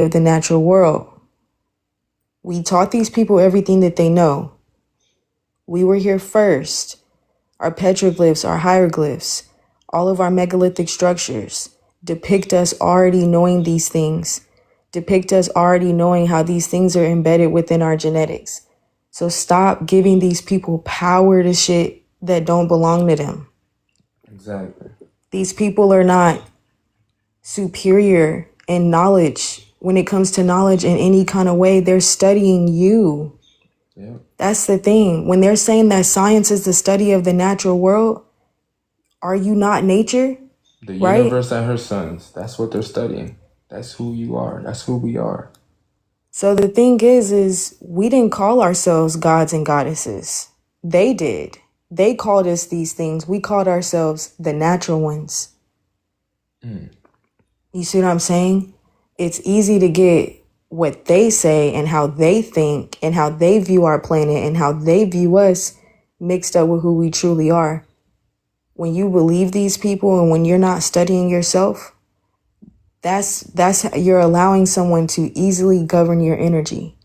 of the natural world. We taught these people everything that they know. We were here first. Our petroglyphs, our hieroglyphs, all of our megalithic structures depict us already knowing these things, depict us already knowing how these things are embedded within our genetics. So stop giving these people power to shit that don't belong to them. Exactly. These people are not superior in knowledge. When it comes to knowledge in any kind of way, they're studying you. Yeah. That's the thing. When they're saying that science is the study of the natural world, are you not nature? The right? universe and her sons. That's what they're studying. That's who you are. That's who we are. So the thing is we didn't call ourselves gods and goddesses. They did. They called us these things. We called ourselves the natural ones. You see what I'm saying? It's easy to get what they say and how they think and how they view our planet and how they view us mixed up with who we truly are. When you believe these people and when you're not studying yourself, that's you're allowing someone to easily govern your energy.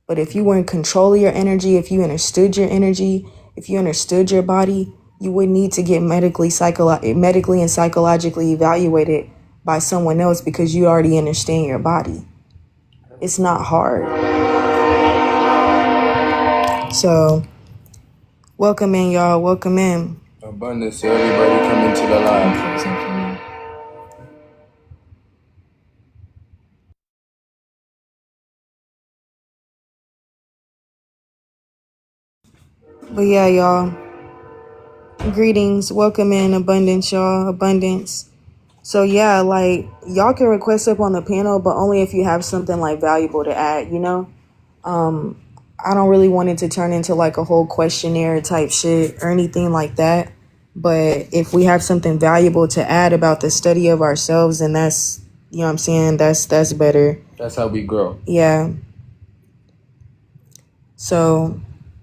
But if you were in control of your energy, if you understood your energy, if you understood your body, you wouldn't need to get medically and psychologically evaluated by someone else because you already understand your body. It's not hard. So, welcome in, y'all. Welcome in. Abundance to everybody coming to the live. But yeah, y'all. Greetings. Welcome in, Abundance, y'all. Abundance. So yeah, like, y'all can request up on the panel, but only if you have something like valuable to add, you know? I don't really want it to turn into like a whole questionnaire type shit or anything like that. But if we have something valuable to add about the study of ourselves, then that's, you know what I'm saying, that's better. That's how we grow. Yeah. So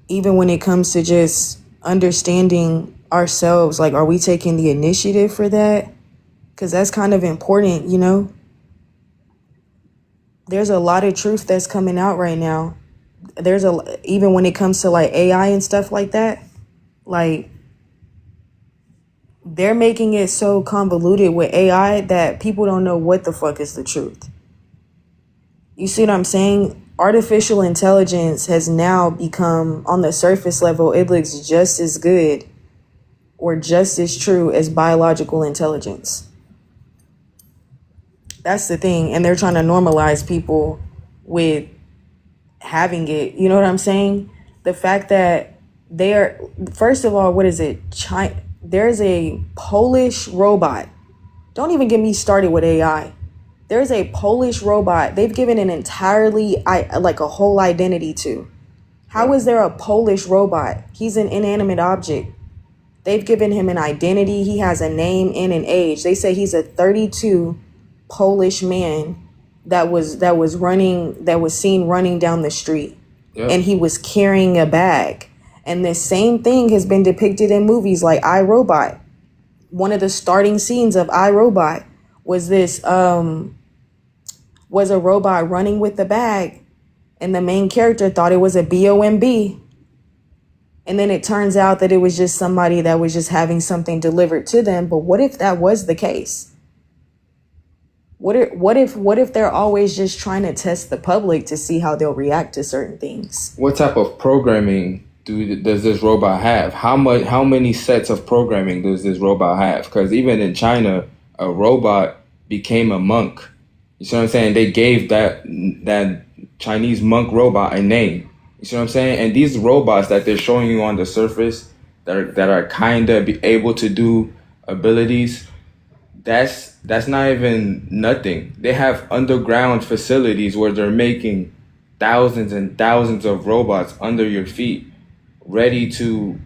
even when it comes to just understanding ourselves, like, are we taking the initiative for that? Because that's kind of important, you know? There's a lot of truth that's coming out right now. Even when it comes to like AI and stuff like that, like, they're making it so convoluted with AI that people don't know what the fuck is the truth. You see what I'm saying? Artificial intelligence has now become, on the surface level, it looks just as good or just as true as biological intelligence. That's the thing. And they're trying to normalize people with having it. You know what I'm saying? The fact that they're, first of all, what is it? There's a Polish robot. Don't even get me started with AI. There's a Polish robot they've given an entirely, like a whole identity to. How is there a Polish robot? He's an inanimate object. They've given him an identity. He has a name and an age. They say he's a 32 Polish man that was seen running down the street. Yep. And he was carrying a bag. And the same thing has been depicted in movies like I, Robot. One of the starting scenes of I, Robot was was a robot running with the bag, and the main character thought it was a BOMB. And then it turns out that it was just somebody that was just having something delivered to them. But what if that was the case? What if they're always just trying to test the public to see how they'll react to certain things? What type of programming does this robot have? How many sets of programming does this robot have? Because even in China, a robot became a monk. You see what I'm saying? They gave that Chinese monk robot a name. You see what I'm saying? And these robots that they're showing you on the surface that are kind of able to do abilities, that's not even nothing. They have underground facilities where they're making thousands and thousands of robots under your feet, ready to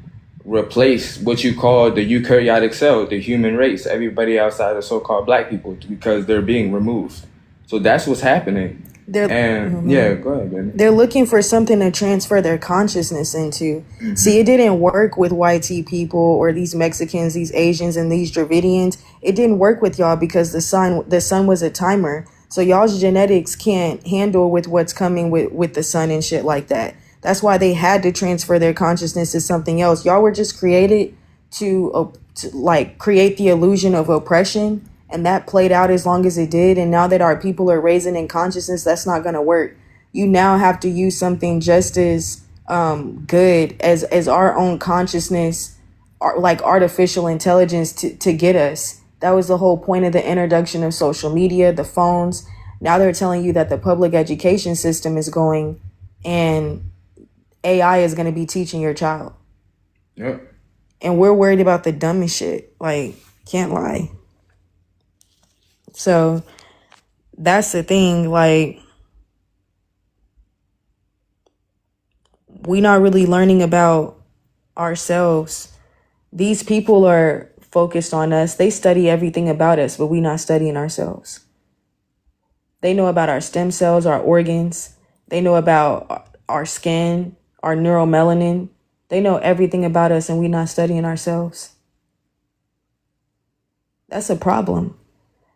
replace what you call the eukaryotic cell, the human race, everybody outside of so-called black people, because they're being removed. So that's what's happening. Yeah, go ahead, baby. They're looking for something to transfer their consciousness into. Mm-hmm. See, it didn't work with YT people or these Mexicans, these Asians, and these Dravidians. It didn't work with y'all because the sun was a timer. So y'all's genetics can't handle with what's coming with the sun and shit like that. That's why they had to transfer their consciousness to something else. Y'all were just created to like create the illusion of oppression, and that played out as long as it did. And now that our people are raising in consciousness, that's not going to work. You now have to use something just as good as our own consciousness, like artificial intelligence, to get us. That was the whole point of the introduction of social media, the phones. Now they're telling you that the public education system is going, and AI is going to be teaching your child. Yep. And we're worried about the dumbest shit. Like, can't lie. So that's the thing. Like, we not really learning about ourselves. These people are focused on us. They study everything about us, but we not studying ourselves. They know about our stem cells, our organs. They know about our skin, our neuromelanin. They know everything about us, and we not studying ourselves. That's a problem,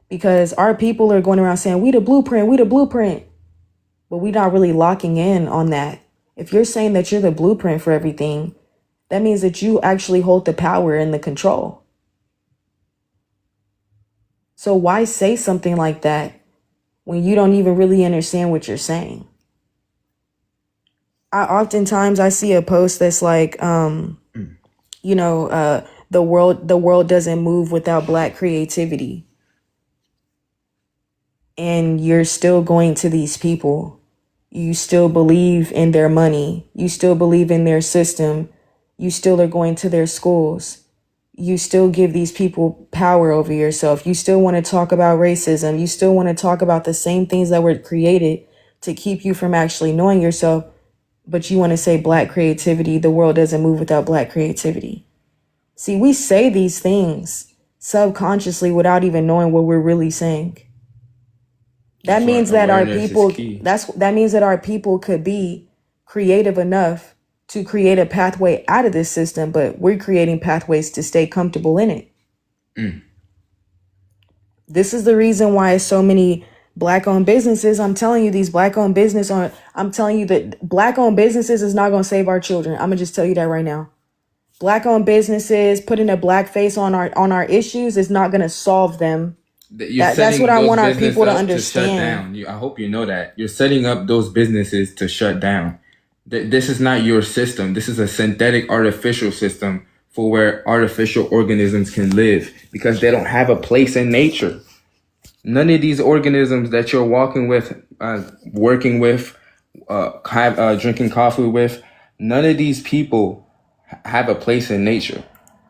because our people are going around saying, we the blueprint, we the blueprint. But we not really locking in on that. If you're saying that you're the blueprint for everything, that means that you actually hold the power and the control. So why say something like that when you don't even really understand what you're saying? Oftentimes I see a post that's like, the world doesn't move without Black creativity. And you're still going to these people. You still believe in their money. You still believe in their system. You still are going to their schools. You still give these people power over yourself. You still want to talk about racism. You still want to talk about the same things that were created to keep you from actually knowing yourself. But you want to say Black creativity. The world doesn't move without Black creativity. See, we say these things subconsciously without even knowing what we're really saying. That means that our people, that means that our people could be creative enough to create a pathway out of this system, but we're creating pathways to stay comfortable in it. This is the reason why so many Black-owned businesses, I'm telling you, I'm telling you that Black-owned businesses is not going to save our children. I'm going to just tell you that right now. Black-owned businesses, putting a Black face on our issues is not going to solve them. That's what I want our people to understand. I hope you know that. You're setting up those businesses to shut down. This is not your system. This is a synthetic artificial system for where artificial organisms can live, because they don't have a place in nature. None of these organisms that you're working with, drinking coffee with, none of these people have a place in nature.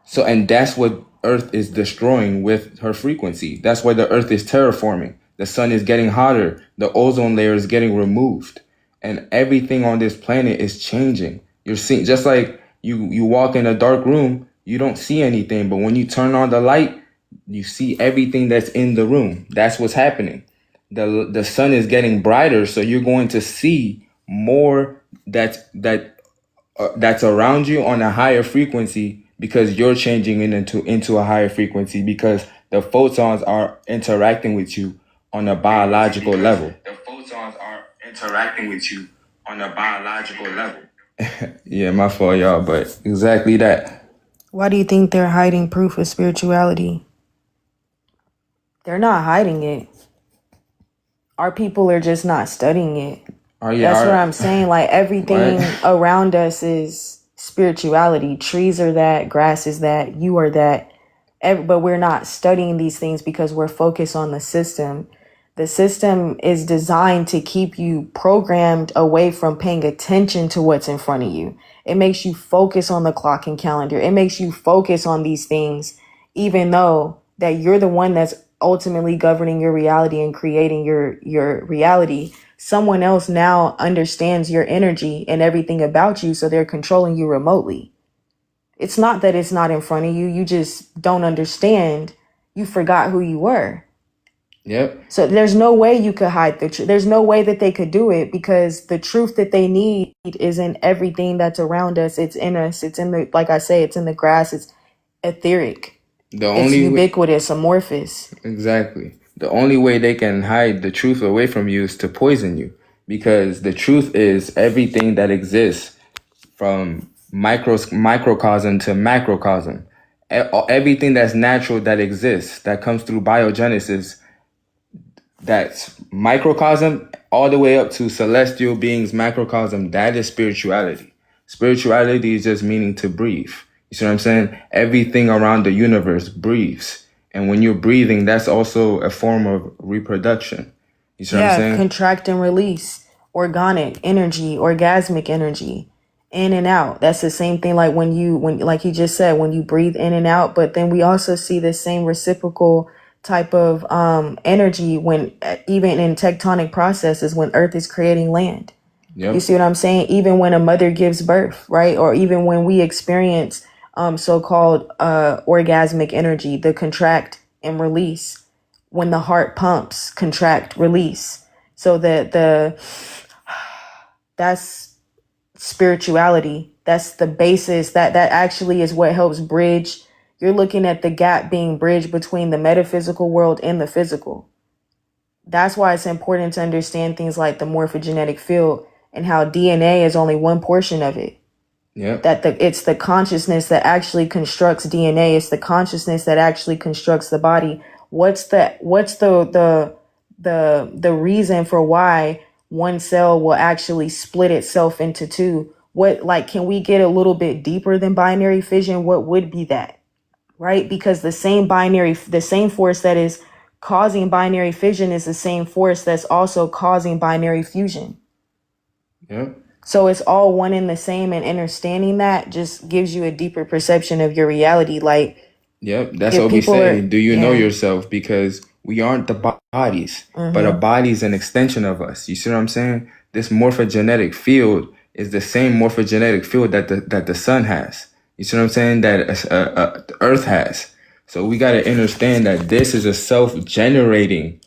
So, and that's what Earth is destroying with her frequency. That's why the Earth is terraforming. The sun is getting hotter. The ozone layer is getting removed. And everything on this planet is changing. You're seeing, just like you walk in a dark room, you don't see anything. But when you turn on the light, you see everything that's in the room. That's what's happening. The sun is getting brighter, so you're going to see more that's around you on a higher frequency, because you're changing into a higher frequency, because the photons are interacting with you on a biological level. Yeah, my fault, y'all, but exactly that. Why do you think they're hiding proof of spirituality? They're not hiding it. Our people are just not studying it. That's what I'm saying. Like, everything around us is spirituality. Trees are that, grass is that, you are that. But we're not studying these things because we're focused on the system. The system is designed to keep you programmed away from paying attention to what's in front of you. It makes you focus on the clock and calendar. It makes you focus on these things, even though that you're the one that's ultimately governing your reality and creating your reality. Someone else now understands your energy and everything about you, so they're controlling you remotely. It's not that it's not in front of you. You just don't understand. You forgot who you were. Yep. So there's no way you could hide the truth. There's no way that they could do it, because the truth that they need is in everything that's around us. It's in us. It's in the, like I say, it's in the grass. It's etheric. It's ubiquitous, amorphous. Exactly. The only way they can hide the truth away from you is to poison you, because the truth is everything that exists from microcosm to macrocosm. Everything that's natural that exists, that comes through biogenesis, that's microcosm all the way up to celestial beings, macrocosm, that is spirituality. Spirituality is just meaning to breathe. You see what I'm saying? Everything around the universe breathes. And when you're breathing, that's also a form of reproduction. You see what I'm saying? Contract and release, organic energy, orgasmic energy, in and out. That's the same thing. Like when like he just said, when you breathe in and out. But then we also see the same reciprocal type of energy when even in tectonic processes when Earth is creating land. Yep. You see what I'm saying? Even when a mother gives birth, right? Or even when we experience so-called orgasmic energy, the contract and release. When the heart pumps, contract, release. So that's spirituality. That's the basis. That actually is what helps bridge. You're looking at the gap being bridged between the metaphysical world and the physical. That's why it's important to understand things like the morphogenetic field and how DNA is only one portion of it. Yeah. That it's the consciousness that actually constructs DNA. It's the consciousness that actually constructs the body. What's the reason for why one cell will actually split itself into two? What, like, can we get a little bit deeper than binary fission? What would be that? Right? Because the same force that is causing binary fission is the same force that's also causing binary fusion. Yep. So it's all one and the same, and understanding that just gives you a deeper perception of your reality. Like, yep, that's what we say. Do you know yourself? Because we aren't the bodies, but a body's an extension of us. You see what I'm saying? This morphogenetic field is the same morphogenetic field that the sun has. You see what I'm saying? That the Earth has. So we got to understand that this is a self-generating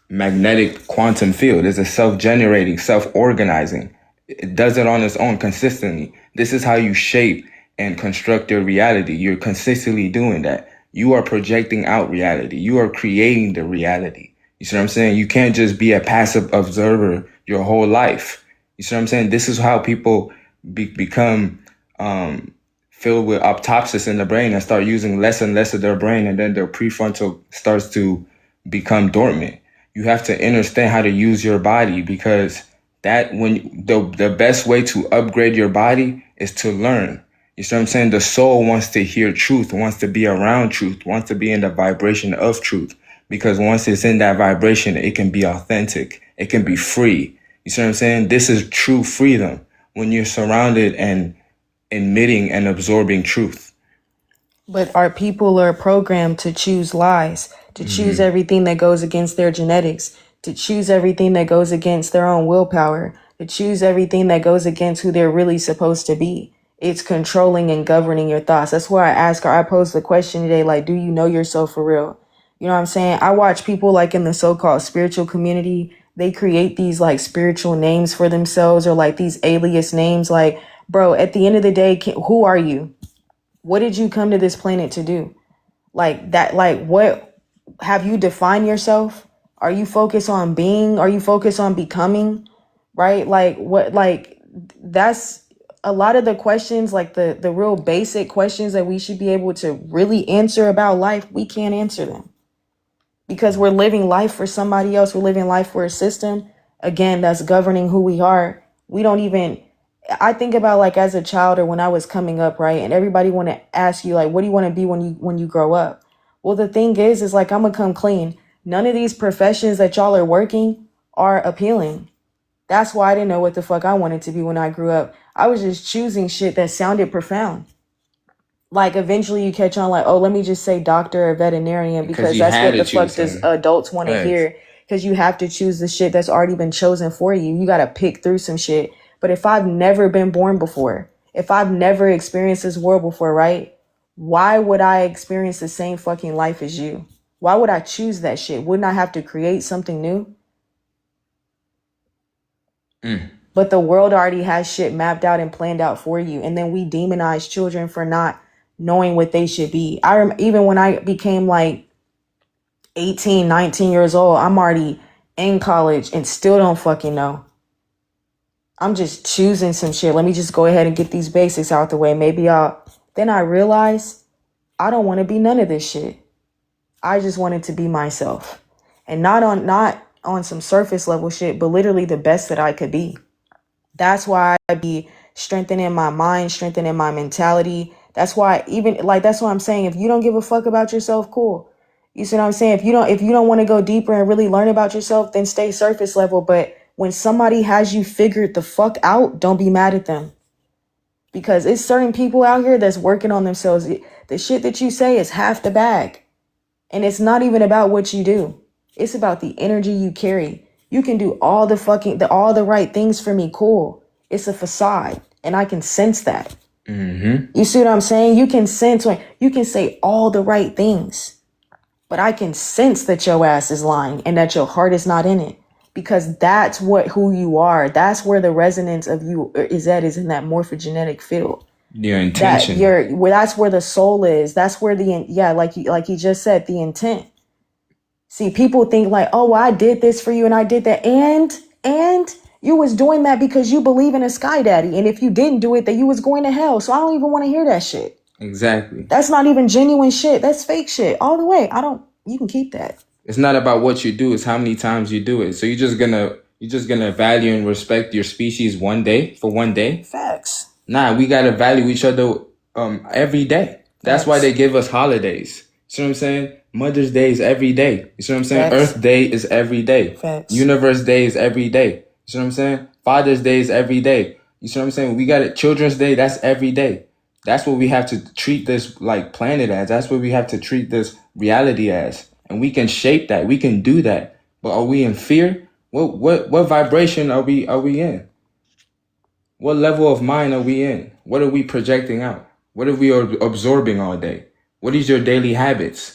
magnetic quantum field. It's a self-generating, self-organizing. It does it on its own consistently. This is how you shape and construct your reality. You're consistently doing that. You are projecting out reality. You are creating the reality. You see what I'm saying? You can't just be a passive observer your whole life. You see what I'm saying? This is how people become filled with apoptosis in the brain and start using less and less of their brain, and then their prefrontal starts to become dormant. You have to understand how to use your body, because that when the best way to upgrade your body is to learn. You see what I'm saying? The soul wants to hear truth, wants to be around truth, wants to be in the vibration of truth. Because once it's in that vibration, it can be authentic. It can be free. You see what I'm saying? This is true freedom, when you're surrounded and emitting and absorbing truth. But our people are programmed to choose lies, to choose everything that goes against their genetics, to choose everything that goes against their own willpower, to choose everything that goes against who they're really supposed to be. It's controlling and governing your thoughts. That's why I posed the question today, like, do you know yourself for real? You know what I'm saying? I watch people like in the so-called spiritual community, they create these like spiritual names for themselves, or like these alias names. Like, bro, at the end of the day, who are you? What did you come to this planet to do? Like that, like what have you defined yourself? Are you focused on being? Are you focused on becoming? Right? Like what, like that's a lot of the questions, like the real basic questions that we should be able to really answer about life. We can't answer them because we're living life for somebody else. We're living life for a system, again, that's governing who we are. We don't even, I think about like as a child or when I was coming up, right? And everybody want to ask you like, what do you want to be when you grow up? Well, the thing is like, I'm gonna come clean. None of these professions that y'all are working are appealing. That's why I didn't know what the fuck I wanted to be when I grew up. I was just choosing shit that sounded profound. Like eventually you catch on like, oh, let me just say doctor or veterinarian because that's what the fuck does adults want to hear. Because you have to choose the shit that's already been chosen for you. You got to pick through some shit. But if I've never been born before, if I've never experienced this world before, right? Why would I experience the same fucking life as you? Why would I choose that shit? Wouldn't I have to create something new? But the world already has shit mapped out and planned out for you. And then we demonize children for not knowing what they should be. Even when I became like 18, 19 years old. I'm already in college and still don't fucking know. I'm just choosing some shit. Let me just go ahead and get these basics out the way. Then I realize I don't want to be none of this shit. I just wanted to be myself. And not on some surface level shit, but literally the best that I could be. That's why I be strengthening my mind, strengthening my mentality. That's why that's what I'm saying. If you don't give a fuck about yourself, cool. You see what I'm saying? If you don't want to go deeper and really learn about yourself, then stay surface level. But when somebody has you figured the fuck out, don't be mad at them. Because it's certain people out here that's working on themselves. The shit that you say is half the bag. And it's not even about what you do. It's about the energy you carry. You can do all the right things for me, cool. It's a facade, and I can sense that. Mm-hmm. You see what I'm saying? You can sense when you can say all the right things, but I can sense that your ass is lying and that your heart is not in it, because that's who you are. That's where the resonance of you is in that morphogenetic field. Your intention. That's where the soul is. That's where like he just said, the intent. See, people think like, oh, well, I did this for you and I did that. And you was doing that because you believe in a sky daddy. And if you didn't do it, then you was going to hell. So I don't even want to hear that shit. Exactly. That's not even genuine shit. That's fake shit all the way. You can keep that. It's not about what you do. It's how many times you do it. So you're just gonna value and respect your species one day for one day. Facts. Nah, we gotta value each other every day. That's why they give us holidays. You see what I'm saying? Mother's Day is every day. You see what I'm saying? Facts. Earth Day is every day. Facts. Universe Day is every day. You see what I'm saying? Father's Day is every day. You see what I'm saying? We got it. Children's Day, that's every day. That's what we have to treat this like planet as. That's what we have to treat this reality as. And we can shape that. We can do that. But are we in fear? What vibration are we in? What level of mind are we in? What are we projecting out? What are we absorbing all day? What is your daily habits?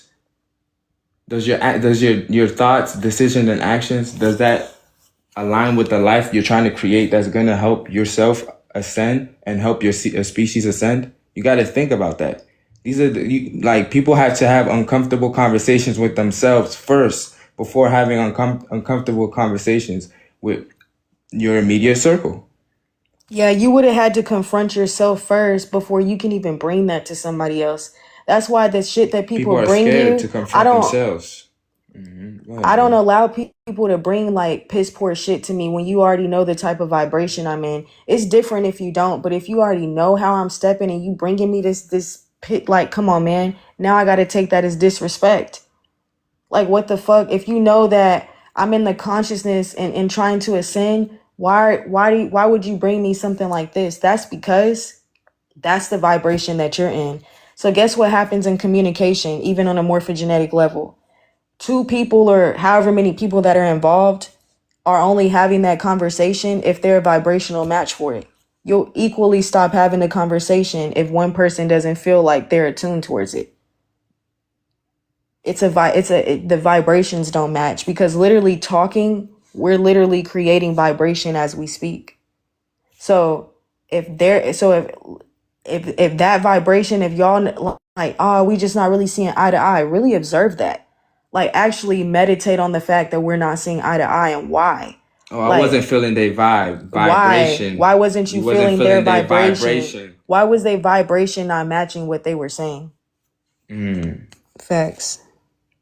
Does your thoughts, decisions, and actions, does that align with the life you're trying to create that's going to help yourself ascend and help your species ascend? You got to think about that. These are people have to have uncomfortable conversations with themselves first before having uncomfortable conversations with your immediate circle. Yeah, you would have had to confront yourself first before you can even bring that to somebody else. That's why the shit that people are bring scared you, to confront themselves. I don't allow people to bring like piss poor shit to me when you already know the type of vibration I'm in. It's different if you don't, but if you already know how I'm stepping and you bringing me this pit, like, come on, man. Now I got to take that as disrespect. Like, what the fuck? If you know that I'm in the consciousness and trying to ascend, why would you bring me something like this? That's because that's the vibration that you're in. So guess what happens in communication, even on a morphogenetic level? Two people or however many people that are involved are only having that conversation if they're a vibrational match for it. You'll equally stop having the conversation if one person doesn't feel like they're attuned towards it. The vibrations don't match, because literally talking, we're literally creating vibration as we speak. So if that vibration, if y'all like, oh, we just not really seeing eye to eye, really observe that. Like, actually meditate on the fact that we're not seeing eye to eye and why. Oh, I wasn't feeling their vibration. Why wasn't you feeling their vibration? Why was their vibration not matching what they were saying? Facts.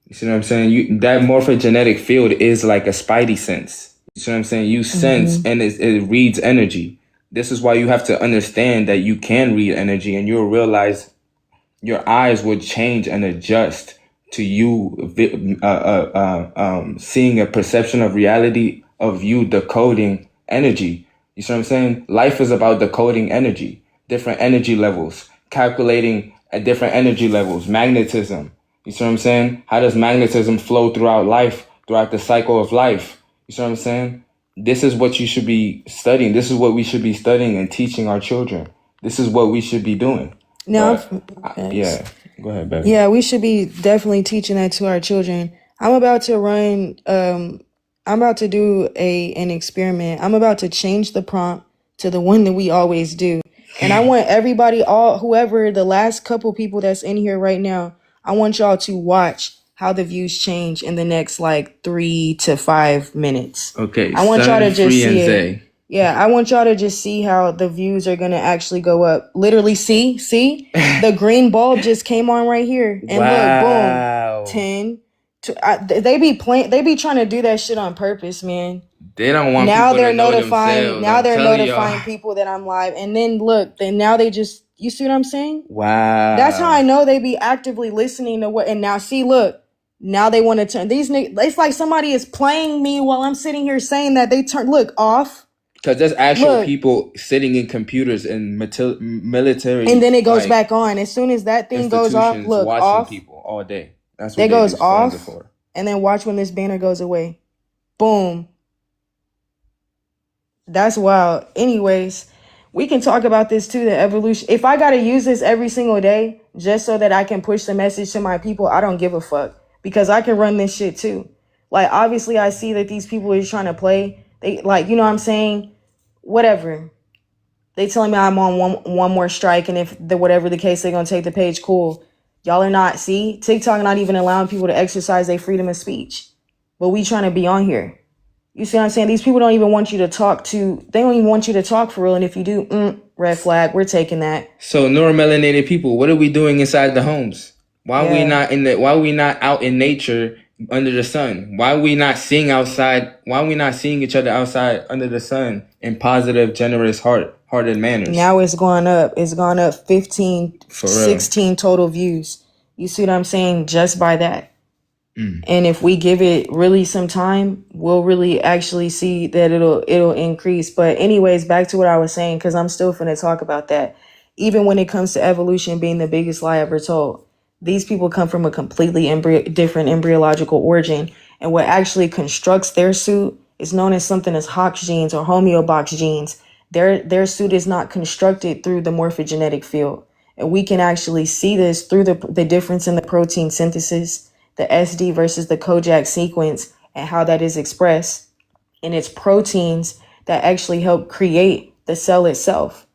You see what I'm saying? That morphogenetic field is like a spidey sense. You see what I'm saying? You sense and it reads energy. This is why you have to understand that you can read energy, and you'll realize your eyes will change and adjust to you seeing a perception of reality of you decoding energy. You see what I'm saying? Life is about decoding energy, different energy levels, calculating at different energy levels, magnetism. You see what I'm saying? How does magnetism flow throughout life, throughout the cycle of life? You see what I'm saying? This is what you should be studying. This is what we should be studying and teaching our children. This is what we should be doing. No, yeah. Go ahead, baby. Yeah, we should be definitely teaching that to our children. I'm about to do an experiment. I'm about to change the prompt to the one that we always do. And I want everybody, whoever the last couple people that's in here right now, I want y'all to watch how the views change in the next like 3 to 5 minutes. Okay, I want y'all to Sun, just Free, and see it. Zay. Yeah, I want y'all to just see how the views are gonna actually go up. Literally, see, the green bulb just came on right here, and look, Wow. boom, 10. They be trying to do that shit on purpose, man. They don't want Now people they're to know notifying. themselves. Now I'm they're telling notifying y'all. people that I'm live, and then look, then now they just, you see what I'm saying? Wow. That's how I know they be actively listening to what. And now, see, look, now they want to turn these niggas. It's like somebody is playing me while I'm sitting here saying that they turn. Look off. Because there's actual Look. people sitting in computers and military, And then it goes like, back on. As soon as that thing goes off, institutions look, watching off. people all day. That's what It they goes use phones off. for. And then watch when this banner goes away. Boom. That's wild. Anyways, we can talk about this too, the evolution. If I got to use this every single day just so that I can push the message to my people, I don't give a fuck. Because I can run this shit too. Like, obviously, I see that these people are trying to play. They, like, you know what I'm saying? Whatever. They telling me I'm on one more strike, and if the whatever the case, they're gonna take the page. Cool. Y'all are not. See, TikTok not even allowing people to exercise their freedom of speech, but we trying to be on here. You see what I'm saying? These people don't even want you to talk to. They don't even want you to talk for real. And if you do, red flag. We're taking that. So neuromelanated people, what are we doing inside the homes? Why are we Yeah. not in the? Why are we not out in nature under the sun? Why are we not seeing outside? Why are we not seeing each other outside under the sun in positive, generous, hearted manners? Now it's going up. It's gone up 15, For real. 16 total views. You see what I'm saying? Just by that. And if we give it really some time, we'll really actually see that it'll increase. But anyways, back to what I was saying, because I'm still finna talk about that. Even when it comes to evolution being the biggest lie ever told, these people come from a completely different embryological origin. And what actually constructs their suit is known as something as Hox genes or homeobox genes. Their suit is not constructed through the morphogenetic field. And we can actually see this through the difference in the protein synthesis, the SD versus the Kojak sequence, and how that is expressed. And it's proteins that actually help create the cell itself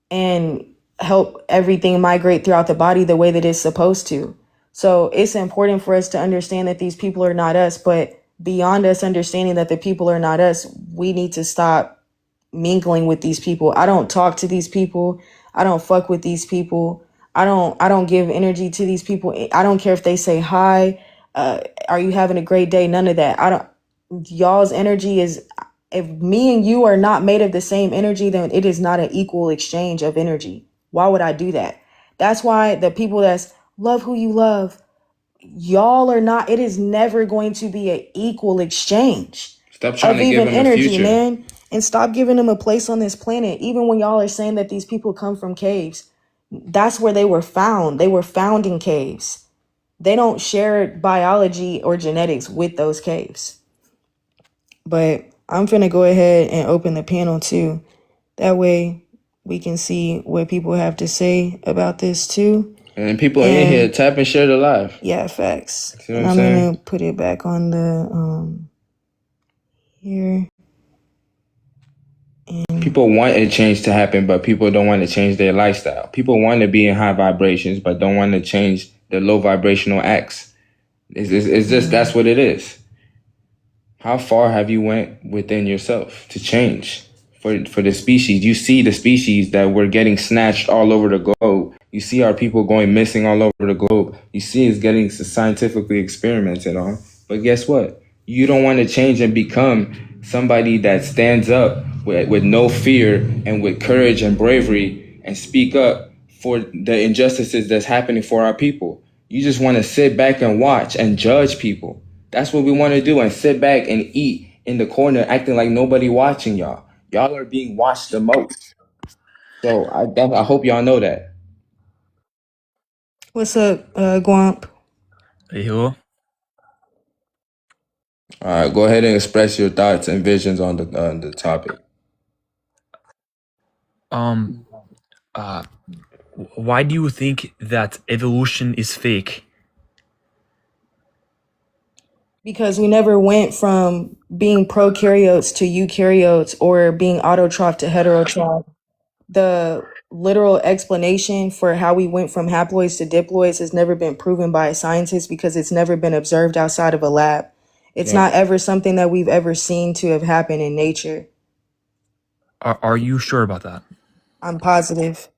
and help everything migrate throughout the body the way that it's supposed to. So it's important for us to understand that these people are not us, but beyond us understanding that the people are not us, we need to stop mingling with these people. I don't talk to these people. I don't fuck with these people. I don't give energy to these people. I don't care if they say hi. Are you having a great day? None of that. I don't. Y'all's energy is. If me and you are not made of the same energy, then it is not an equal exchange of energy. Why would I do that? That's why the people that's love who you love, y'all are not. It is never going to be an equal exchange. Stop trying to give them energy, a future, man. And stop giving them a place on this planet. Even when y'all are saying that these people come from caves, that's where they were found. They were found in caves. They don't share biology or genetics with those caves. But I'm finna go ahead and open the panel too. That way we can see what people have to say about this too. And people in here, tap and share the live. Yeah, facts. See what And I'm I'm saying? gonna put it back on the here. People want a change to happen, but people don't want to change their lifestyle. People want to be in high vibrations, but don't want to change the low vibrational acts. It's just that's what it is. How far have you went within yourself to change for the species? You see the species that we're getting snatched all over the globe. You see our people going missing all over the globe. You see it's getting scientifically experimented on. But guess what? You don't want to change and become somebody that stands up with no fear and with courage and bravery and speak up for the injustices that's happening for our people. You just want to sit back and watch and judge people. That's what we want to do, and sit back and eat in the corner acting like nobody watching y'all. Y'all are being watched the most. So I hope y'all know that. What's up, Gwamp? Hey, hello. All right, go ahead and express your thoughts and visions on the topic. Why do you think that evolution is fake? Because we never went from being prokaryotes to eukaryotes or being autotroph to heterotroph. The literal explanation for how we went from haploids to diploids has never been proven by a scientist because it's never been observed outside of a lab. It's Yeah. not ever something that we've ever seen to have happened in nature. Are you sure about that? I'm positive.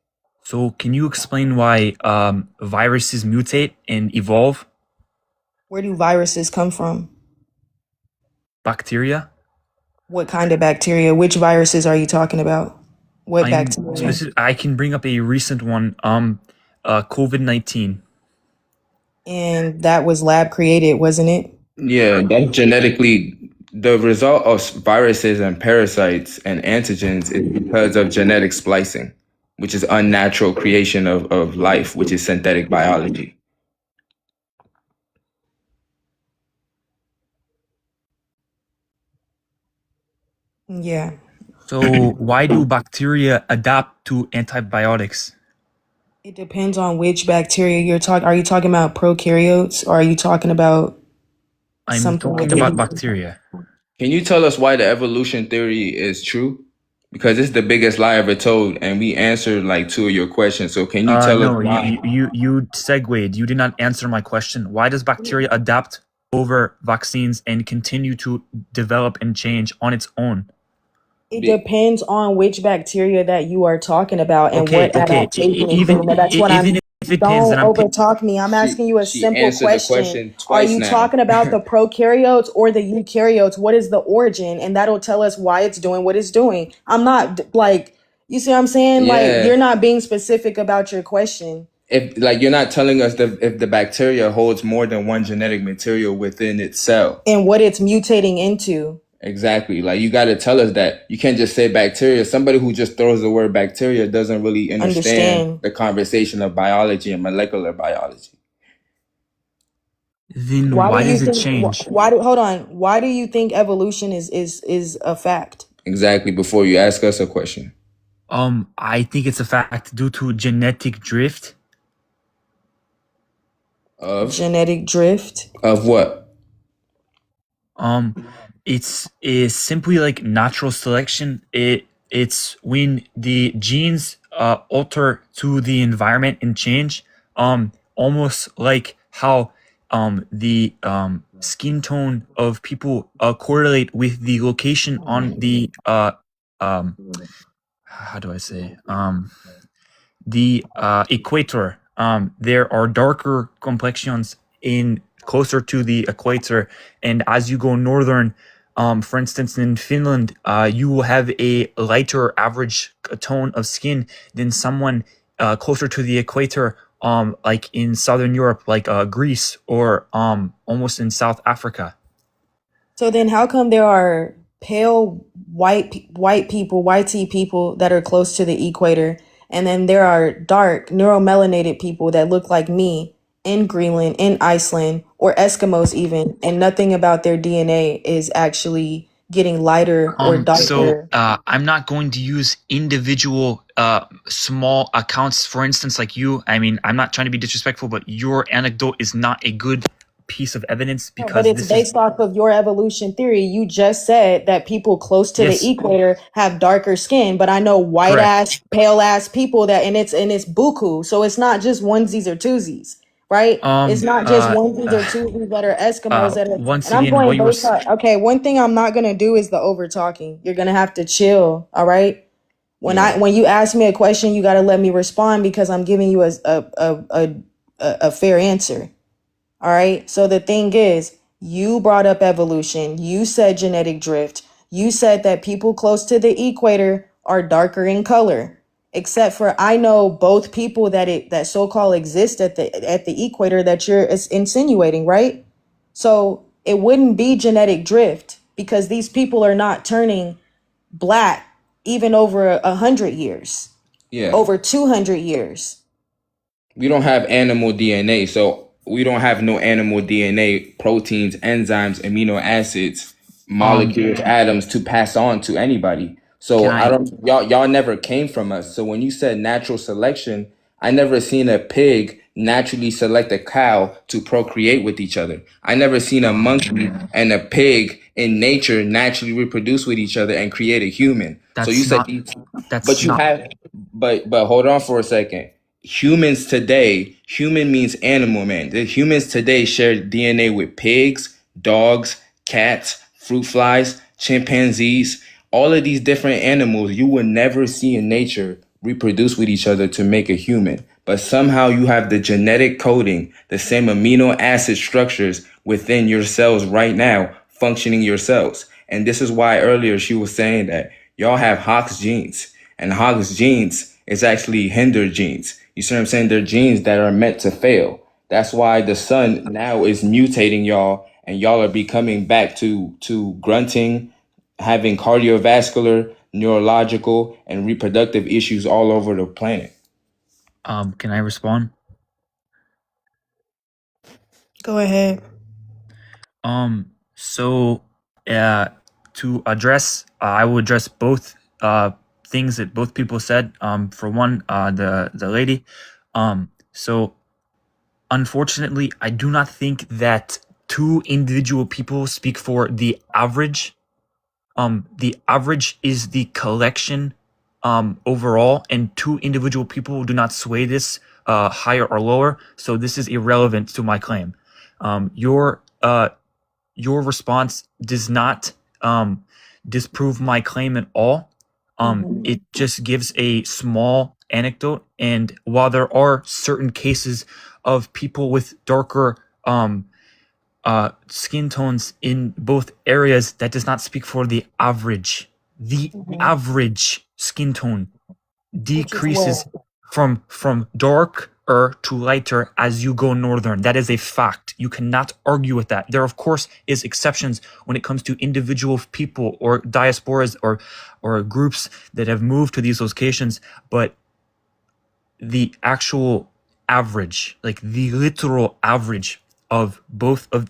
So can you explain why viruses mutate and evolve? Where do viruses come from? Bacteria? What kind of bacteria? Which viruses are you talking about? What bacteria? I can bring up a recent one. COVID-19. And that was lab created, wasn't it? Yeah, that's genetically the result of viruses and parasites and antigens is because of genetic splicing, which is unnatural creation of life, which is synthetic biology. Yeah. So why do bacteria adapt to antibiotics? It depends on which bacteria you're talking. Are you talking about prokaryotes or are you talking about I'm something talking with about it? bacteria. Can you tell us why the evolution theory is true? Because it's the biggest lie ever told, and we answered like two of your questions. So can you tell us No, why? you segued. You did not answer my question. Why does bacteria adapt over vaccines and continue to develop and change on its own? It Be- depends on which bacteria that you are talking about and Okay, what okay. adaptation is Even doing. That's what even I'm. if it depends, then Don't I'm overtalk me. I'm asking you a she simple answered the question. question Are twice you now. talking about the prokaryotes or the eukaryotes? What is the origin? And that'll tell us why it's doing what it's doing. I'm not like, you see what I'm saying? Like, Yeah. you're not being specific about your question. If like you're not telling us if the bacteria holds more than one genetic material within its cell. And what it's mutating into. Exactly. Like you got to tell us that. You can't just say bacteria. Somebody who just throws the word bacteria doesn't really understand the conversation of biology and molecular biology. Then Why why do you does it think? change? Hold on? Why do you think evolution is a fact? Exactly. Before you ask us a question. I think it's a fact due to genetic drift. Genetic drift. Of what? Um, it's is simply like natural selection. It's when the genes alter to the environment and change. Almost like how the skin tone of people correlate with the location on the um how do I say the equator. There are darker complexions in closer to the equator, and as you go northern, for instance, in Finland, you will have a lighter average tone of skin than someone closer to the equator, like in southern Europe, like Greece, or almost in South Africa. So then, how come there are pale white people, whitey people that are close to the equator, and then there are dark neuromelanated people that look like me in Greenland, in Iceland, or Eskimos even, and nothing about their DNA is actually getting lighter or darker? I'm not going to use individual small accounts, for instance, like you. I mean, I'm not trying to be disrespectful, but your anecdote is not a good piece of evidence No, but because it's this is based off of your evolution theory. You just said that people close to the yes, equator have darker skin, but I know white correct. ass, pale ass people that, and it's buku. So it's not just onesies or twosies, right? It's not just onesies or twosies that are Eskimos that are, Once and I'm again, what going you were based on, okay, one thing I'm not gonna do is the over talking. You're gonna have to chill, all right? Yeah. When you ask me a question, you gotta let me respond because I'm giving you a fair answer. All right. So the thing is, you brought up evolution. You said genetic drift. You said that people close to the equator are darker in color. Except for I know both people that so-called exist at the equator that you're insinuating, right? So it wouldn't be genetic drift because these people are not turning black even over 100 years, Yeah. over 200 years. We don't have animal DNA, so we don't have no animal DNA, proteins, enzymes, amino acids, molecules, atoms to pass on to anybody. So can I I don't y'all never came from us. So when you said natural selection, I never seen a pig naturally select a cow to procreate with each other. I never seen a monkey and a pig in nature naturally reproduce with each other and create a human. So you that's said not these, that's but you not have but hold on for a second. Humans today, human means animal, man. The humans today share DNA with pigs, dogs, cats, fruit flies, chimpanzees, all of these different animals you would never see in nature reproduce with each other to make a human. But somehow you have the genetic coding, the same amino acid structures within your cells right now, functioning your cells. And this is why earlier she was saying that y'all have Hox genes. And Hox genes is actually hinder genes. You see what I'm saying? They're genes that are meant to fail. That's why the sun now is mutating y'all, and y'all are becoming back to grunting, having cardiovascular, neurological, and reproductive issues all over the planet. Can I respond? Go ahead. So to address, I will address both things that both people said. For one, the lady. So unfortunately, I do not think that two individual people speak for the average. The average is the collection overall, and two individual people do not sway this higher or lower. So this is irrelevant to my claim. Your response does not disprove my claim at all. It just gives a small anecdote. And while there are certain cases of people with darker skin tones in both areas, that does not speak for the average. The average skin tone decreases from darker to lighter as you go northern. That is a fact. You cannot argue with that. There, of course, is exceptions when it comes to individual people or diasporas or groups that have moved to these locations, but the actual average, like the literal average of both of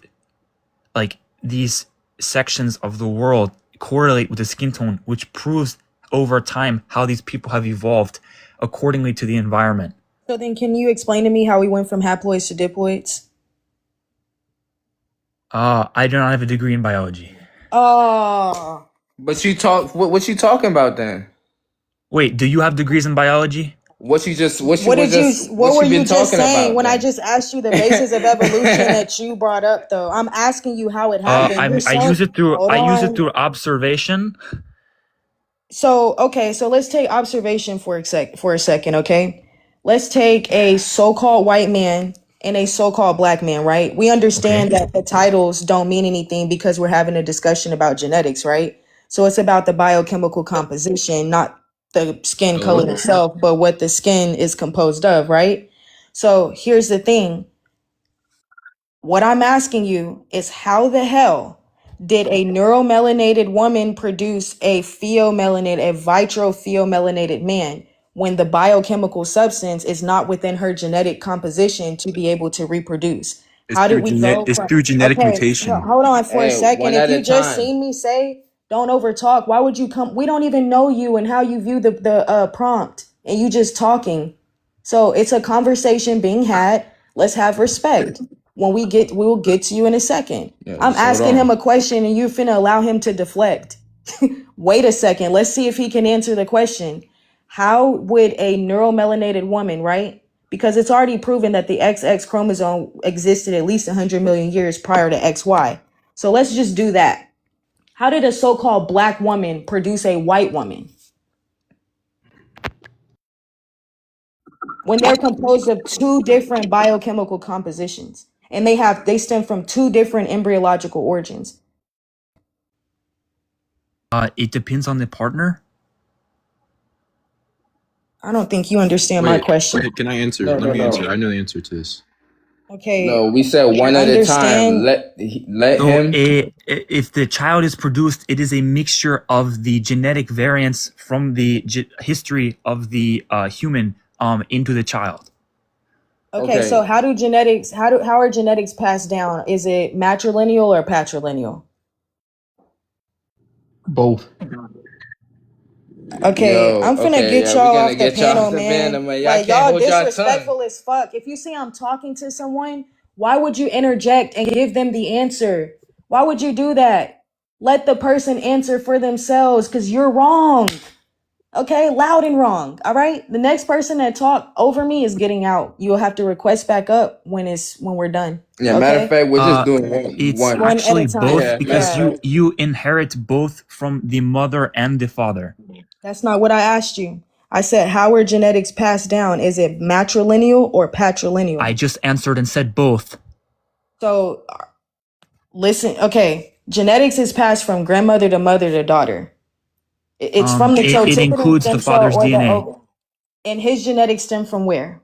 like these sections of the world correlate with the skin tone, which proves over time how these people have evolved accordingly to the environment. So then can you explain to me how we went from haploids to diploids? I do not have a degree in biology. Oh. But you talk. What you talking about then? Wait, do you have degrees in biology? What you just? What What were you been just talking saying about when I then? just asked you the basis of evolution that you brought up though? I'm asking you how it happened. I use it through Hold I use it on. through observation. So, okay, so let's take observation for a second, okay? Let's take a so-called white man and a so-called black man, right? We understand that the titles don't mean anything because we're having a discussion about genetics, right? So it's about the biochemical composition, not the skin color itself, but what the skin is composed of, right? So here's the thing. What I'm asking you is how the hell did a neuromelanated woman produce a vitropheomelanated man when the biochemical substance is not within her genetic composition to be able to reproduce? How did we go It's from through genetic okay, mutation. hold on for a Hey, second. one If at you a just time. seen me say, don't overtalk, why would you come? We don't even know you and how you view the prompt, and you just talking. So it's a conversation being had. Let's have respect. When we will get to you in a second. Yeah, I'm just hold asking him on. a question and you're finna allow him to deflect. Wait a second. Let's see if he can answer the question. How would a neuromelanated woman, right? Because it's already proven that the XX chromosome existed at least 100 million years prior to XY. So let's just do that. How did a so-called black woman produce a white woman when they're composed of two different biochemical compositions and they stem from two different embryological origins? It depends on the partner. I don't think you understand my question. Wait, can I answer? No, Let no, me answer. no. I know the answer to this. Okay, No, we said one at a time. understand. Let So him. if the child is produced, it is a mixture of the genetic variants from the history of the human into the child. Okay, so Okay. how are genetics passed down? Is it matrilineal or patrilineal? Both. Okay, Yo. I'm finna Okay. get Yeah, we're y'all gonna off the get y'all panel, off the man. van, man. Y'all Like can't y'all hold y'all tongue. disrespectful as fuck. If you see I'm talking to someone, why would you interject and give them the answer? Why would you do that? Let the person answer for themselves because you're wrong. Okay, loud and wrong. All right. The next person that talk over me is getting out. You will have to request back up when we're done. Yeah, matter of Okay, fact, we're just doing It's one. one at a actually both time. Yeah, because Yeah, you inherit both from the mother and the father. that's not what I asked you. I said, how are genetics passed down? Is it matrilineal or patrilineal? I just answered and said both. So listen, okay. Genetics is passed from grandmother to mother to daughter. It's from the It toticity includes the stem cell father's or the DNA. ovum. And his genetics stem from where?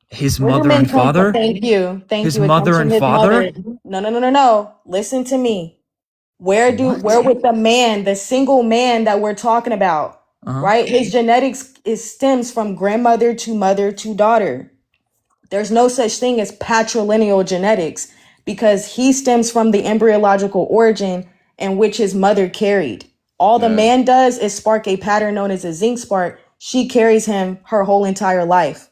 His Where do mother men and come from? father? Thank you. Thank His you. It comes mother from and his father? mother. No, no, no, no, no. Listen to me. Where What? with the man, the single man that we're talking about, Uh-huh. right? His genetics is stems from grandmother to mother to daughter. There's no such thing as patrilineal genetics because he stems from the embryological origin in which his mother carried. All the yeah, man does is spark a pattern known as a zinc spark. She carries him her whole entire life.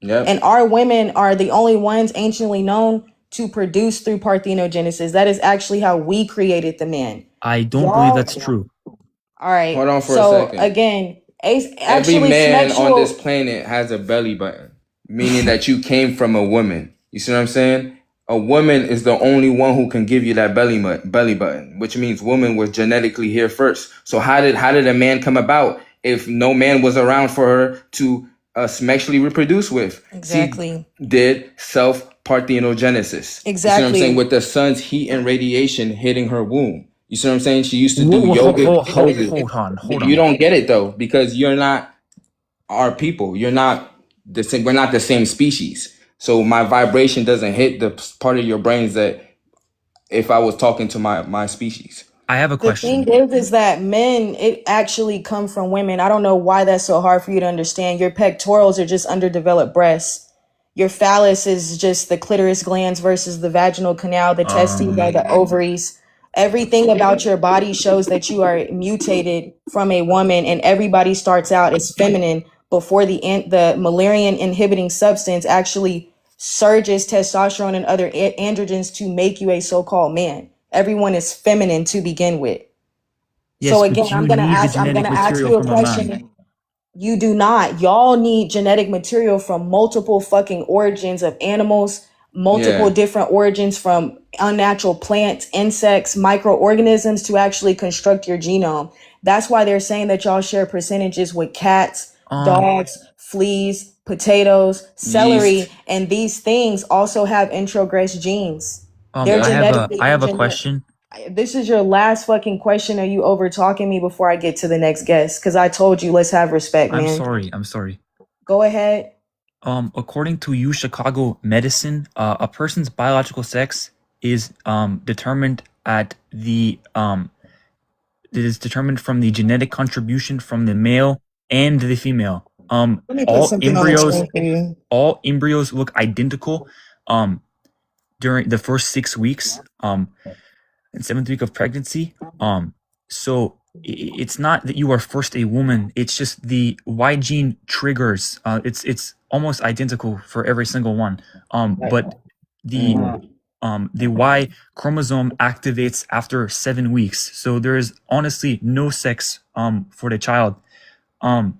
yep. And our women are the only ones anciently known to produce through parthenogenesis. That is actually how we created the man. I don't believe Y'all, that's true. all right. Hold on for a So second. again, Every actually man on this sexual. planet has a belly button, meaning that you came from a woman. You see what I'm saying? A woman is the only one who can give you that belly button, which means woman was genetically here first. So how did a man come about if no man was around for her to sexually reproduce with? Exactly. She did self parthenogenesis. You see what I'm saying? Exactly. With the sun's heat and radiation hitting her womb. You see what I'm saying? She used to do Whoa, yoga poses. hold on, hold You on. don't get it though, because you're not our people. You're not the same. We're not the same species. So my vibration doesn't hit the part of your brains that if I was talking to my species. I have a The thing question. is that men, it actually come from women. I don't know why that's so hard for you to understand. Your pectorals are just underdeveloped breasts. Your phallus is just the clitoris glands versus the vaginal canal. The testes are the ovaries. Everything about your body shows that you are mutated from a woman, and everybody starts out as feminine before the Mullerian inhibiting substance actually surges testosterone and other androgens to make you a so-called man. Everyone is feminine to begin with. Yes, So again, but you need the I'm genetic gonna ask material you a from a man. question. You do not. Y'all need genetic material from multiple fucking origins of animals, multiple Yeah. different origins from unnatural plants, insects, microorganisms to actually construct your genome. That's why they're saying that y'all share percentages with cats, Um, dogs, fleas, potatoes, celery, Yeast. and these things also have introgress genes. They're Yep. genetically I have a engineered. question. This is your last fucking question. Are you over talking me before I get to the next guest? Because I told you, let's have respect, man. I'm sorry. Go ahead. According to U Chicago Medicine, a person's biological sex is determined at the it is determined from the genetic contribution from the male and the female. Let me put something on the screen for you. All embryos look identical during the first 6 weeks and seventh week of pregnancy. So it's not that you are first a woman, it's just the Y gene triggers. It's almost identical for every single one. But the the Y chromosome activates after 7 weeks. So there is honestly no sex for the child. Um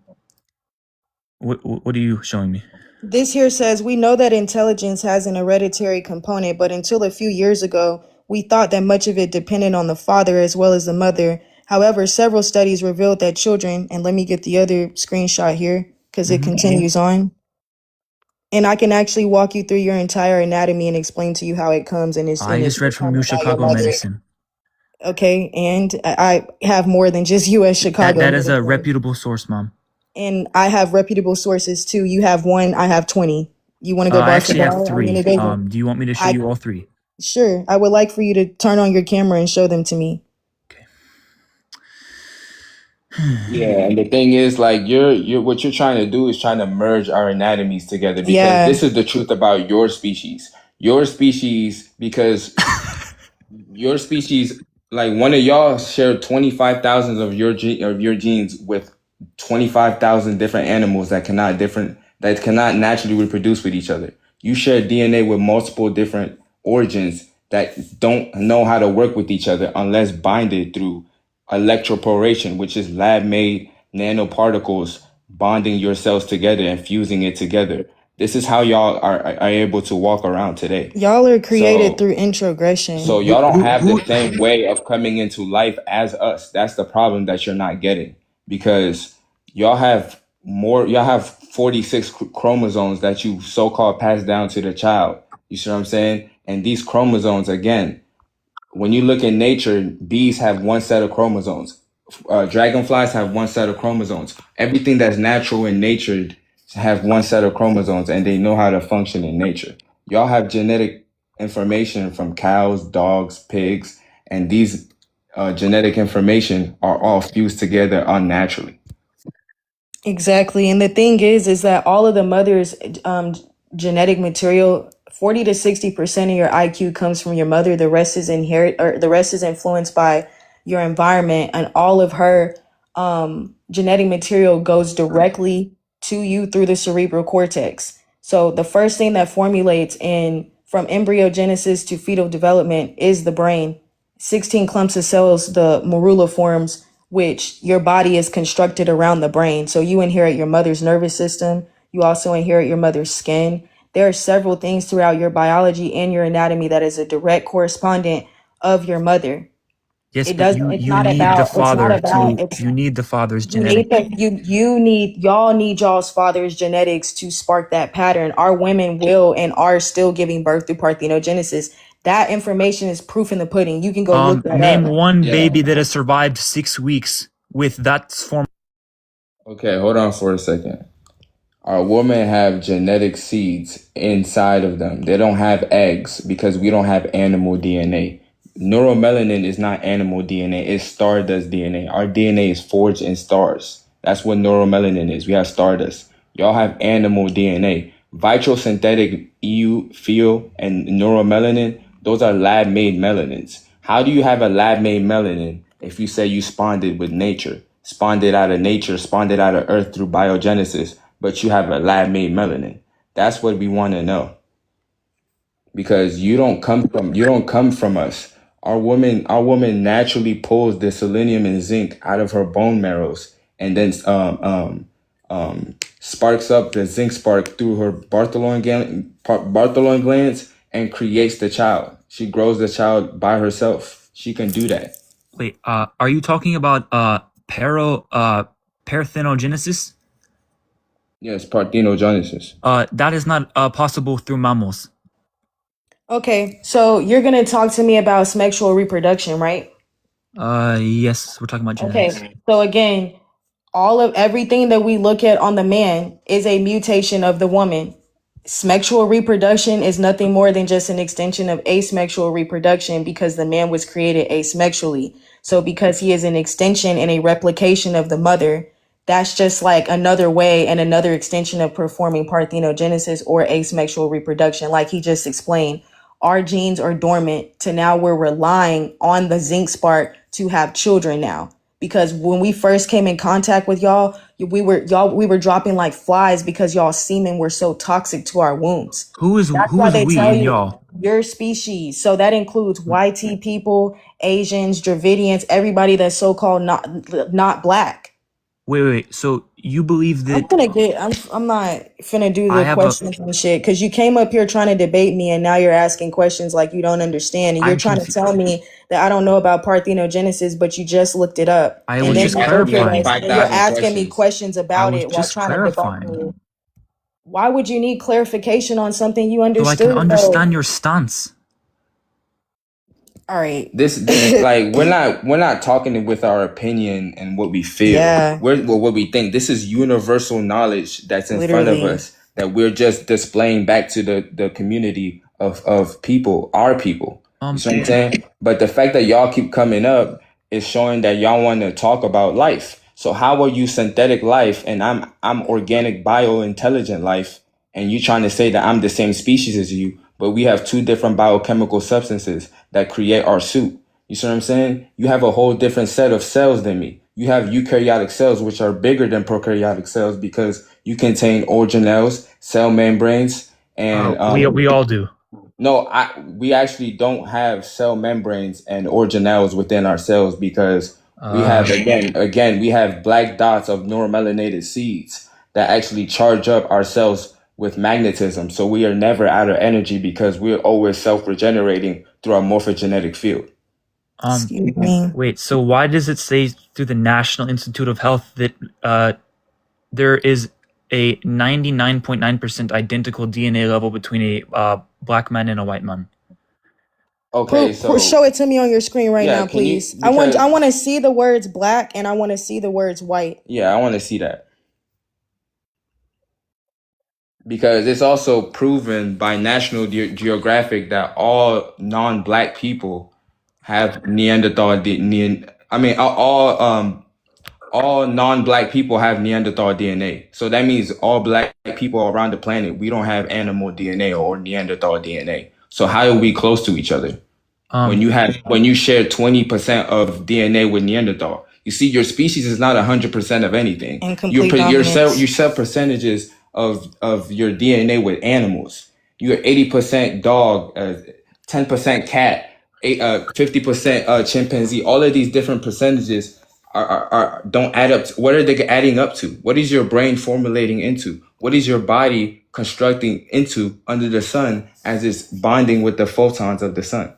what are you showing me? This here says we know that intelligence has an hereditary component, but until a few years ago, we thought that much of it depended on the father as well as the mother. However, several studies revealed that children, and let me get the other screenshot here because it continues on. And I can actually walk you through your entire anatomy and explain to you how it comes and I it's just read from U determined by your Chicago mother. Medicine. Okay, and I have more than just U.S. Chicago. That is a reputable source, Mom. And I have reputable sources too. You have one, I have 20. You want to go I bar for actually have bar? I mean, 3. Do you want me to show you all 3? Sure. I would like for you to turn on your camera and show them to me. Yeah, and the thing is, like, you're what you're trying to do is trying to merge our anatomies together because Yeah. this is the truth about your species. Your species, because your species, like one of y'all share 25,000 of your genes with 25,000 different animals that cannot naturally reproduce with each other. You share DNA with multiple different origins that don't know how to work with each other unless binded through electroporation, which is lab made nanoparticles bonding your cells together and fusing it together. This is how y'all are able to walk around today. Y'all are created So through introgression. so y'all don't have the same way of coming into life as us. That's the problem that you're not getting, because y'all have 46 chromosomes that you so-called pass down to the child. You see what I'm saying? And these chromosomes, again, when you look in nature, bees have one set of chromosomes. Dragonflies have one set of chromosomes. Everything that's natural in nature have one set of chromosomes, and they know how to function in nature. Y'all have genetic information from cows, dogs, pigs, and these genetic information are all fused together unnaturally. Exactly. And the thing is that all of the mother's genetic material, 40 to 60% of your IQ comes from your mother. The rest is the rest is influenced by your environment, and all of her genetic material goes directly to you through the cerebral cortex. So the first thing that formulates in from embryogenesis to fetal development is the brain. 16 clumps of cells, the morula forms, which your body is constructed around the brain. So you inherit your mother's nervous system. You also inherit your mother's skin. There are several things throughout your biology and your anatomy that is a direct correspondent of your mother. Yes, It but doesn't, you need the father's you need genetics. y'all need y'all's father's genetics to spark that pattern. Our women will and are still giving birth through parthenogenesis. That information is proof in the pudding. You can go look that Name up. one Yeah. baby that has survived 6 weeks with that form. Okay, hold on for a second. Our women have genetic seeds inside of them. They don't have eggs because we don't have animal DNA. Neuromelanin is not animal DNA, it's stardust DNA. Our DNA is forged in stars. That's what neuromelanin is. We have stardust. Y'all have animal DNA. Vitrosynthetic EU, feel, and neuromelanin, those are lab made melanins. How do you have a lab made melanin if you say you spawned it with nature? Spawned it out of nature, spawned it out of earth through biogenesis, but you have a lab made melanin. That's what we want to know. Because you don't come from us. Our woman naturally pulls the selenium and zinc out of her bone marrows, and then sparks up the zinc spark through her Bartholin glands and creates the child. She grows the child by herself. She can do that. Wait, are you talking about parthenogenesis? Yes, parthenogenesis. That is not possible through mammals. Okay, so you're gonna talk to me about sexual reproduction, right? Yes, we're talking about genetics. Okay, so again, all of everything that we look at on the man is a mutation of the woman. Sexual reproduction is nothing more than just an extension of asexual reproduction because the man was created asexually. So because he is an extension and a replication of the mother, that's just like another way and another extension of performing parthenogenesis or asexual reproduction, like he just explained. Our genes are dormant to now we're relying on the zinc spark to have children now. Because when we first came in contact with y'all, we were dropping like flies because y'all semen were so toxic to our wombs. Who is That's why they we tell and you y'all? your species. So that includes YT people, Asians, Dravidians, everybody that's so-called not black. Wait. So you believe that I'm not finna do I the have a questions and shit because you came up here trying to debate me and now you're asking questions like you don't understand and you're I'm trying to confused. tell me that I don't know about parthenogenesis, but you just looked it up. I And was then just you go here clarifying. and you're 5,000 asking me questions I about was it while just trying to debunk clarifying me. Why would you need clarification on something you so I can understood though? understand your stance. All right. This like we're not talking with our opinion and what we feel. Yeah, What we think. This is universal knowledge that's in front of literally. us that we're just displaying back to the community of people, our people. You see what I'm saying? But the fact that y'all keep coming up is showing that y'all want to talk about life. So how are you synthetic life and I'm organic biointelligent life, and you trying to say that I'm the same species as you, but we have two different biochemical substances that create our suit. You see what I'm saying? You have a whole different set of cells than me. You have eukaryotic cells, which are bigger than prokaryotic cells because you contain organelles, cell membranes, and We all do. no, we actually don't have cell membranes and organelles within our cells because We have Uh, we have black dots of neuromelanated seeds that actually charge up ourselves with magnetism. So we are never out of energy because we're always self-regenerating through our morphogenetic field. um, Excuse me. wait. So why does it say through the National Institute of Health that there is a 99.9% identical DNA level between a black man and a white man? Okay, Show so it to me on your screen right yeah, now, can you please. because I want to see the words black and I want to see the words white. yeah, I want to see that. Because it's also proven by National Geographic that all non-black people have Neanderthal I mean all non-black people have Neanderthal DNA. So that means all black people around the planet, we don't have animal DNA or Neanderthal DNA. So how are we close to each other? Um, When you share 20% of DNA with Neanderthal. You see, your species is not 100% of anything. Incomplete dominance. You sell percentages of your DNA with animals. You're 80% dog, 10% cat, 50% chimpanzee. All of these different percentages are don't add up. What are they adding up to? What is your brain formulating into? What is your body constructing into under the sun as it's bonding with the photons of the sun?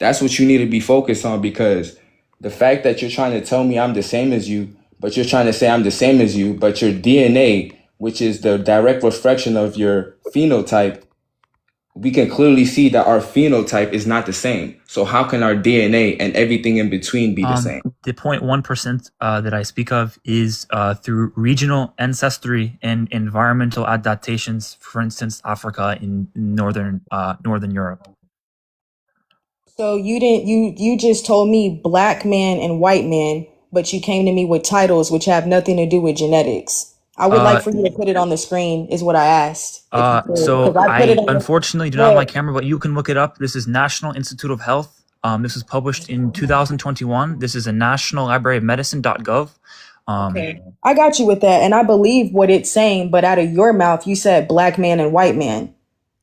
That's what you need to be focused on, because the fact that you're trying to tell me I'm the same as you, but you're trying to say I'm the same as you, but your DNA, which is the direct reflection of your phenotype, we can clearly see that our phenotype is not the same. So how can our DNA and everything in between be the same? the 0.1% that I speak of is through regional ancestry and environmental adaptations. For instance, Africa in northern Europe. So you just told me black man and white man, but you came to me with titles which have nothing to do with genetics. I would like Uh, for you to put it on the screen, is what I asked. If you could, because so I put it I on the unfortunately do not have my look. camera, but you can look it up. This is National Institute of Health. This was published in 2021. This is a National Library of Medicine.gov. Okay. I got you with that, and I believe what it's saying, but out of your mouth, you said black man and white man.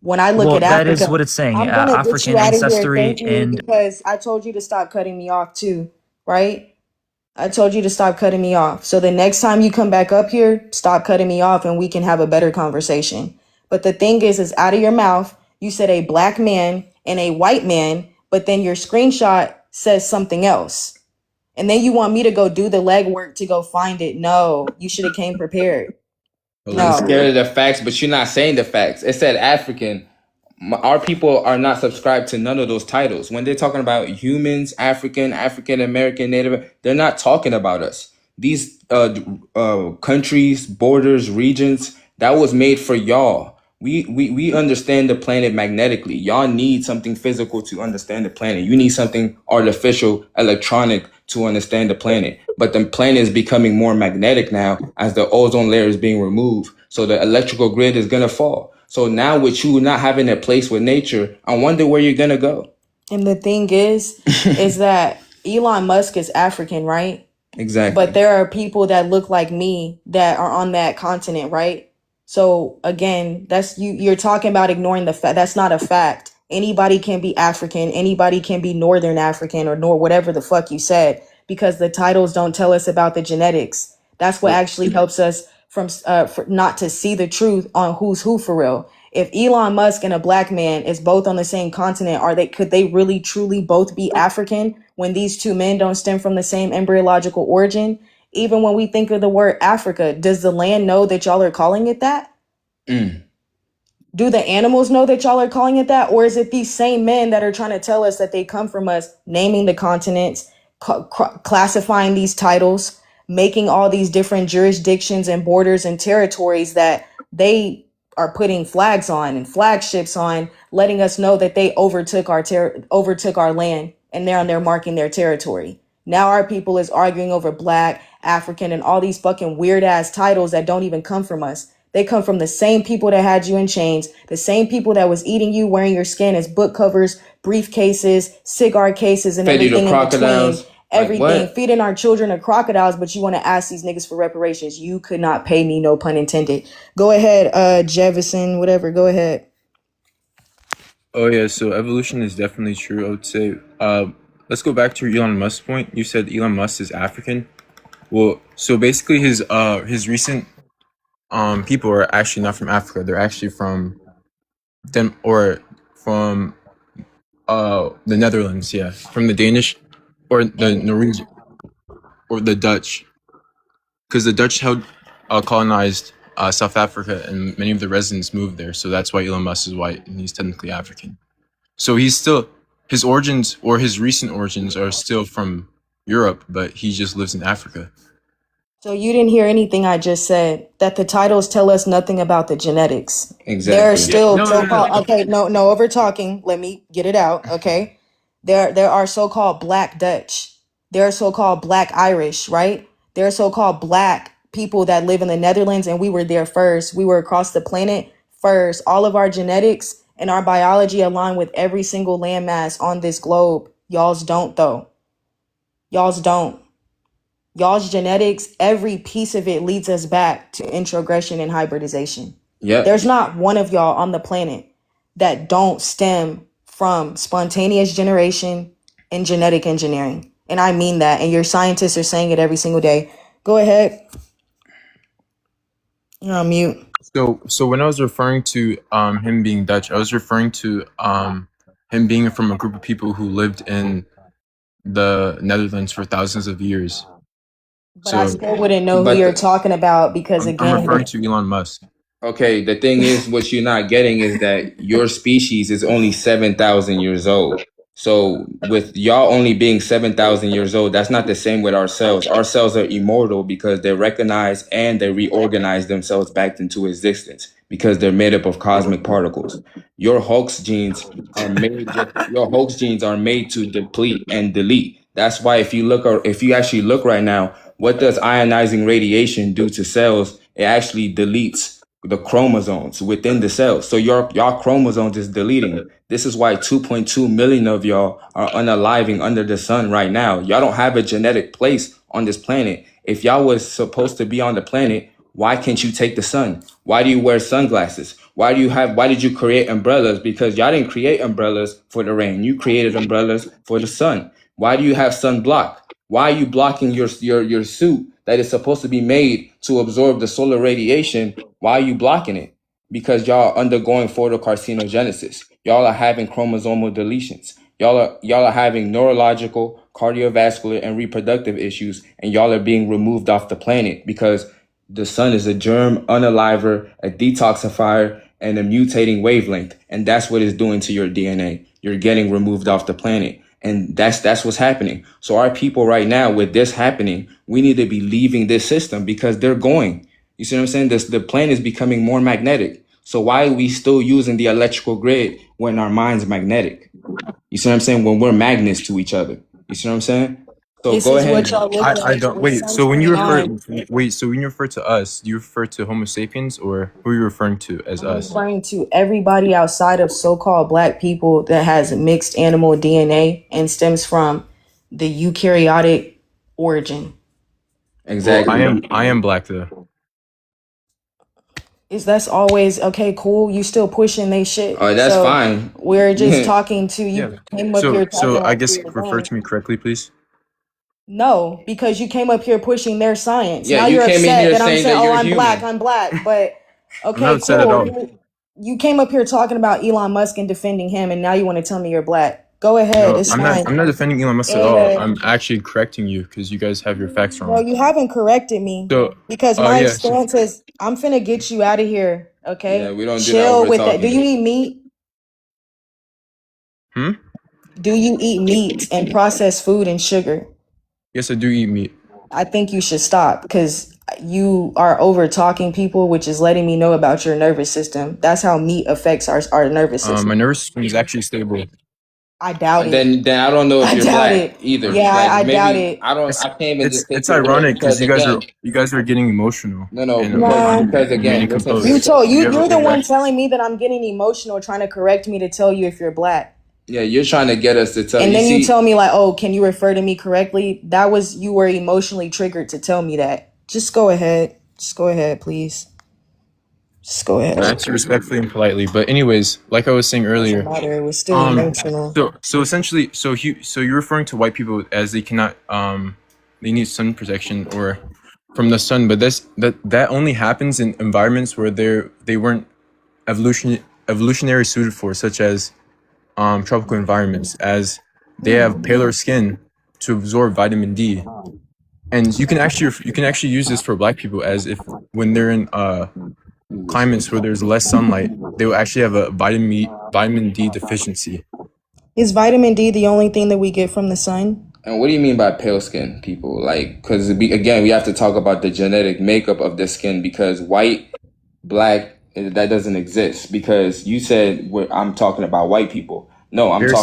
When I look Well, at that is Africa, what it's saying. I'm gonna get you African out of here. ancestry Thank you, and because I told you to stop cutting me off too, right? I told you to stop cutting me off. So the next time you come back up here, stop cutting me off and we can have a better conversation. But the thing is out of your mouth, you said a black man and a white man, but then your screenshot says something else. And then you want me to go do the legwork to go find it. No, you should have came prepared. I'm No. scared of the facts, but you're not saying the facts. It said African. Our people are not subscribed to none of those titles. When they're talking about humans, African American, Native, they're not talking about us. These countries, borders, regions, that was made for y'all. We understand the planet magnetically. Y'all need something physical to understand the planet. You need something artificial, electronic to understand the planet. But the planet is becoming more magnetic now as the ozone layer is being removed. So the electrical grid is gonna fall. So now with you not having a place with nature, I wonder where you're gonna go. And the thing is that Elon Musk is African, right? Exactly. But there are people that look like me that are on that continent, right? So again, that's you're talking about ignoring the fact. That's not a fact. Anybody can be African, anybody can be Northern African or whatever the fuck you said, because the titles don't tell us about the genetics. That's what actually helps us from for not to see the truth on who's who for real. If Elon Musk and a black man is both on the same continent, could they really truly both be African when these two men don't stem from the same embryological origin? Even when we think of the word Africa, does the land know that y'all are calling it that? Mm. Do the animals know that y'all are calling it that? Or is it these same men that are trying to tell us that they come from us, naming the continents, classifying these titles, making all these different jurisdictions and borders and territories that they are putting flags on and flagships on, letting us know that they overtook our land and they're on there marking their territory. Now our people is arguing over black, African, and all these fucking weird ass titles that don't even come from us. They come from the same people that had you in chains, the same people that was eating you, wearing your skin as book covers, briefcases, cigar cases, and Fed you to everything in between. crocodiles. Like Everything, what? feeding our children to crocodiles, but you want to ask these niggas for reparations. You could not pay me, no pun intended. Go ahead, Jefferson, whatever, go ahead. Oh yeah, so evolution is definitely true. I would say let's go back to your Elon Musk point. You said Elon Musk is African. Well, so basically his recent people are actually not from Africa. They're actually from them or from the Netherlands, yeah. From the Danish or the Norwegian or the Dutch. Because the Dutch held colonized South Africa and many of the residents moved there. So that's why Elon Musk is white and he's technically African. So he's still his origins or his recent origins are still from Europe, but he just lives in Africa. So you didn't hear anything I just said, that the titles tell us nothing about the genetics. Exactly. There are still No, so-called, okay, no over talking. Let me get it out, okay? There are so-called Black Dutch. There are so-called Black Irish, right? There are so-called Black people that live in the Netherlands, and we were there first. We were across the planet first. All of our genetics and our biology align with every single landmass on this globe. Y'all's don't, though. Y'all's don't. Y'all's genetics, every piece of it leads us back to introgression and hybridization. Yep. There's not one of y'all on the planet that don't stem from spontaneous generation and genetic engineering. And I mean that. And your scientists are saying it every single day. Go ahead. You're on mute. So when I was referring to him being Dutch, I was referring to him being from a group of people who lived in the Netherlands for thousands of years. But I still wouldn't know who But you're talking about because, I'm again, referring to Elon Musk. Okay, the thing is, what you're not getting is that your species is only 7,000 years old. So with y'all only being 7,000 years old, that's not the same with our cells. Our cells are immortal because they recognize and they reorganize themselves back into existence because they're made up of cosmic particles. Your hoax genes are made. Your hoax genes are made to deplete and delete. That's why if you look, or if you actually look right now, what does ionizing radiation do to cells? It actually deletes the chromosomes within the cells. So y'all chromosomes is deleting. This is why 2.2 million of y'all are unaliving under the sun right now. Y'all don't have a genetic place on this planet. If y'all was supposed to be on the planet, why can't you take the sun? Why do you wear sunglasses? Why did you create umbrellas? Because y'all didn't create umbrellas for the rain. You created umbrellas for the sun. Why do you have sunblock? Why are you blocking your suit that is supposed to be made to absorb the solar radiation? Why are you blocking it? Because y'all are undergoing photocarcinogenesis. Y'all are having chromosomal deletions. Y'all are having neurological, cardiovascular, and reproductive issues, and y'all are being removed off the planet because the sun is a germ unaliver, a detoxifier, and a mutating wavelength, and that's what it's doing to your DNA. You're getting removed off the planet. And that's what's happening. So our people right now, with this happening, we need to be leaving this system because they're going. You see what I'm saying? The planet is becoming more magnetic. So why are we still using the electrical grid when our mind's magnetic? You see what I'm saying? When we're magnets to each other. You see what I'm saying? So This go is ahead. what y'all look I like. don't wait. So when you refer to us, do you refer to Homo sapiens or who are you referring to as I'm us? referring to everybody outside of so-called Black people that has mixed animal DNA and stems from the eukaryotic origin. Exactly. Well, I am black though. That's always okay, cool. You still pushing they shit. Oh, that's fine. We're just talking to you. Yeah. Came up here talking So I like guess you were refer done. to me correctly, please. No, because you came up here pushing their science. Yeah, now you you're came in upset here that I'm saying saying, that oh, you're I'm human. black, I'm black. But okay, not upset at all. cool. You came up here talking about Elon Musk and defending him, and now you want to tell me you're black. Go ahead. No, It's I'm fine. not defending Elon Musk at Go all. ahead. I'm actually correcting you because you guys have your facts No, wrong. you haven't corrected me So because my stance is I'm finna get you out of here. Okay. Yeah, we don't do that Chill over with that. Do talking. you eat meat? Do you eat meat and processed food and sugar? Yes, I do eat meat. I think you should stop because you are over talking people, which is letting me know about your nervous system. That's how meat affects our nervous system. My nervous system is actually stable. I doubt it. Then I don't know if I you're doubt black it. either. Yeah, Like I doubt maybe it. I can't even just think It's you're black ironic because because you guys are getting emotional. no, and because again, remaining listen, composed. You're the one telling me that I'm getting emotional, trying to correct me to tell you if you're black. Yeah, you're trying to get us to tell. And then you tell me like, oh, can you refer to me correctly? That was, you were emotionally triggered to tell me that. Just go ahead. Just go ahead, please. Just go I ahead. answer respectfully and politely. But anyways, like I was saying Doesn't earlier, matter. It was still emotional. so essentially, so you're referring to white people as they cannot they need sun protection or from the sun, but that only happens in environments where they weren't evolutionary suited for, such as tropical environments, as they have paler skin to absorb vitamin D. And you can actually use this for black people, as if when they're in climates where there's less sunlight, they will actually have a vitamin D deficiency. Is vitamin D the only thing that we get from the sun? And what do you mean by pale skin people? Like, because again, we have to talk about the genetic makeup of the skin, because white, black, that doesn't exist. Because you said I'm talking about white people. No, There's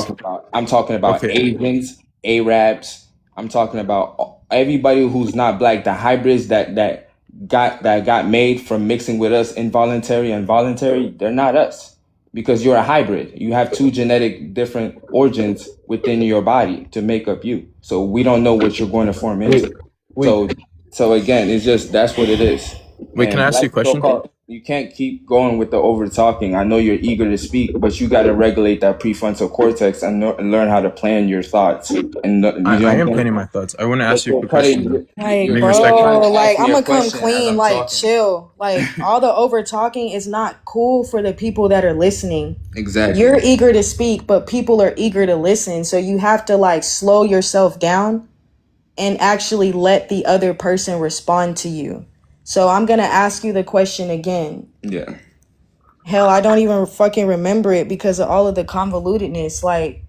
I'm talking about okay, Asians, Arabs. I'm talking about everybody who's not black. The hybrids that got made from mixing with us, involuntary and voluntary. They're not us, because you're a hybrid. You have two genetic different origins within your body to make up you. So we don't know what you're going to form wait, into. wait, So again, it's just that's what it is. wait. Can I And ask you a like question? so-called, you can't keep going with the over talking. I know you're eager to speak, but you got to regulate that prefrontal cortex and learn how to plan your thoughts. And you know what I I'm am saying? planning my thoughts. I want to ask But you a you're quick question though. cutting. Like, Being You're respectful. trying bro, to ask like me I'm a gonna come question as clean, I'm like talking. chill. Like all the over talking is not cool for the people that are listening. Exactly. You're eager to speak, but people are eager to listen. So you have to like slow yourself down and actually let the other person respond to you. So I'm gonna ask you the question again. Yeah. Hell, I don't even fucking remember it because of all of the convolutedness. Like,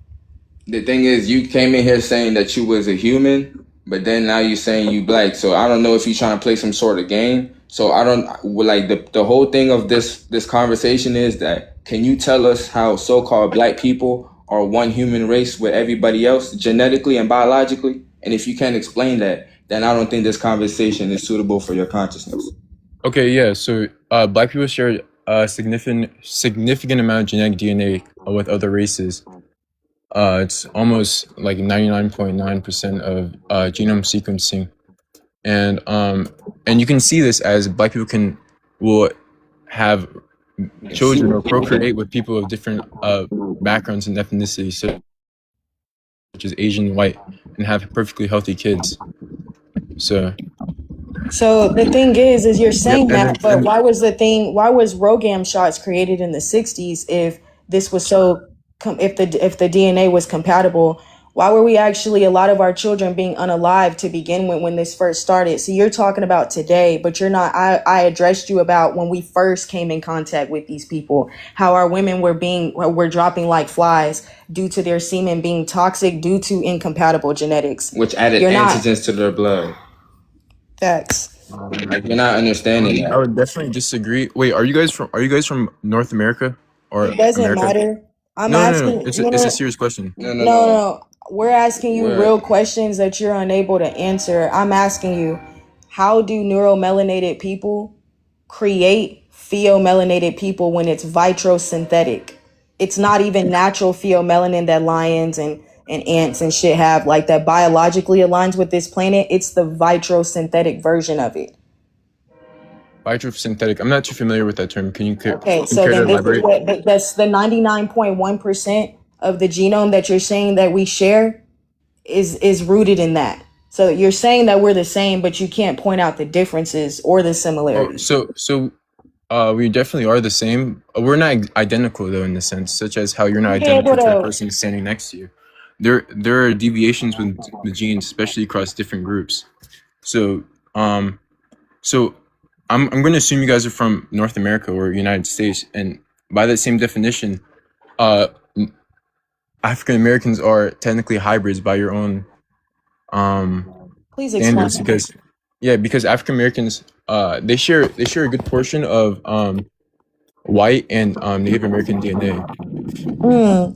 The thing is, you came in here saying that you was a human, but then now you're saying you black. So I don't know if you're trying to play some sort of game. So I don't like the whole thing of this conversation is that, can you tell us how so-called black people are one human race with everybody else genetically and biologically? And if you can't explain that, then I don't think this conversation is suitable for your consciousness. Okay, yeah. So black people share a significant amount of genetic DNA with other races. It's almost like 99.9% of genome sequencing, and you can see this as black people will have children or procreate with people of different backgrounds and ethnicities, such as Asian, white, and have perfectly healthy kids. So so the thing is you're yep, saying that, but why was Rogam shots created in the 60s if this was so, if the DNA was compatible? Why were we actually, a lot of our children being unalive to begin with when this first started? So you're talking about today, but you're not, I addressed you about when we first came in contact with these people, how our women were dropping like flies due to their semen being toxic due to incompatible genetics. Which added You're not, antigens to their blood. facts. Like, you're not understanding I that. would definitely disagree. Wait, are you guys from North America or It doesn't America? matter. I'm No. asking, It's a serious question. no. We're asking you We're real questions that you're unable to answer. I'm asking you, how do neuromelanated people create pheomelanated people when it's vitrosynthetic? It's not even natural pheomelanin that lions and ants and shit have, like that biologically aligns with this planet. It's the vitrosynthetic version of it. Vitrosynthetic. I'm not too familiar with that term. Can you Okay, so care to then this is elaborate? that's the 99.1% of the genome that you're saying that we share is rooted in that. So you're saying that we're the same, but you can't point out the differences or the Oh, similarities. we definitely are the same. We're not identical though, in the sense, such as how you're not Yeah, identical but to the person standing next to you. There are deviations with the genes, especially across different groups. So um so I'm going to assume you guys are from North America or United States, and by that same definition, uh African Americans are technically hybrids by your own please standards, explain. because African Americans they share a good portion of white and Native American DNA.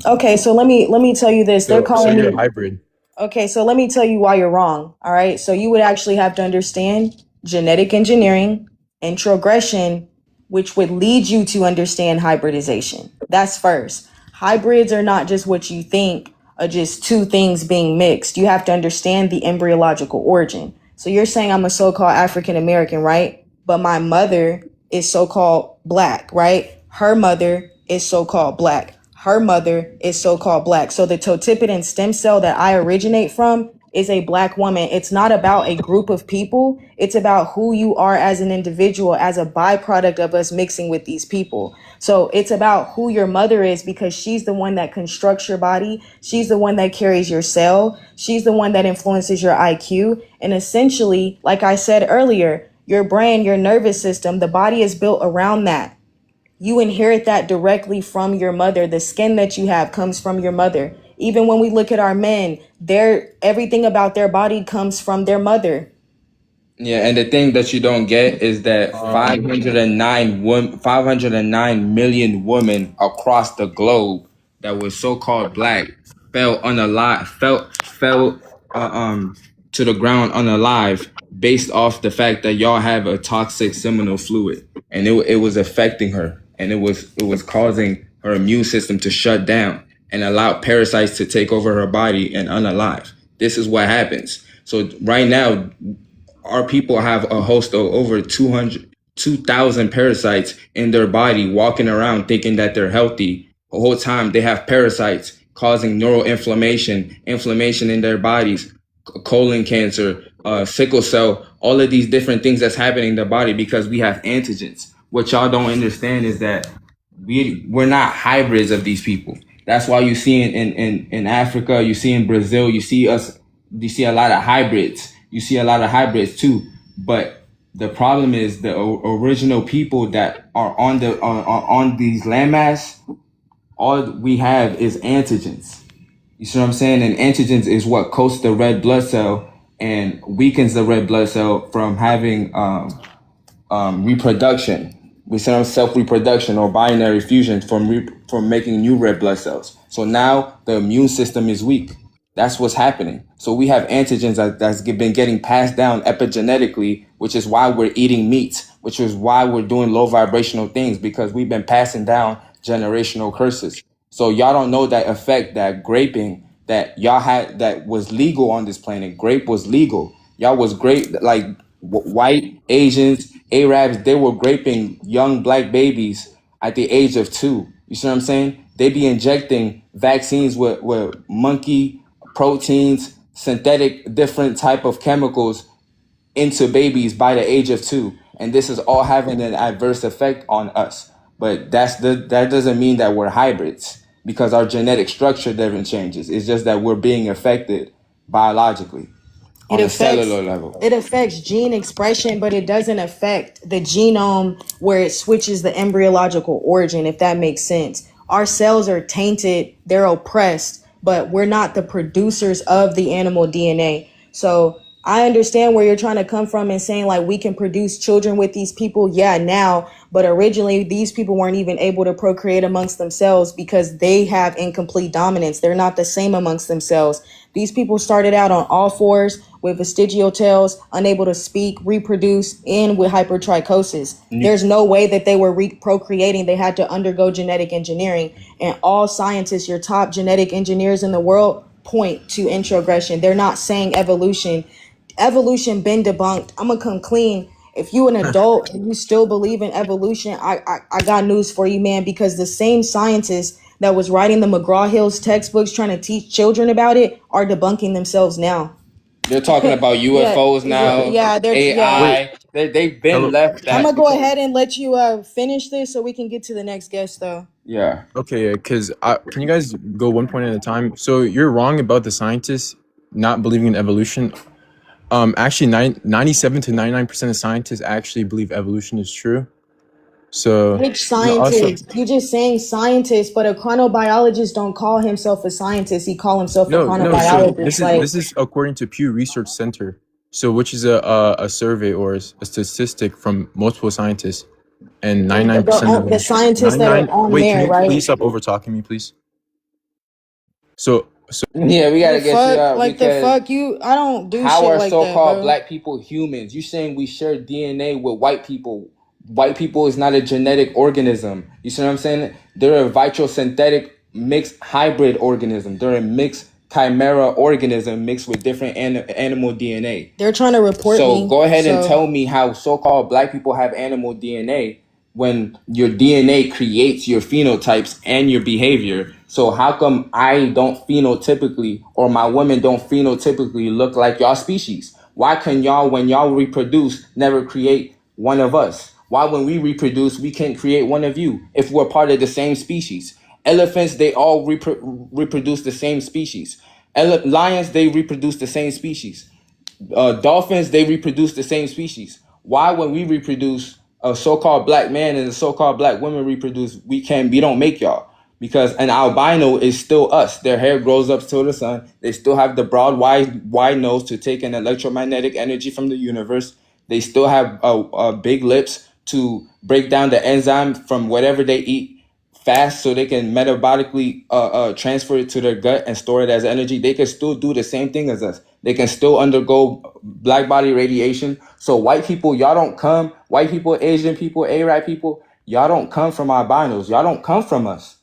Okay, so let me tell you this. They're So calling you're a me. hybrid. Okay, so let me tell you why you're wrong. All right. So you would actually have to understand genetic engineering and trogression, which would lead you to understand hybridization. That's first. Hybrids are not just what you think are just two things being mixed. You have to understand the embryological origin. So you're saying I'm a so called African American, right? But my mother is so-called black, right? Her mother is so-called black. Her mother is so-called black. So the totipotent stem cell that I originate from is a black woman. It's not about a group of people. It's about who you are as an individual, as a byproduct of us mixing with these people. So it's about who your mother is, because she's the one that constructs your body. She's the one that carries your cell. She's the one that influences your IQ. And essentially, like I said earlier, your brain, your nervous system, the body is built around that. You inherit that directly from your mother. The skin that you have comes from your mother. Even when we look at our men, everything about their body comes from their mother. Yeah, and the thing that you don't get is that 509 million women across the globe that were so-called black fell unalive, fell to the ground unalive based off the fact that y'all have a toxic seminal fluid, and it was affecting her, and it was causing her immune system to shut down and allow parasites to take over her body and unalive. This is what happens. So right now, our people have a host of over 2,000 parasites in their body, walking around thinking that they're healthy. The whole time they have parasites causing neural inflammation in their bodies, colon cancer, sickle cell, all of these different things that's happening in the body because we have antigens. What y'all don't understand is that we're not hybrids of these people. That's why you see in Africa, you see in Brazil, you see a lot of hybrids. You see a lot of hybrids too. But the problem is the original people that are on these landmass, all we have is antigens. You see what I'm saying? And antigens is what coats the red blood cell and weakens the red blood cell from having reproduction. We say self-reproduction or binary fusion from making new red blood cells. So now the immune system is weak. That's what's happening. So we have antigens that's been getting passed down epigenetically, which is why we're eating meat, which is why we're doing low vibrational things, because we've been passing down generational curses. So y'all don't know that effect that graping that y'all had that was legal on this planet. Grape was legal. Y'all was great, like white Asians, Arabs, they were graping young black babies at the age of 2. You see what I'm saying? They be injecting vaccines with monkey proteins, synthetic, different type of chemicals into babies by the age of 2. And this is all having an adverse effect on us. But that doesn't mean that we're hybrids, because our genetic structure never changes. It's just that we're being affected biologically on a cellular level. It affects gene expression, but it doesn't affect the genome where it switches the embryological origin, if that makes sense. Our cells are tainted, they're oppressed, but we're not the producers of the animal DNA. So I understand where you're trying to come from and saying like we can produce children with these people. Yeah, now, but originally these people weren't even able to procreate amongst themselves because they have incomplete dominance. They're not the same amongst themselves. These people started out on all fours with vestigial tails, unable to speak, reproduce, and with hypertrichosis. There's no way that they were procreating. They had to undergo genetic engineering. And all scientists, your top genetic engineers in the world, point to introgression. They're not saying evolution. Evolution been debunked. I'm gonna come clean. If you an adult and you still believe in evolution, I got news for you, man, because the same scientists that was writing the McGraw-Hill's textbooks trying to teach children about it are debunking themselves now. They're talking about UFOs now. Yeah, they're AI. They've been Hello. left that. I'm gonna go ahead and let you finish this so we can get to the next guest, though. Yeah. Okay, because can you guys go one point at a time? So you're wrong about the scientists not believing in evolution. Actually, 97 to 99% of scientists actually believe evolution is true. So Which scientist? You're just saying scientist, but a chronobiologist don't call himself a scientist. He call himself a So chronobiologist. this is according to Pew Research Center. So which is a survey or a statistic from multiple scientists, and 99% of them. The scientists that are on Wait, there, can you right? please stop over talking me, please? So Yeah, we gotta get you out. Like the fuck you? I don't do how shit are like so-called that, black people humans? You saying we share DNA with white people? White people is not a genetic organism. You see what I'm saying? They're a vitrosynthetic mixed hybrid organism. They're a mixed chimera organism mixed with different animal DNA. They're trying to report So me. go ahead and So tell me how so-called black people have animal DNA when your DNA creates your phenotypes and your behavior. So how come I don't phenotypically, or my women don't phenotypically look like y'all species? Why can y'all, when y'all reproduce, never create one of us? Why, when we reproduce, we can't create one of you if we're part of the same species? Elephants, they all reproduce the same species. Lions, they reproduce the same species. Dolphins, they reproduce the same species. Why, when we reproduce, a so-called black man and a so-called black woman reproduce, we don't make y'all? Because an albino is still us. Their hair grows up to the sun. They still have the broad, wide nose to take in electromagnetic energy from the universe. They still have big lips to break down the enzyme from whatever they eat fast, so they can metabolically transfer it to their gut and store it as energy. They can still do the same thing as us. They can still undergo black body radiation. So white people, y'all don't come. White people, Asian people, Arab people, y'all don't come from albinos. Y'all don't come from us.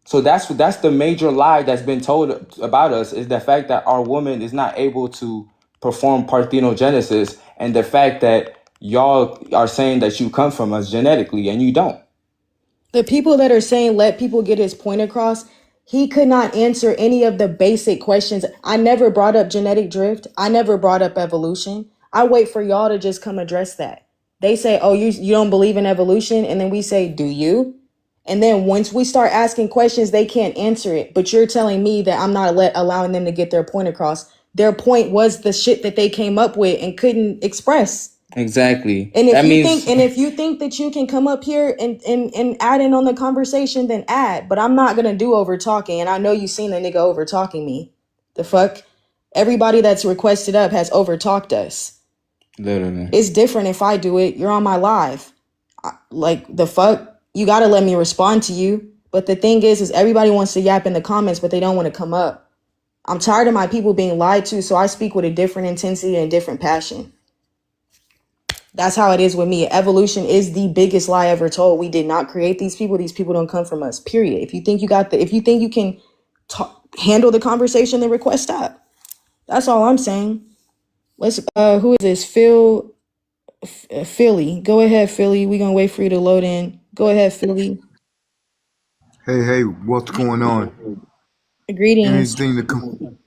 So that's the major lie that's been told about us, is the fact that our woman is not able to perform parthenogenesis, and the fact that y'all are saying that you come from us genetically and you don't. the people that are saying let people get his point across, he could not answer any of the basic questions. I never brought up genetic drift. I never brought up evolution. I wait for y'all to just come address that. They say, oh, you don't believe in evolution? And then we say, do you? And then once we start asking questions, they can't answer it. But you're telling me that I'm not allowing them to get their point across. Their point was the shit that they came up with and couldn't express. Exactly. And if That you means think that you can come up here and add in on the conversation, then add. But I'm not gonna do over talking. And I know you seen the nigga over talking me. The fuck? Everybody that's requested up has over talked us. literally. It's different if I do it. You're on my live. Like the fuck? You gotta let me respond to you. But the thing is everybody wants to yap in the comments, but they don't want to come up. I'm tired of my people being lied to, so I speak with a different intensity and different passion. That's how it is with me. Evolution is the biggest lie ever told. We did not create these people. These people don't come from us. Period. If you think you can handle the conversation, then request that. That's all I'm saying. Let's. Who is this? Philly. Go ahead, Philly. We gonna wait for you to load in. Go ahead, Philly. Hey, what's going on? Greetings. Anything to come?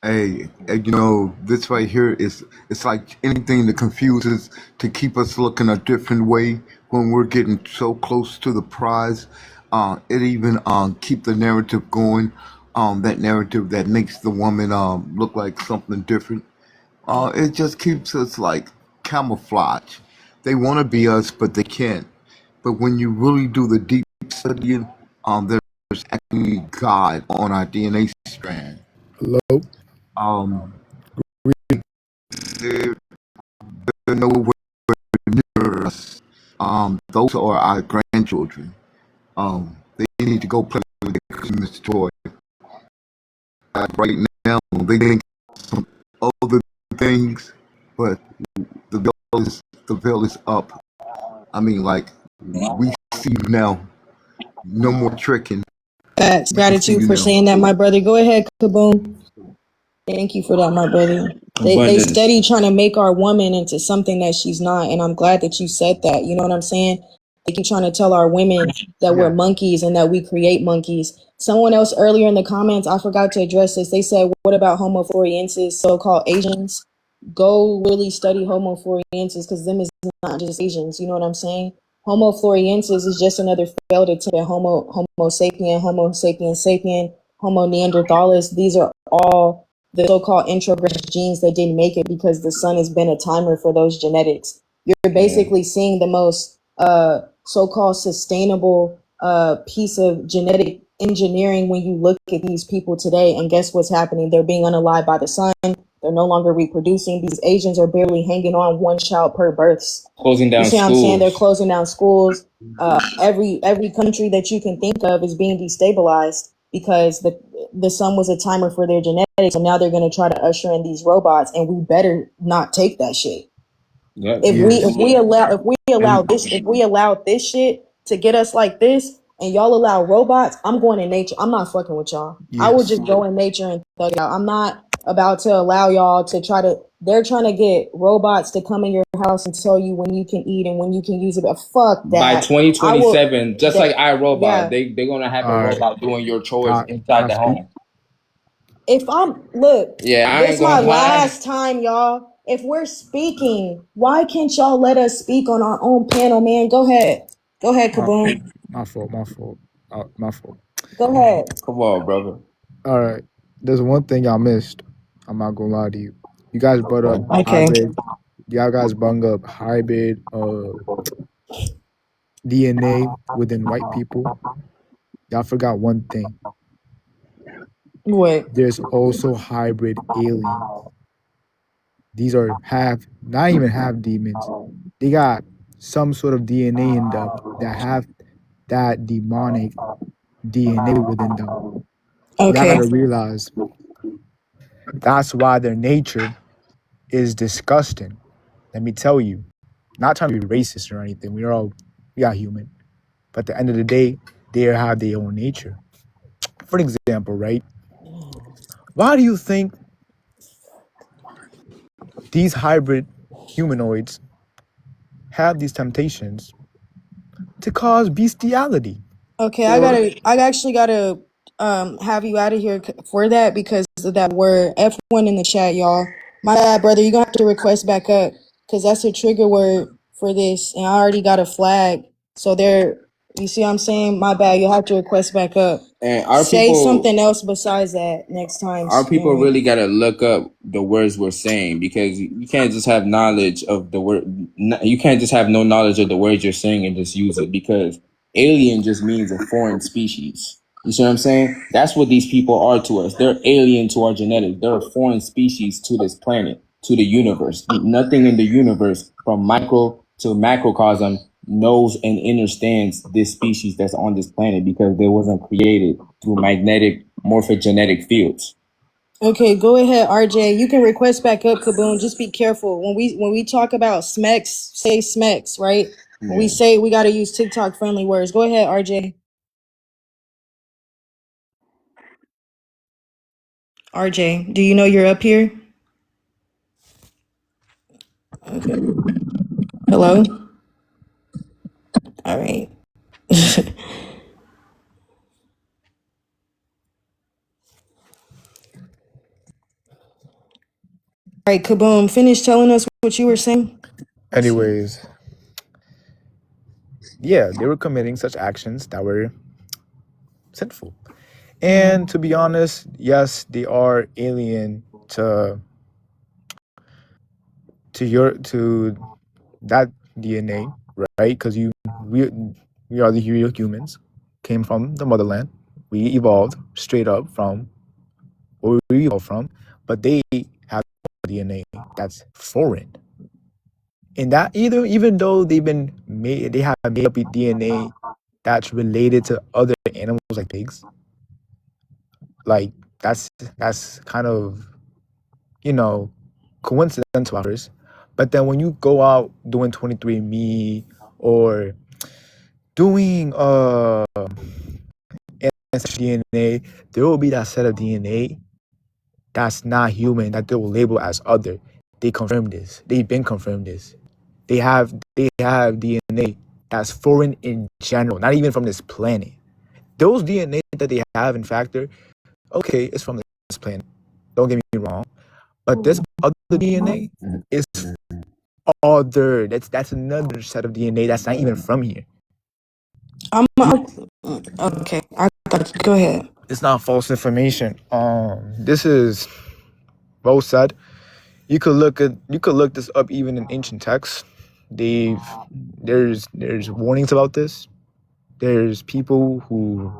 Hey, this right here is it's like anything that confuses to keep us looking a different way when we're getting so close to the prize. It even keep the narrative going. That narrative that makes the woman look like something different. It just keeps us like camouflage. They want to be us, but they can't. But when you really do the deep studying, there's actually God on our DNA strand. Hello. Um, they're, they're nowhere near us. Those are our grandchildren. They need to go play with their Christmas toy. Right now, they think some other things, but the veil is up. I mean, like we see you now. No more tricking. Facts. We can see Gratitude you for now. saying that, my brother. Go ahead, Kaboom. Thank you for that, my brother. They Abundance. steady trying to make our woman into something that she's not, and I'm glad that you said that. You know what I'm saying? They keep trying to tell our women that we're Yeah. monkeys and that we create monkeys. Someone else earlier in the comments, I forgot to address this. They said, "What about Homo floresiensis, so-called Asians?" Go really study Homo floresiensis, because them is not just Asians. You know what I'm saying? Homo floresiensis is just another failed attempt at Homo sapien, Homo sapien sapien, Homo neanderthalis. These are all the so-called introgress genes that didn't make it because the sun has been a timer for those genetics. You're basically seeing the most so-called sustainable piece of genetic engineering when you look at these people today. And guess what's happening? They're being unalived by the sun. They're no longer reproducing. These Asians are barely hanging on one child per births. Closing You down see what I'm saying? They're schools. closing down schools. Every country that you can think of is being destabilized because the sun was a timer for their genetics. So now they're going to try to usher in these robots, and we better not take that shit. Yep. Yes. If we allow this shit to get us like this, and y'all allow robots, I'm going in nature. I'm not fucking with y'all. I will Yes. just go in nature and thug it out. I'm not about to allow y'all to try to. They're trying to get robots to come in your house and tell you when you can eat and when you can use it. But fuck By that. I will. 2027, just like That iRobot, yeah. they're gonna have a All right. robot doing your chores Can inside I the speak? home. If I'm look, Yeah, I this ain't my gonna lie. last time, y'all. If we're speaking, why can't y'all let us speak on our own panel, man? Go ahead. Go ahead, My, Kaboom. my fault. My fault. My fault. Go ahead. Come on, brother. All right. There's one thing y'all missed. I'm not gonna lie to you. You guys brought up Okay. hybrid. Y'all guys brought up hybrid DNA within white people. Y'all forgot one thing. What? There's also hybrid aliens. These are not even half demons. They got some sort of DNA in them that have that demonic DNA within them. Y'all Okay. gotta realize that's why their nature is disgusting. Let me tell you, not trying to be racist or anything. We are human, but at the end of the day, they have their own nature. For example, right? Why do you think these hybrid humanoids have these temptations to cause bestiality? Okay, Or I actually gotta have you out of here for that because of that word F1 in the chat, y'all. My bad, brother. You're gonna have to request back up because that's a trigger word for this, and I already got a flag. So there, you see what I'm saying? My bad. You'll have to request back up. and Say something else besides that next time. our people And really gotta look up the words we're saying, because you can't just have knowledge of the word. You can't just have no knowledge of the words you're saying and just use it, because alien just means a foreign species. You see what I'm saying? That's what these people are to us. They're alien to our genetics. They're a foreign species to this planet, to the universe. Nothing in the universe, from micro to macrocosm, knows and understands this species that's on this planet, because they wasn't created through magnetic morphogenetic fields. okay, go ahead, RJ. You can request back up, Kaboom. Just be careful when we talk about smecks. Say smecks, right? When we Yeah. say we gotta use TikTok friendly words. Go ahead, RJ. RJ, do you know you're up here? Okay. Hello? All right. All right, Kaboom, finish telling us what you were saying. Anyways, yeah, they were committing such actions that were sinful. And to be honest, yes, they are alien to that DNA, right? Because we are the real humans, came from the motherland. We evolved straight up from where we evolved from, but they have DNA that's foreign. And that even though they have made up DNA that's related to other animals like pigs, like that's kind of, you know, coincidental at first. But then when you go out doing 23andMe or doing ancestry DNA, there will be that set of DNA that's not human that they will label as other. They confirm this. They've been confirmed this. They have DNA that's foreign in general, not even from this planet. Those DNA that they have in factor, okay, it's from this planet. Don't get me wrong. But this other DNA is other. That's another set of DNA that's not even from here. Okay. I thought, go ahead. It's not false information. This is well said. You could look this up even in ancient texts. There's warnings about this. There's people who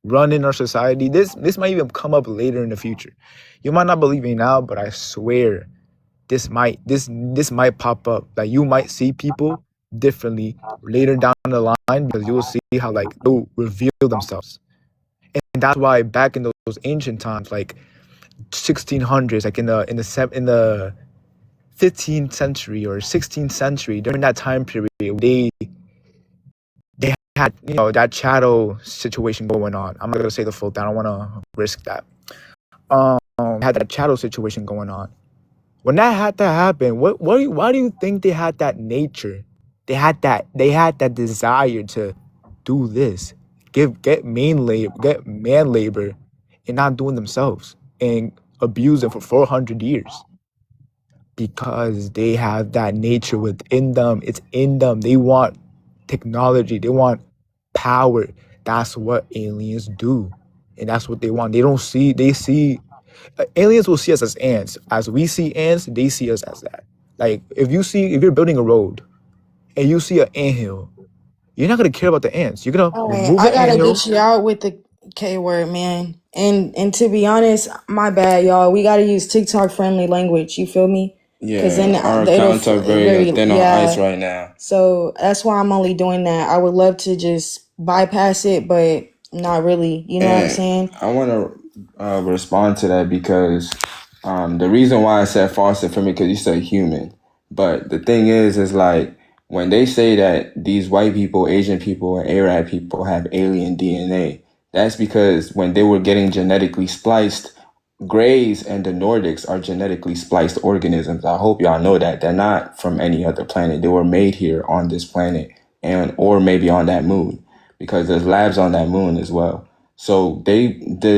run in our society. This might even come up later in the future. You might not believe me now, but I swear this might pop up. Like, you might see people differently later down the line, because you will see how, like, they'll reveal themselves. And that's why back in those ancient times, like 1600s, like in the 15th century or 16th century, during that time period, they had, that chattel situation going on. I'm not gonna say the full thing. I don't want to risk that. had that chattel situation going on. When that had to happen, why do you think they had that nature? They had that desire to do this, get man labor, and not doing themselves and abuse them for 400 years because they have that nature within them. It's in them. They want technology. They want power. That's what aliens do, and that's what they want. They don't see. They see aliens will see us as ants. As we see ants, they see us as that. Like if you're building a road and you see an anthill, you're not gonna care about the ants. You're gonna All right, remove I the gotta anthill. get you out with the K word, man. And to be honest, my bad, y'all. We gotta use TikTok friendly language. You feel me? Cause then Yeah, our it'll accounts are very very thin on ice yeah. right now. So that's why I'm only doing that. I would love to just bypass it, but not really. You know what I'm And saying? I want to respond to that because the reason why I said faucet for me because you said human, but the thing is like when they say that these white people, Asian people, and Arab people have alien DNA, that's because when they were getting genetically spliced, Greys and the Nordics are genetically spliced organisms. I hope y'all know that they're not from any other planet. They were made here on this planet and or maybe on that moon because there's labs on that moon as well. So the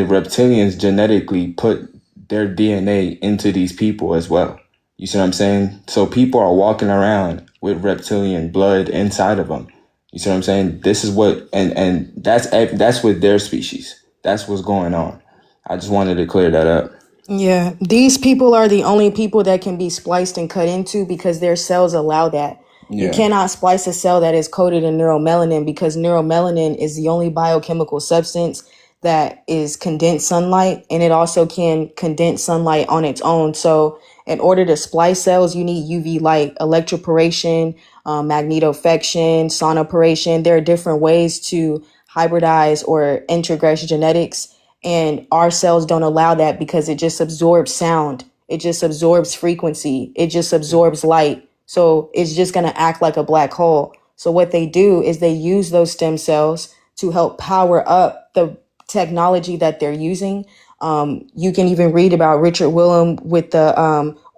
reptilians genetically put their DNA into these people as well. You see what I'm saying? So people are walking around with reptilian blood inside of them. You see what I'm saying? This is what and that's with their species. That's what's going on. I just wanted to clear that up. Yeah, these people are the only people that can be spliced and cut into because their cells allow that. You Yeah. cannot splice a cell that is coated in neuromelanin because neuromelanin is the only biochemical substance that is condensed sunlight, and it also can condense sunlight on its own. So, in order to splice cells, you need UV light, electroporation, magnetofection, sonoporation. There are different ways to hybridize or integrate genetics, and our cells don't allow that because it just absorbs sound, it just absorbs frequency, it just absorbs light. So it's just going to act like a black hole. So what they do is they use those stem cells to help power up the technology that they're using. You can even read about Richard Willem with the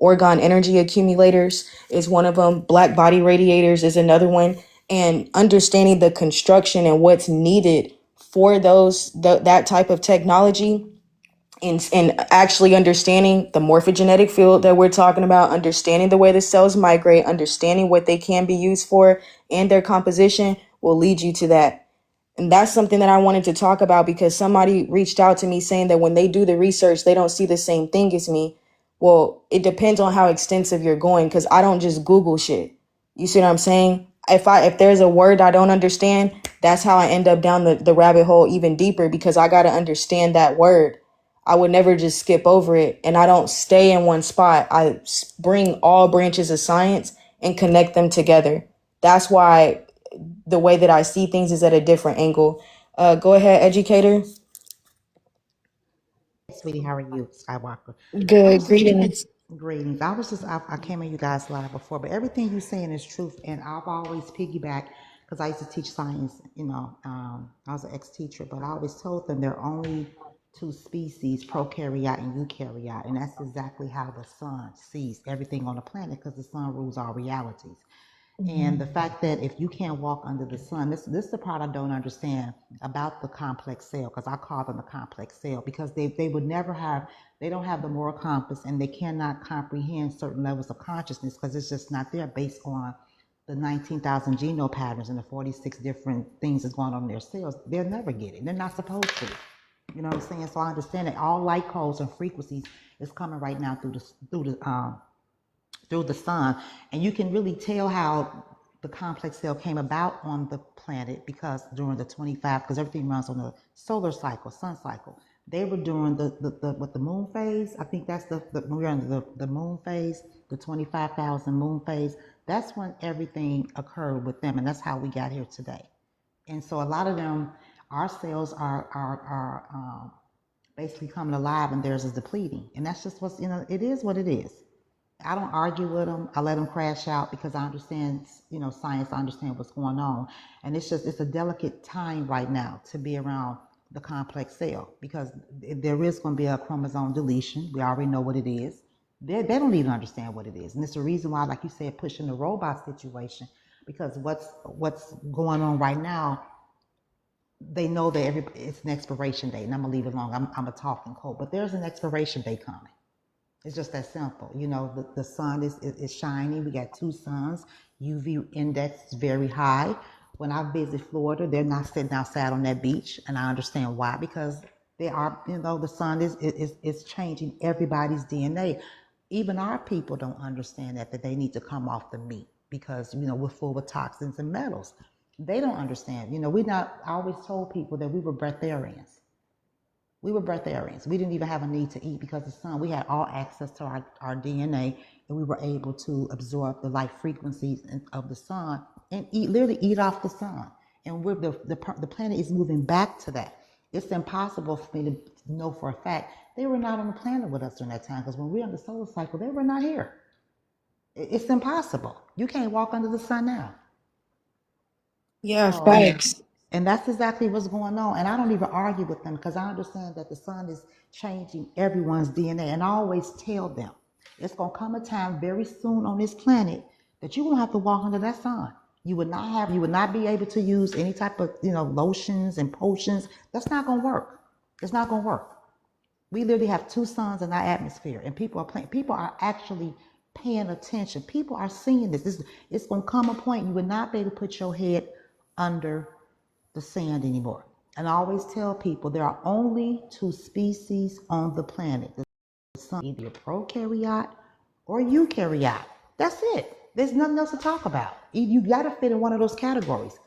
orgone energy accumulators is one of them. Black body radiators is another one. And understanding the construction and what's needed for that type of technology, and actually understanding the morphogenetic field that we're talking about, understanding the way the cells migrate, understanding what they can be used for and their composition will lead you to that. And that's something that I wanted to talk about because somebody reached out to me saying that when they do the research, they don't see the same thing as me. Well, it depends on how extensive you're going because I don't just Google shit. You see what I'm saying? If there's a word I don't understand, that's how I end up down the rabbit hole even deeper because I got to understand that word. I would never just skip over it, and I don't stay in one spot. I bring all branches of science and connect them together. That's why the way that I see things is at a different angle. Go ahead, educator. Sweetie, how are you, Skywalker? I Good. was just Greetings. greetings. I came in you guys live before, but everything you're saying is truth, and I've always piggyback because I used to teach science. I was an ex-teacher, but I always told them there are only two species, prokaryote and eukaryote, and that's exactly how the sun sees everything on the planet because the sun rules all realities. And the fact that if you can't walk under the sun, this is the part I don't understand about the complex cell, because I call them the complex cell, because they would never have, they don't have the moral compass and they cannot comprehend certain levels of consciousness because it's just not there based on the 19,000 genome patterns and the 46 different things that's going on in their cells. They'll never get it. They're not supposed to. You know what I'm saying? So I understand that all light codes and frequencies is coming right now through the sun. And you can really tell how the complex cell came about on the planet because during the 25, because everything runs on the solar cycle, sun cycle. They were doing the moon phase. I think that's we're in the moon phase, the 25,000 moon phase. That's when everything occurred with them, and that's how we got here today. And so a lot of them, our cells are basically coming alive, and theirs is depleting, and that's just what's it is what it is. I don't argue with them. I let them crash out because I understand, science. I understand what's going on, and it's a delicate time right now to be around the complex cell, because there is going to be a chromosome deletion. We already know what it is. They don't even understand what it is, and it's the reason why, like you said, pushing the robot situation, because what's going on right now, they know that it's an expiration date, and I'm gonna leave it alone. I'm a talking cold, but there's an expiration date coming. It's just that simple. You know, the sun is shining. We got two suns. UV index is very high. When I visit Florida, they're not sitting outside on that beach, and I understand why, because they are, you know, the sun is changing everybody's DNA. Even our people don't understand that they need to come off the meat, because, you know, we're full of toxins and metals. They don't understand. You know, I always told people that we were breatharians. We were breatharians. We didn't even have a need to eat, because the sun, we had all access to our DNA, and we were able to absorb the light frequencies of the sun and literally eat off the sun. And the planet is moving back to that. It's impossible for me to know for a fact they were not on the planet with us during that time, because when we're in the solar cycle, they were not here. It's impossible. You can't walk under the sun now. Yeah, So, facts. and that's exactly what's going on. And I don't even argue with them, because I understand that the sun is changing everyone's DNA. And I always tell them, it's going to come a time very soon on this planet that you're going to have to walk under that sun. You would not be able to use any type of, you know, lotions and potions. That's not going to work. It's not going to work. We literally have two suns in our atmosphere, and people are actually paying attention. People are seeing this. It's going to come a point you would not be able to put your head under the sand anymore. And I always tell people there are only two species on the planet. The sun, either a prokaryote or eukaryote. That's it. There's nothing else to talk about. You got to fit in one of those categories.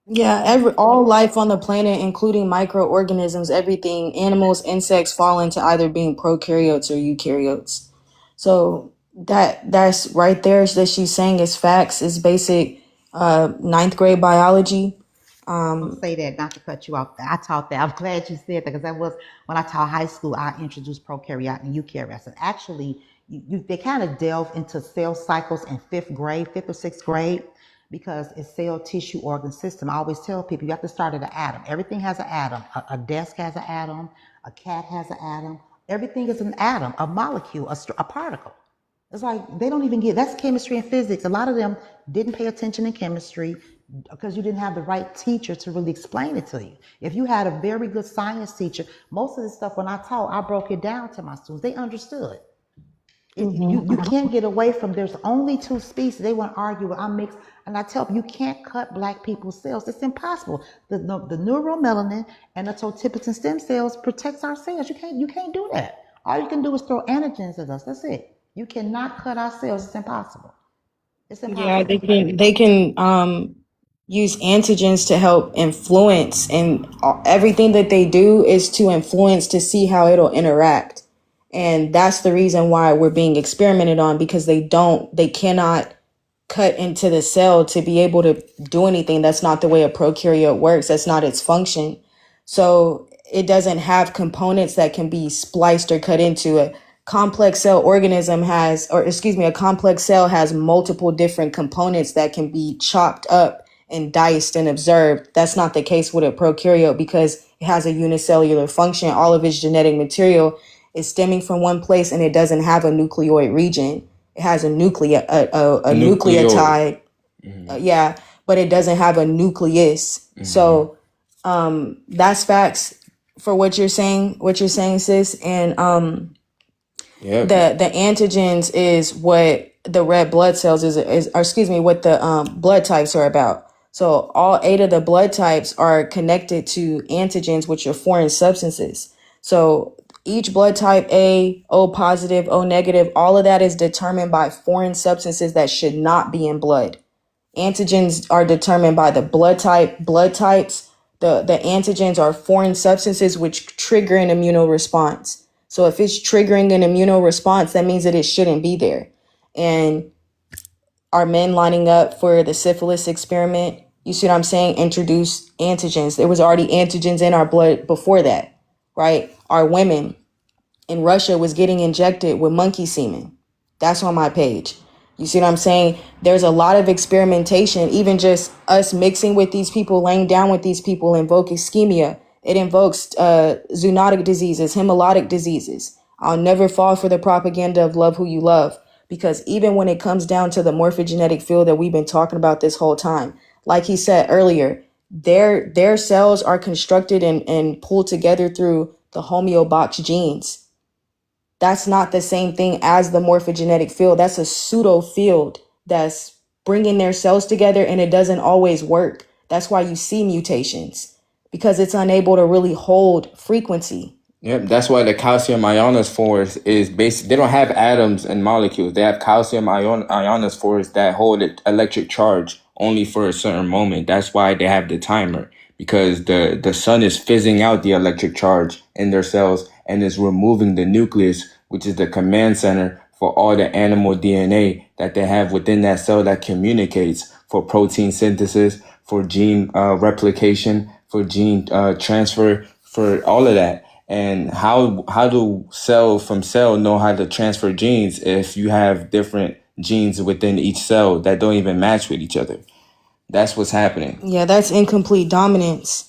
Yeah, all life on the planet, including microorganisms, everything, animals, insects, fall into either being prokaryotes or eukaryotes. So that's right there that she's saying is facts, is basic ninth grade biology. I'll say that, not to cut you off. I taught that. I'm glad you said that, because that was when I taught high school. I introduced prokaryote and eukaryotes, and actually, they kind of delve into cell cycles in fifth or sixth grade, because it's cell, tissue, organ, system. I always tell people you have to start at an atom. Everything has an atom. A desk has an atom. A cat has an atom. Everything is an atom, a molecule, a particle. It's like they don't even get, that's chemistry and physics. A lot of them didn't pay attention in chemistry because you didn't have the right teacher to really explain it to you. If you had a very good science teacher, most of the stuff when I taught, I broke it down to my students. They understood. You can't get away from, there's only two species. They want to argue, well, I'm mixed. And I tell them, you can't cut black people's cells. It's impossible. The neuromelanin and the totipotent stem cells protects our cells. You can't do that. All you can do is throw antigens at us. That's it. You cannot cut our cells. It's impossible. It's Yeah, impossible. they can use antigens to help influence, and everything that they do is to influence to see how it'll interact. And that's the reason why we're being experimented on, because they cannot cut into the cell to be able to do anything. That's not the way a prokaryote works. That's not its function. So it doesn't have components that can be spliced or cut into. A complex cell has multiple different components that can be chopped up and diced and observed. That's not the case with a prokaryote, because it has a unicellular function. All of its genetic material is stemming from one place, and it doesn't have a nucleoid region. It has a nucleotide. Yeah, but it doesn't have a nucleus. So that's facts for what you're saying, sis. And Yeah. the antigens is what the red blood cells what the blood types are about. So all 8 of the blood types are connected to antigens, which are foreign substances. So each blood type, A, O positive, O negative, all of that is determined by foreign substances that should not be in blood. Antigens are determined by the blood types. The antigens are foreign substances which trigger an immunoresponse. So if it's triggering an immunoresponse, that means that it shouldn't be there. And are men lining up for the syphilis experiment? You see what I'm saying? Introduce antigens. There was already antigens in our blood before that, right? Our women in Russia was getting injected with monkey semen. That's on my page. You see what I'm saying? There's a lot of experimentation, even just us mixing with these people, laying down with these people, invoke ischemia. It invokes zoonotic diseases, hemolytic diseases. I'll never fall for the propaganda of love who you love, because even when it comes down to the morphogenetic field that we've been talking about this whole time, like he said earlier, their cells are constructed and pulled together through the homeobox genes. That's not the same thing as the morphogenetic field. That's a pseudo field that's bringing their cells together, and it doesn't always work. That's why you see mutations, because it's unable to really hold frequency. Yep, that's why the calcium ionospores is based. They don't have atoms and molecules. They have calcium ionospores that hold an electric charge only for a certain moment. That's why they have the timer, because the sun is fizzing out the electric charge in their cells and is removing the nucleus, which is the command center for all the animal DNA that they have within that cell that communicates for protein synthesis, for gene replication, for gene transfer, for all of that. And how do cell from cell know how to transfer genes if you have different genes within each cell that don't even match with each other? That's what's happening. Yeah, that's incomplete dominance.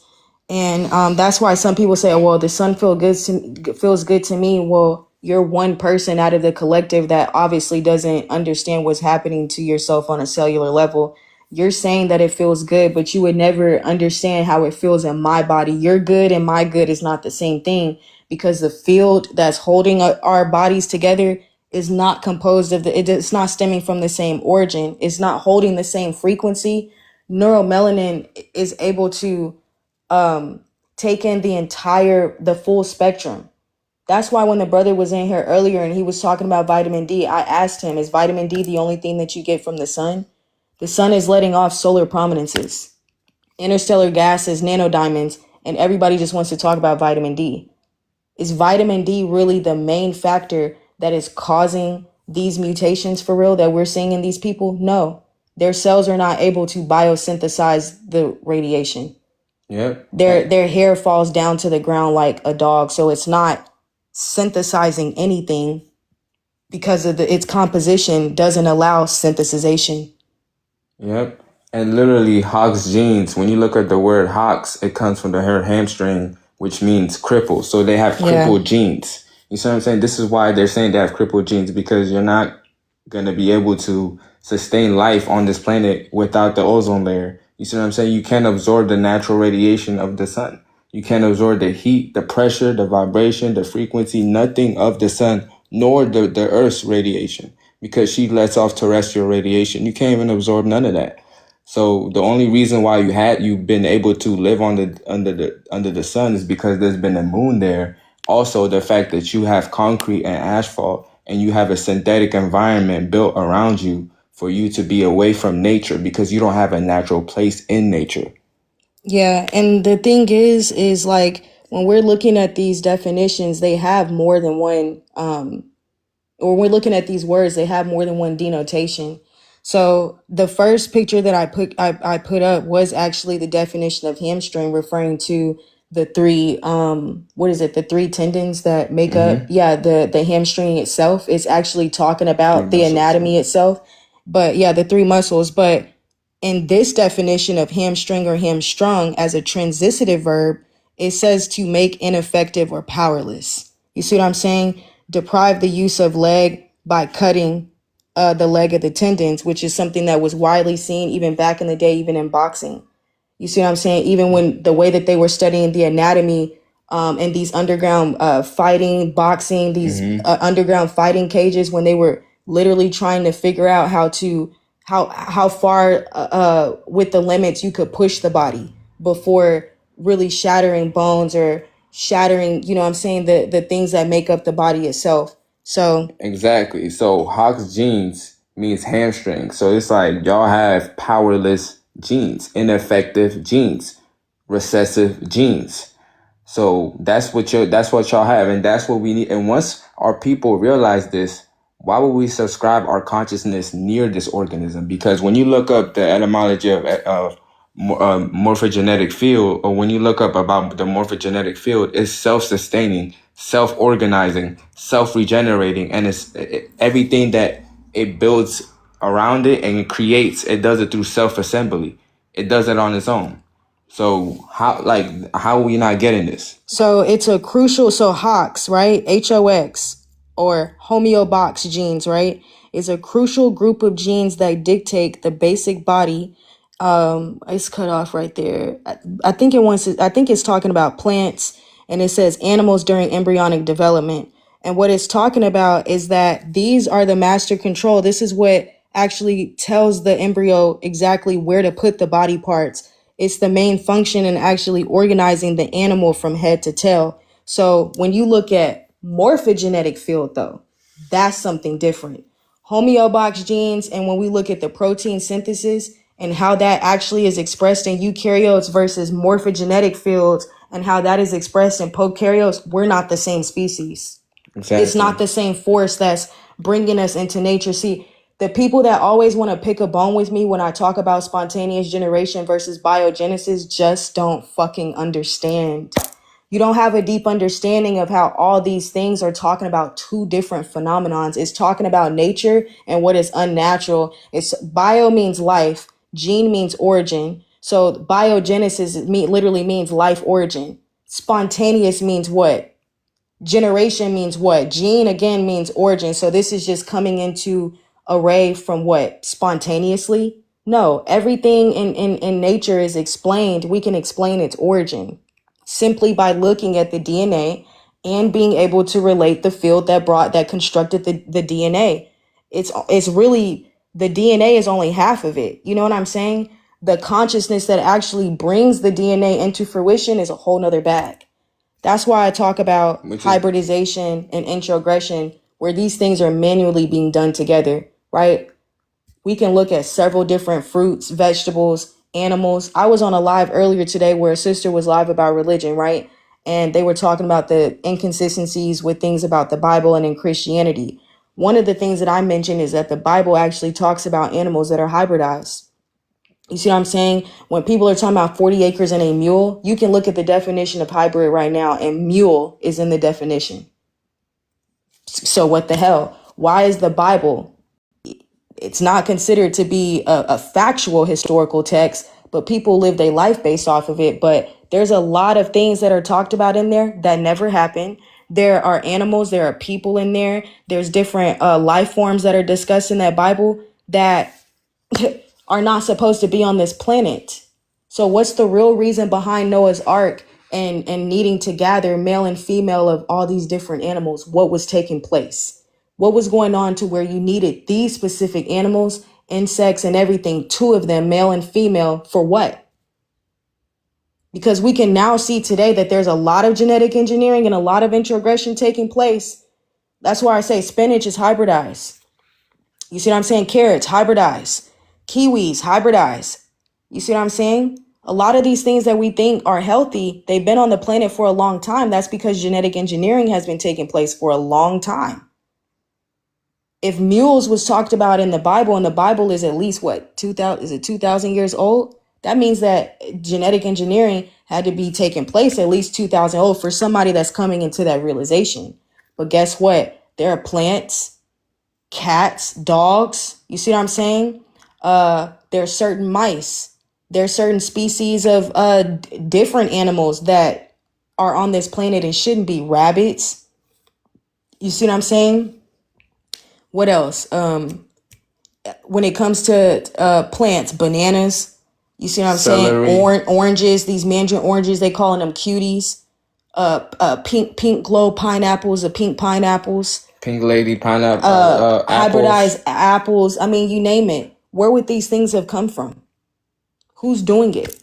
And that's why some people say, well, the sun feels good to me. Well, you're one person out of the collective that obviously doesn't understand what's happening to yourself on a cellular level. You're saying that it feels good, but you would never understand how it feels in my body. Your good and my good is not the same thing, because the field that's holding our bodies together is not composed of it's not stemming from the same origin. It's not holding the same frequency. Neuromelanin is able to take in the full spectrum. That's why when the brother was in here earlier and he was talking about vitamin D, I asked him, is vitamin D the only thing that you get from the sun? The sun is letting off solar prominences, interstellar gases, nanodiamonds, and everybody just wants to talk about vitamin D. Is vitamin D really the main factor that is causing these mutations for real that we're seeing in these people? No. Their cells are not able to biosynthesize the radiation. Yep. Their hair falls down to the ground like a dog, so it's not synthesizing anything because of its composition doesn't allow synthesization. Yep. And literally Hox genes, when you look at the word Hox, it comes from the word hamstring, which means crippled. So they have crippled genes. You see what I'm saying? This is why they're saying they have crippled genes, because you're not going to be able to sustain life on this planet without the ozone layer. You see what I'm saying? You can't absorb the natural radiation of the sun. You can't absorb the heat, the pressure, the vibration, the frequency, nothing of the sun, nor the Earth's radiation, because she lets off terrestrial radiation. You can't even absorb none of that. So the only reason why you've been able to live under the sun is because there's been a moon there. Also, the fact that you have concrete and asphalt and you have a synthetic environment built around you for you to be away from nature, because you don't have a natural place in nature. Yeah, and the thing is like when we're looking at these definitions, they have more than one or we're looking at these words, they have more than one denotation. So the first picture that I put up was actually the definition of hamstring, referring to the three the three tendons that make up the hamstring itself. It's actually talking about the anatomy itself. But yeah, the three muscles. But in this definition of hamstring or hamstrung as a transitive verb, it says to make ineffective or powerless. You see what I'm saying? Deprive the use of leg by cutting the leg of the tendons, which is something that was widely seen even back in the day, even in boxing. You see what I'm saying? Even when the way that they were studying the anatomy in these underground fighting, boxing, these underground fighting cages, when they were literally trying to figure out how far with the limits you could push the body before really shattering bones or shattering, you know what I'm saying, the things that make up the body itself. So exactly. So Hox genes means hamstring. So it's like y'all have powerless genes, ineffective genes, recessive genes. So that's what y'all have, and that's what we need. And once our people realize this, why would we subscribe our consciousness near this organism? Because when you look up the etymology of morphogenetic field, or when you look up about the morphogenetic field, it's self-sustaining, self-organizing, self-regenerating, and everything that it builds around it and it does it through self-assembly. It does it on its own. So how are we not getting this? So it's a crucial, so HOX, right? HOX or homeobox genes, right? Is a crucial group of genes that dictate the basic body. It's cut off right there. I think it's talking about plants, and it says animals during embryonic development. And what it's talking about is that these are the master control. This is what actually tells the embryo exactly where to put the body parts. It's the main function in actually organizing the animal from head to tail. So when you look at morphogenetic field, though, that's something different. Homeobox genes, and when we look at the protein synthesis and how that actually is expressed in eukaryotes versus morphogenetic fields and how that is expressed in prokaryotes, we're not the same species. Exactly. It's not the same force that's bringing us into nature. See, the people that always want to pick a bone with me when I talk about spontaneous generation versus biogenesis just don't fucking understand. You don't have a deep understanding of how all these things are talking about two different phenomenons. It's talking about nature and what is unnatural. It's bio means life, gene means origin. So biogenesis literally means life origin. Spontaneous means what? Generation means what? Gene again means origin. So this is just coming into array from what? Spontaneously? No, everything in nature is explained. We can explain its origin simply by looking at the DNA and being able to relate the field that constructed the DNA. It's really, the DNA is only half of it. You know what I'm saying? The consciousness that actually brings the DNA into fruition is a whole nother bag. That's why I talk about hybridization and introgression, where these things are manually being done together, right? We can look at several different fruits, vegetables, animals. I was on a live earlier today where a sister was live about religion, right? And they were talking about the inconsistencies with things about the Bible and in Christianity. One of the things that I mentioned is that the Bible actually talks about animals that are hybridized. You see what I'm saying? When people are talking about 40 acres and a mule, you can look at the definition of hybrid right now, and mule is in the definition. So what the hell? Why is the Bible, it's not considered to be a factual historical text, but people live their life based off of it. But there's a lot of things that are talked about in there that never happened. There are animals, there are people in there. There's different life forms that are discussed in that Bible that are not supposed to be on this planet. So what's the real reason behind Noah's Ark and needing to gather male and female of all these different animals? What was taking place? What was going on to where you needed these specific animals, insects, and everything, two of them, male and female, for what? Because we can now see today that there's a lot of genetic engineering and a lot of introgression taking place. That's why I say spinach is hybridized. You see what I'm saying? Carrots, hybridized. Kiwis, hybridized. You see what I'm saying? A lot of these things that we think are healthy, they've been on the planet for a long time. That's because genetic engineering has been taking place for a long time. If mules was talked about in the Bible, and the Bible is at least what, 2,000 years old? That means that genetic engineering had to be taking place at least 2,000 old for somebody that's coming into that realization. But guess what? There are plants, cats, dogs. You see what I'm saying? There are certain mice. There are certain species of different animals that are on this planet and shouldn't be. Rabbits. You see what I'm saying? What else? When it comes to plants, bananas. You see what I'm Celery. saying? Oranges, these mandarin oranges, they calling them cuties. Pink glow pineapples, the pink pineapples. Pink lady pineapple, Hybridized apples. I mean, you name it. Where would these things have come from? Who's doing it?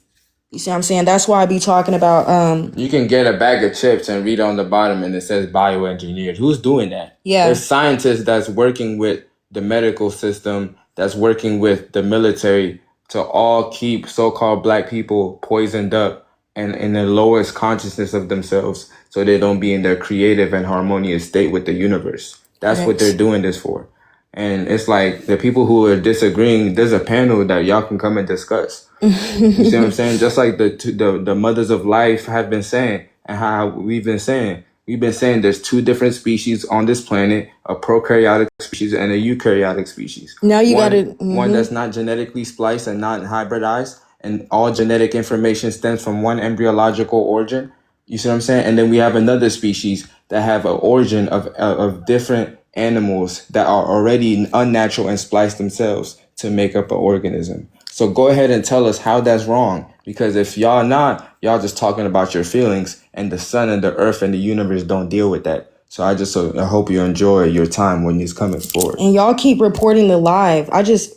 You see what I'm saying? That's why I be talking about You can get a bag of chips and read on the bottom and it says bioengineered. Who's doing that? Yeah. There's scientists that's working with the medical system, that's working with the military to all keep so-called black people poisoned up and in the lowest consciousness of themselves so they don't be in their creative and harmonious state with the universe. That's what they're doing this for. And it's like the people who are disagreeing, there's a panel that y'all can come and discuss. You see what I'm saying? Just like the mothers of life have been saying and how we've been saying, We've been saying there's two different species on this planet, a prokaryotic species and a eukaryotic species. Now you got One to. that's not genetically spliced and not hybridized, and all genetic information stems from one embryological origin. You see what I'm saying? And then we have another species that have an origin of different animals that are already unnatural and spliced themselves to make up an organism. So go ahead and tell us how that's wrong. Because if y'all not, y'all just talking about your feelings, and the sun and the earth and the universe don't deal with that. So I hope you enjoy your time when it's coming forward. And y'all keep reporting the live.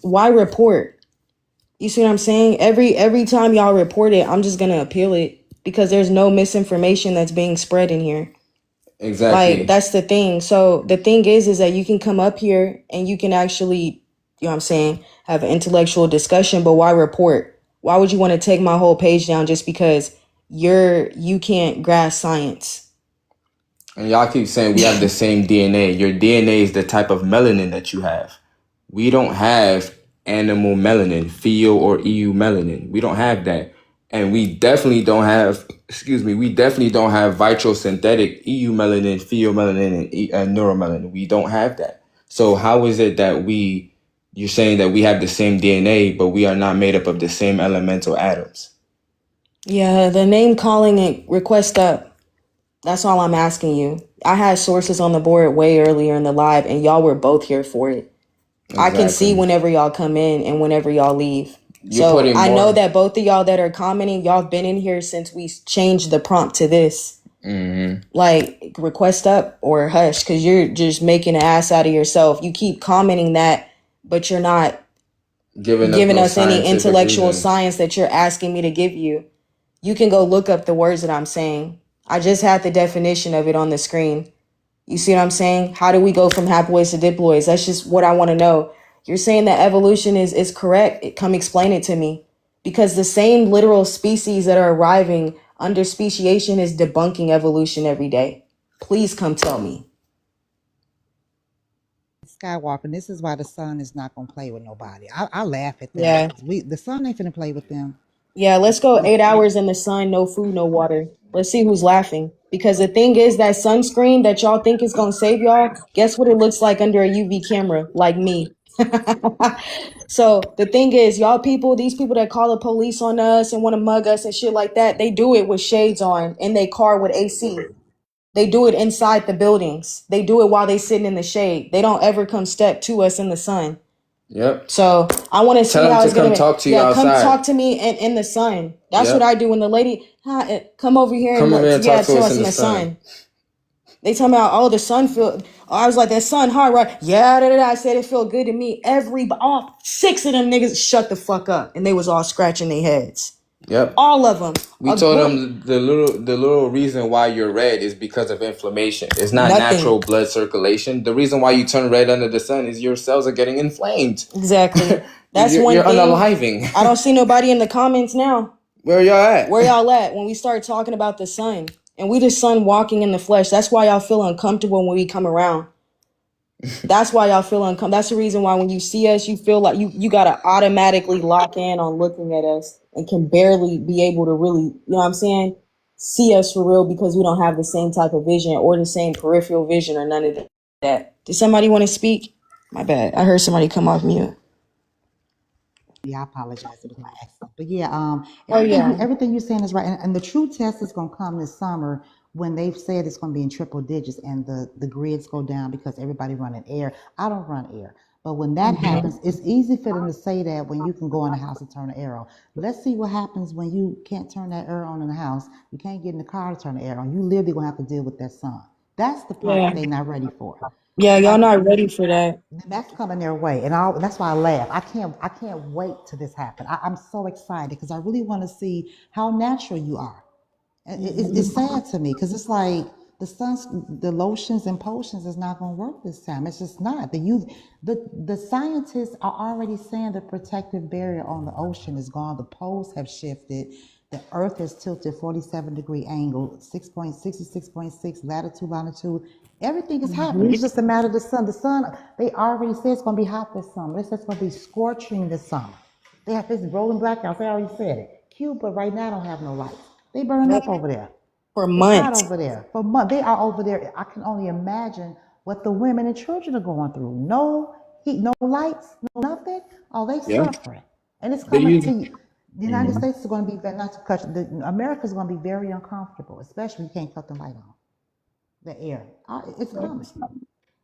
Why report? You see what I'm saying? Every time y'all report it, I'm just gonna appeal it because there's no misinformation that's being spread in here. Exactly. Like, that's the thing. So the thing is that you can come up here and you can actually, you know what I'm saying, have an intellectual discussion, but why report? Why would you want to take my whole page down just because you can't grasp science? And y'all keep saying we have the same DNA. Your DNA is the type of melanin that you have. We don't have animal melanin, pheo or EU melanin. We don't have that. And we definitely don't have, we definitely don't have vitrosynthetic EU melanin, pheo melanin, and neuromelanin. We don't have that. So how is it that you're saying that we have the same DNA, but we are not made up of the same elemental atoms? Yeah, the name calling it request up. That's all I'm asking you. I had sources on the board way earlier in the live, and y'all were both here for it. Exactly. I can see whenever y'all come in and whenever y'all leave. So I know that both of y'all that are commenting, y'all have been in here since we changed the prompt to this. Mm-hmm. Like, request up or hush, because you're just making an ass out of yourself. You keep commenting that, but you're not giving us any intellectual science that you're asking me to give you. You can go look up the words that I'm saying. I just had the definition of it on the screen. You see what I'm saying? How do we go from haploids to diploids? That's just what I want to know. You're saying that evolution is correct. Come explain it to me. Because the same literal species that are arriving under speciation is debunking evolution every day. Please come tell me. Skywalker, this is why the sun is not gonna play with nobody. I laugh at them. Yeah. The sun ain't finna play with them. Yeah, let's go 8 hours in the sun, no food, no water. Let's see who's laughing. Because the thing is, that sunscreen that y'all think is gonna save y'all, guess what it looks like under a UV camera? Like me. So the thing is, y'all people, these people that call the police on us and want to mug us and shit like that, they do it with shades on in their car with AC. They do it inside the buildings. They do it while they sitting in the shade. They don't ever come step to us in the sun. Yep. So I want to see how it's gonna come talk to you outside. Come talk to me in the sun. That's what I do when the lady come over here and talk to us in the sun. They tell me, oh, the sun feel. I was like, that sun hard, right? Yeah, I said it felt good to me. All 6 of them niggas shut the fuck up, and they was all scratching their heads. Yep. All of them. We told them the little reason why you're red is because of inflammation. It's not natural blood circulation. The reason why you turn red under the sun is your cells are getting inflamed. Exactly. That's you're one thing. Unaliving. I don't see nobody in the comments now. Where y'all at? Where y'all at when we start talking about the sun? And we the sun walking in the flesh. That's why y'all feel uncomfortable when we come around. That's why y'all feel uncomfortable. That's the reason why when you see us, you feel like you gotta automatically lock in on looking at us and can barely be able to really, you know what I'm saying, see us for real because we don't have the same type of vision or the same peripheral vision or none of that. Did somebody want to speak? My bad. I heard somebody come off mute. Yeah, I apologize. It was my accent. But yeah, everything you're saying is right. And the true test is going to come this summer when they've said it's going to be in triple digits and the grids go down because everybody running air. I don't run air. But when that happens, it's easy for them to say that when you can go in the house and turn the air on. Let's see what happens when you can't turn that air on in the house. You can't get in the car to turn the air on. You literally going to have to deal with that sun. That's the part they're not ready for. Yeah, y'all not ready for that. That's coming their way, and that's why I laugh. I can't wait till this happen. I'm so excited because I really want to see how natural you are. And it's sad to me because it's like the lotions and potions is not going to work this time. It's just not. The scientists are already saying the protective barrier on the ocean is gone. The poles have shifted. The Earth has tilted 47-degree angle, 6.66.6 latitude, longitude. Everything is happening. It's just a matter of the sun. The sun, they already said it's going to be hot this summer. They said it's going to be scorching this summer. They have this rolling blackouts. They already said it. Cuba right now don't have no lights. They burning up over there. For It's hot months. over there. For months. They are over there. I can only imagine what the women and children are going through. No heat, no lights, no nothing. Oh, they Yeah. suffering. And it's They coming use. to you. The United Mhm. States is going to be, not to cut, America's going to be very uncomfortable, especially if you can't cut the light on. The air. It's coming.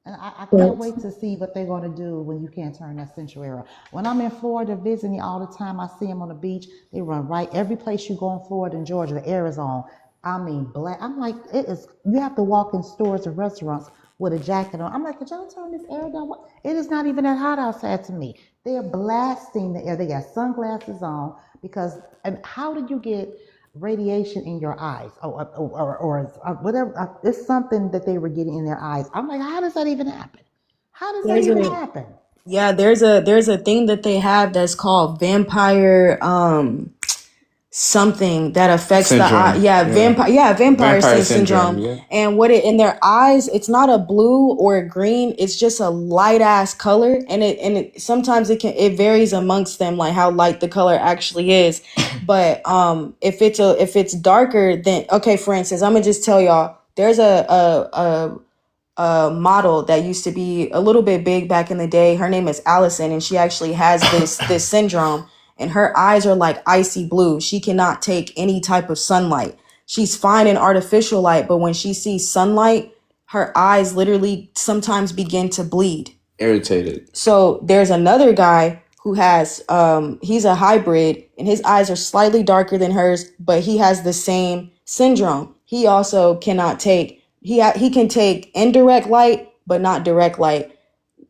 And I can't wait to see what they're going to do when you can't turn that central air on. When I'm in Florida visiting all the time, I see them on the beach. They run right every place you go in Florida and Georgia. The air is on. I mean, black. I'm like, it is. You have to walk in stores and restaurants with a jacket on. I'm like, could y'all turn this air down? It is not even that hot outside to me. They're blasting the air. They got sunglasses on because. And how did you get radiation in your eyes or whatever? It's something that they were getting in their eyes. I'm like, how does that even happen? How does that There's even a happen? yeah, there's a thing that they have that's called vampire something that affects the eye. Syndrome. Yeah. Vampire Vampire sin syndrome. syndrome. Yeah. And what it in their eyes, it's not a blue or a green, it's just a light ass color. And it sometimes it varies amongst them, like how light the color actually is. But if it's darker, then okay, for instance, I'm gonna just tell y'all, there's a model that used to be a little bit big back in the day. Her name is Allison, and she actually has this syndrome, and her eyes are like icy blue. She cannot take any type of sunlight. She's fine in artificial light, but when she sees sunlight, her eyes literally sometimes begin to bleed. Irritated. So there's another guy who has he's a hybrid, and his eyes are slightly darker than hers, but he has the same syndrome. He also cannot take he can take indirect light but not direct light.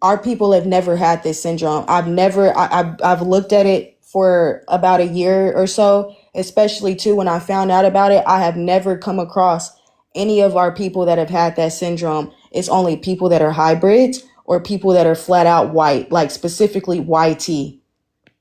Our people have never had this syndrome. I've looked at it for about a year or so, especially too when I found out about it. I have never come across any of our people that have had that syndrome. It's only people that are hybrids or people that are flat out white, like specifically YT.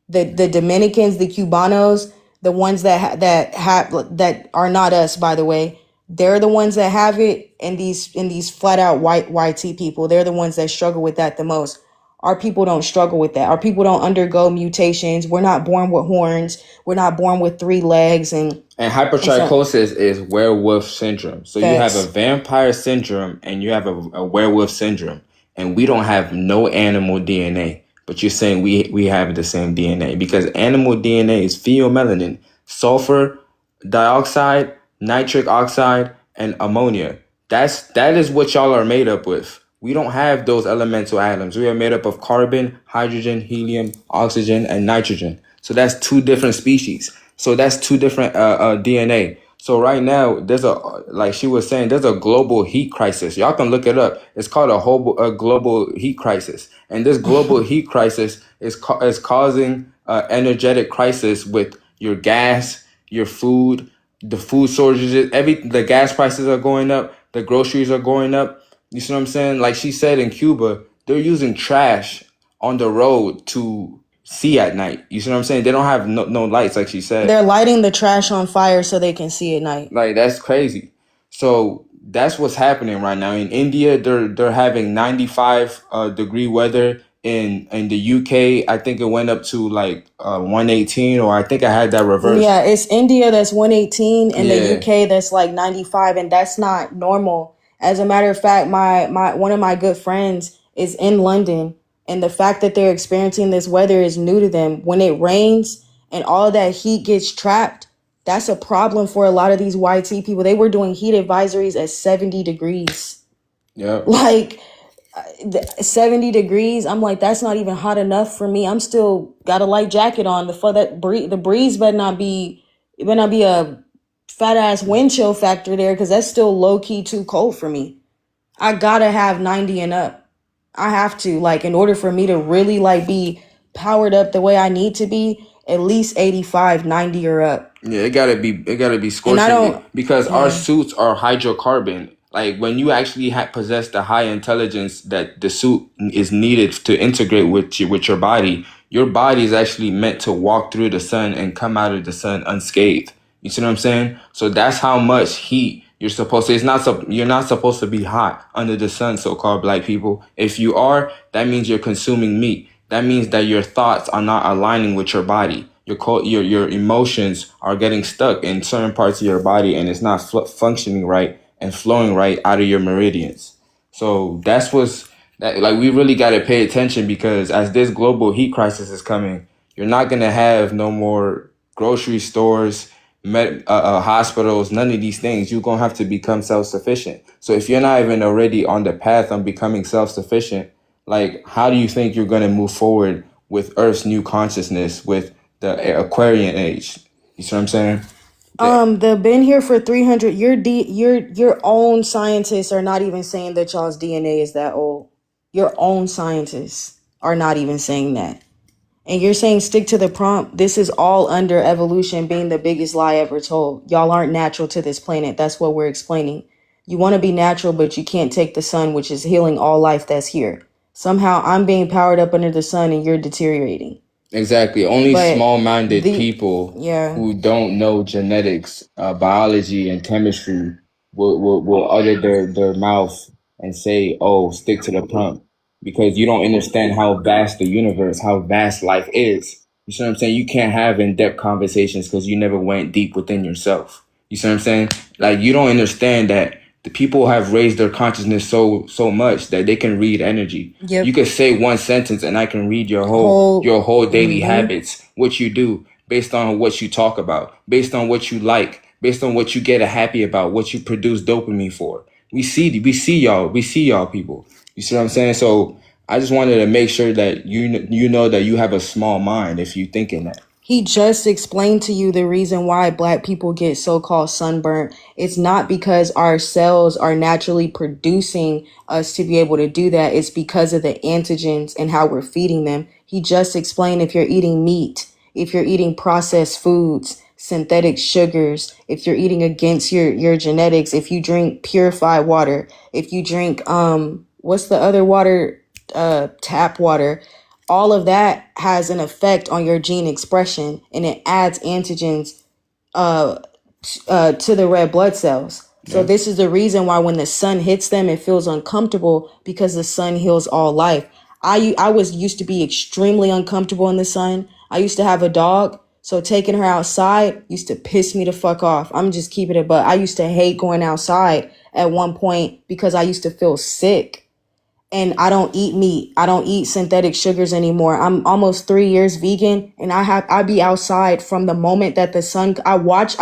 The Dominicans, the Cubanos, the ones that are not us, by the way. They're the ones that have it, and these flat out white YT people, they're the ones that struggle with that the most. Our people don't struggle with that. Our people don't undergo mutations. We're not born with horns. We're not born with 3 legs And and so hypertrichosis is werewolf syndrome. So you have a facts. vampire syndrome and you have a werewolf syndrome. And we don't have no animal DNA. But you're saying we have the same DNA because animal DNA is pheomelanin, sulfur dioxide, nitric oxide, and ammonia. That is what y'all are made up with. We don't have those elemental atoms. We are made up of carbon, hydrogen, helium, oxygen, and nitrogen. So that's 2 different species. So that's 2 different DNA. So right now, there's like she was saying, there's a global heat crisis. Y'all can look it up. It's called a global heat crisis. And this global heat crisis is causing energetic crisis with your gas, your food, the food shortages, the gas prices are going up, the groceries are going up. You see what I'm saying? Like she said in Cuba, they're using trash on the road to see at night. You see what I'm saying? They don't have no lights, like she said. They're lighting the trash on fire so they can see at night. Like that's crazy. So that's what's happening right now in India. They're having 95 degree weather. In the UK, I think it went up to like 118, or I think I had that reversed. Yeah, it's India that's 118 and the Yeah. UK that's like 95, and that's not normal. As a matter of fact, my one of my good friends is in London, and the fact that they're experiencing this weather is new to them. When it rains and all that heat gets trapped, that's a problem for a lot of these YT people. They were doing heat advisories at 70 degrees. Yeah. Like 70 degrees. I'm like, that's not even hot enough for me. I'm still got a light jacket on. The breeze better not be a fat ass wind chill factor there, because that's still low key too cold for me. I gotta have 90 and up. I have to, like, in order for me to really like be powered up the way I need to be, at least 85, 90 or up. Yeah, it gotta be And I scorching don't, because our yeah. suits are hydrocarbon. Like when you actually possess the high intelligence that the suit is needed to integrate with your body is actually meant to walk through the sun and come out of the sun unscathed. You see what I'm saying? So that's how much heat you're supposed to. You're not supposed to be hot under the sun, so-called black people. If you are, that means you're consuming meat. That means that your thoughts are not aligning with your body. your emotions are getting stuck in certain parts of your body, and it's not functioning right and flowing right out of your meridians. So that's what's that like we really got to pay attention, because as this global heat crisis is coming, you're not gonna have no more grocery stores, hospitals, none of these things. You're gonna have to become self-sufficient. So if you're not even already on the path on becoming self-sufficient, like how do you think you're gonna move forward with Earth's new consciousness, with the Aquarian age? You see what I'm saying? They've been here for 300. Your own scientists are not even saying that y'all's DNA is that old. Your own scientists are not even saying that. And you're saying stick to the prompt. This is all under evolution being the biggest lie ever told. Y'all aren't natural to this planet. That's what we're explaining. You want to be natural, but you can't take the sun, which is healing all life that's here. Somehow I'm being powered up under the sun and you're deteriorating. Exactly. Only But small-minded people yeah. who don't know genetics, biology, and chemistry will utter their mouth and say, "Oh, stick to the prompt," because you don't understand how vast the universe, how vast life is. You see what I'm saying? You can't have in-depth conversations because you never went deep within yourself. You see what I'm saying? Like you don't understand that the people have raised their consciousness so much that they can read energy. Yep. You could say one sentence and I can read your whole daily habits, what you do, based on what you talk about, based on what you like, based on what you get happy about, what you produce dopamine for. We see y'all people. You see what I'm saying? So I just wanted to make sure that you know that you have a small mind if you thinking that. He just explained to you the reason why black people get so-called sunburnt. It's not because our cells are naturally producing us to be able to do that. It's because of the antigens and how we're feeding them. He just explained if you're eating meat, if you're eating processed foods, synthetic sugars, if you're eating against your genetics, if you drink purified water, if you drink what's the other water, tap water, all of that has an effect on your gene expression, and it adds antigens to the red blood cells. So this is the reason why when the sun hits them, it feels uncomfortable, because the sun heals all life. I was used to be extremely uncomfortable in the sun. I used to have a dog, so taking her outside used to piss me the fuck off. I'm just keeping it, but I used to hate going outside at one point because I used to feel sick. And I don't eat meat. I don't eat synthetic sugars anymore. I'm almost 3 years vegan, and I be outside from the moment that the sun, I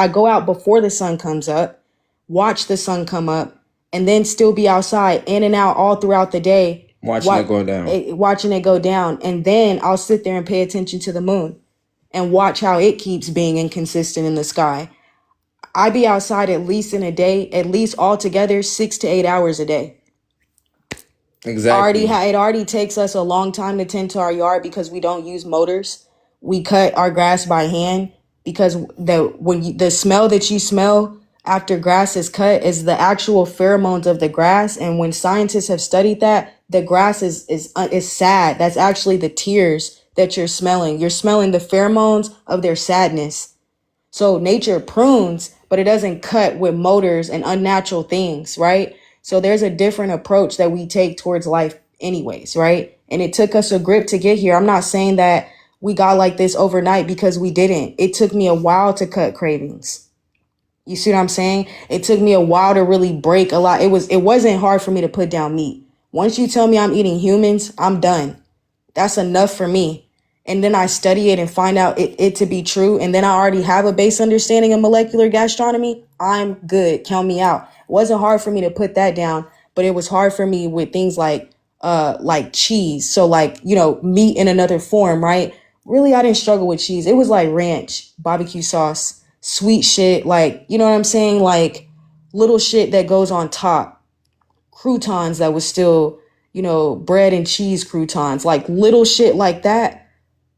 go out before the sun comes up, watch the sun come up, and then still be outside in and out all throughout the day. Watching it go down. Watching it go down. And then I'll sit there and pay attention to the moon and watch how it keeps being inconsistent in the sky. I be outside at least in a day, at least altogether 6 to 8 hours a day. Exactly. It already takes us a long time to tend to our yard because we don't use motors. We cut our grass by hand because the smell that you smell after grass is cut is the actual pheromones of the grass. And when scientists have studied that, the grass is sad. That's actually the tears that you're smelling. You're smelling the pheromones of their sadness. So nature prunes, but it doesn't cut with motors and unnatural things, right? So there's a different approach that we take towards life anyways, right? And it took us a grip to get here. I'm not saying that we got like this overnight, because we didn't. It took me a while to cut cravings. You see what I'm saying? It took me a while to really break a lot. It wasn't hard for me to put down meat. Once you tell me I'm eating humans, I'm done. That's enough for me. And then I study it and find out it to be true. And then I already have a base understanding of molecular gastronomy. I'm good. Count me out. It wasn't hard for me to put that down, but it was hard for me with things like cheese. So like, meat in another form, right? Really, I didn't struggle with cheese. It was like ranch, barbecue sauce, sweet shit. Like, you know what I'm saying? Like little shit that goes on top. Croutons that was still, bread and cheese croutons, like little shit like that.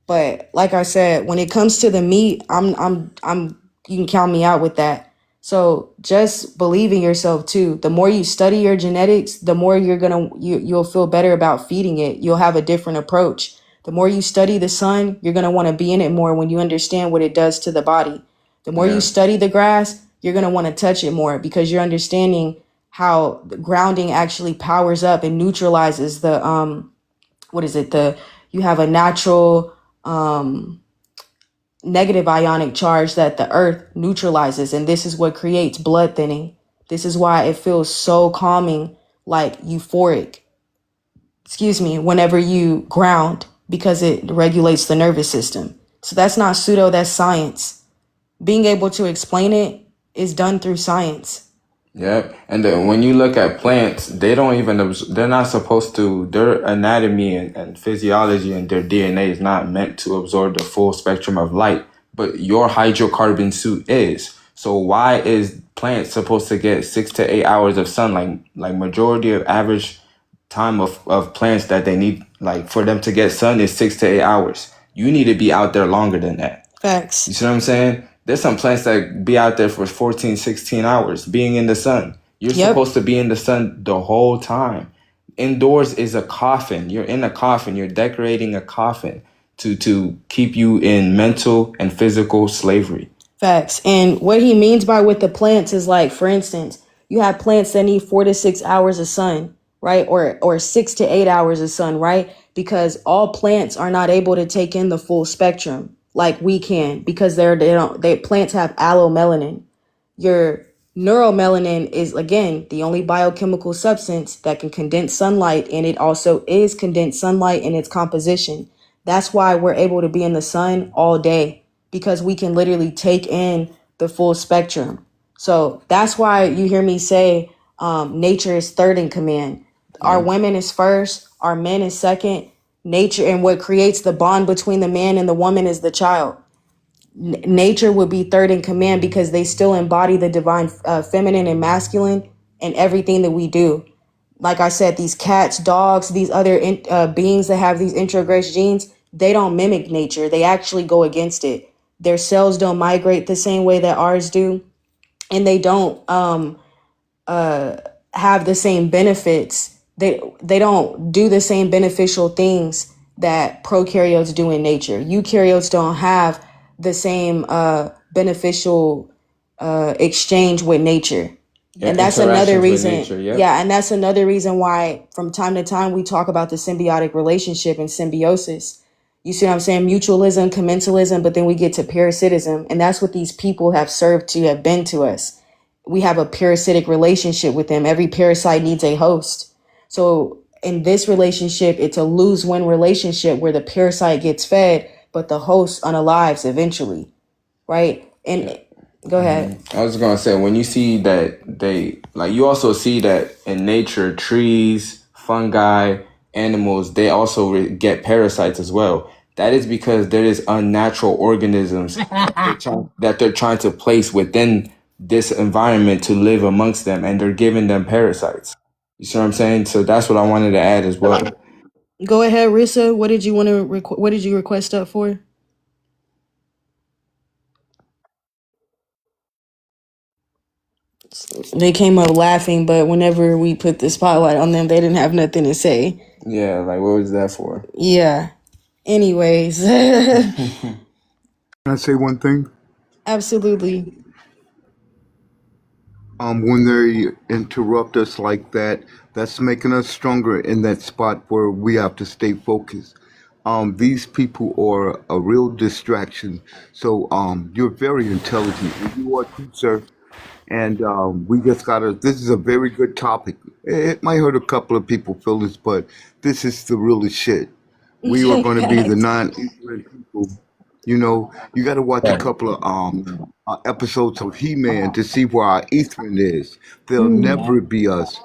But like I said, when it comes to the meat, you can count me out with that. So just believe in yourself too. The more you study your genetics, the more you'll feel better about feeding it. You'll have a different approach. The more you study the sun, you're going to want to be in it more when you understand what it does to the body. The more you study the grass, you're going to want to touch it more, because you're understanding how the grounding actually powers up and neutralizes you have a natural negative ionic charge that the earth neutralizes, and this is what creates blood thinning. This is why it feels so calming, like euphoric, excuse me, whenever you ground, because it regulates the nervous system. So that's not pseudo, that's science. Being able to explain it is done through science. Yep. And then when you look at plants, they don't even, they're not supposed to, their anatomy and physiology and their DNA is not meant to absorb the full spectrum of light, but your hydrocarbon suit is. So why is plants supposed to get 6 to 8 hours of sunlight? Like majority of average time of plants that they need, like for them to get sun is 6 to 8 hours. You need to be out there longer than that. Facts. You see what I'm saying? There's some plants that be out there for 14, 16 hours being in the sun. You're Yep. supposed to be in the sun the whole time. Indoors is a coffin. You're in a coffin. You're decorating a coffin to keep you in mental and physical slavery. Facts. And what he means by with the plants is like, for instance, you have plants that need 4 to 6 hours of sun, right? Or 6 to 8 hours of sun, right? Because all plants are not able to take in the full spectrum like we can, because they plants have allomelanin. Your neuromelanin is, again, the only biochemical substance that can condense sunlight, and it also is condensed sunlight in its composition. That's why we're able to be in the sun all day, because we can literally take in the full spectrum. So that's why you hear me say nature is third in command. Our women is first, our men is second. Nature, and what creates the bond between the man and the woman is the child. Nature would be third in command because they still embody the divine feminine and masculine in everything that we do. Like I said, these cats, dogs, these other beings that have these introgress genes, they don't mimic nature. They actually go against it. Their cells don't migrate the same way that ours do, and they don't have the same benefits. They don't do the same beneficial things that prokaryotes do in nature. Eukaryotes don't have the same beneficial exchange with nature. Yeah, And that's another interactions with reason. nature, yep. Yeah, and that's another reason why from time to time we talk about the symbiotic relationship and symbiosis. You see what I'm saying? Mutualism, commensalism, but then we get to parasitism, and that's what these people have served to have been to us. We have a parasitic relationship with them. Every parasite needs a host. So in this relationship, it's a lose-win relationship where the parasite gets fed, but the host unalives eventually, right? And go ahead. I was gonna say, when you see that you also see that in nature, trees, fungi, animals, they also get parasites as well. That is because there is unnatural organisms that they're trying to place within this environment to live amongst them, and they're giving them parasites. You see what I'm saying? So that's what I wanted to add as well. Go ahead, Rissa. What did you want to what did you request up for? They came up laughing, but whenever we put the spotlight on them, they didn't have nothing to say. Yeah, like what was that for? Yeah. Anyways. Can I say one thing? Absolutely. When they interrupt us like that, that's making us stronger in that spot where we have to stay focused. These people are a real distraction. So you're very intelligent. And you are too, sir. And we just gotta. This is a very good topic. It might hurt a couple of people feelings, but this is the realest shit. We are going to be the non-ignorant people. You know, you got to watch a couple of episodes of He-Man to see where our Eastern is. They'll never be us.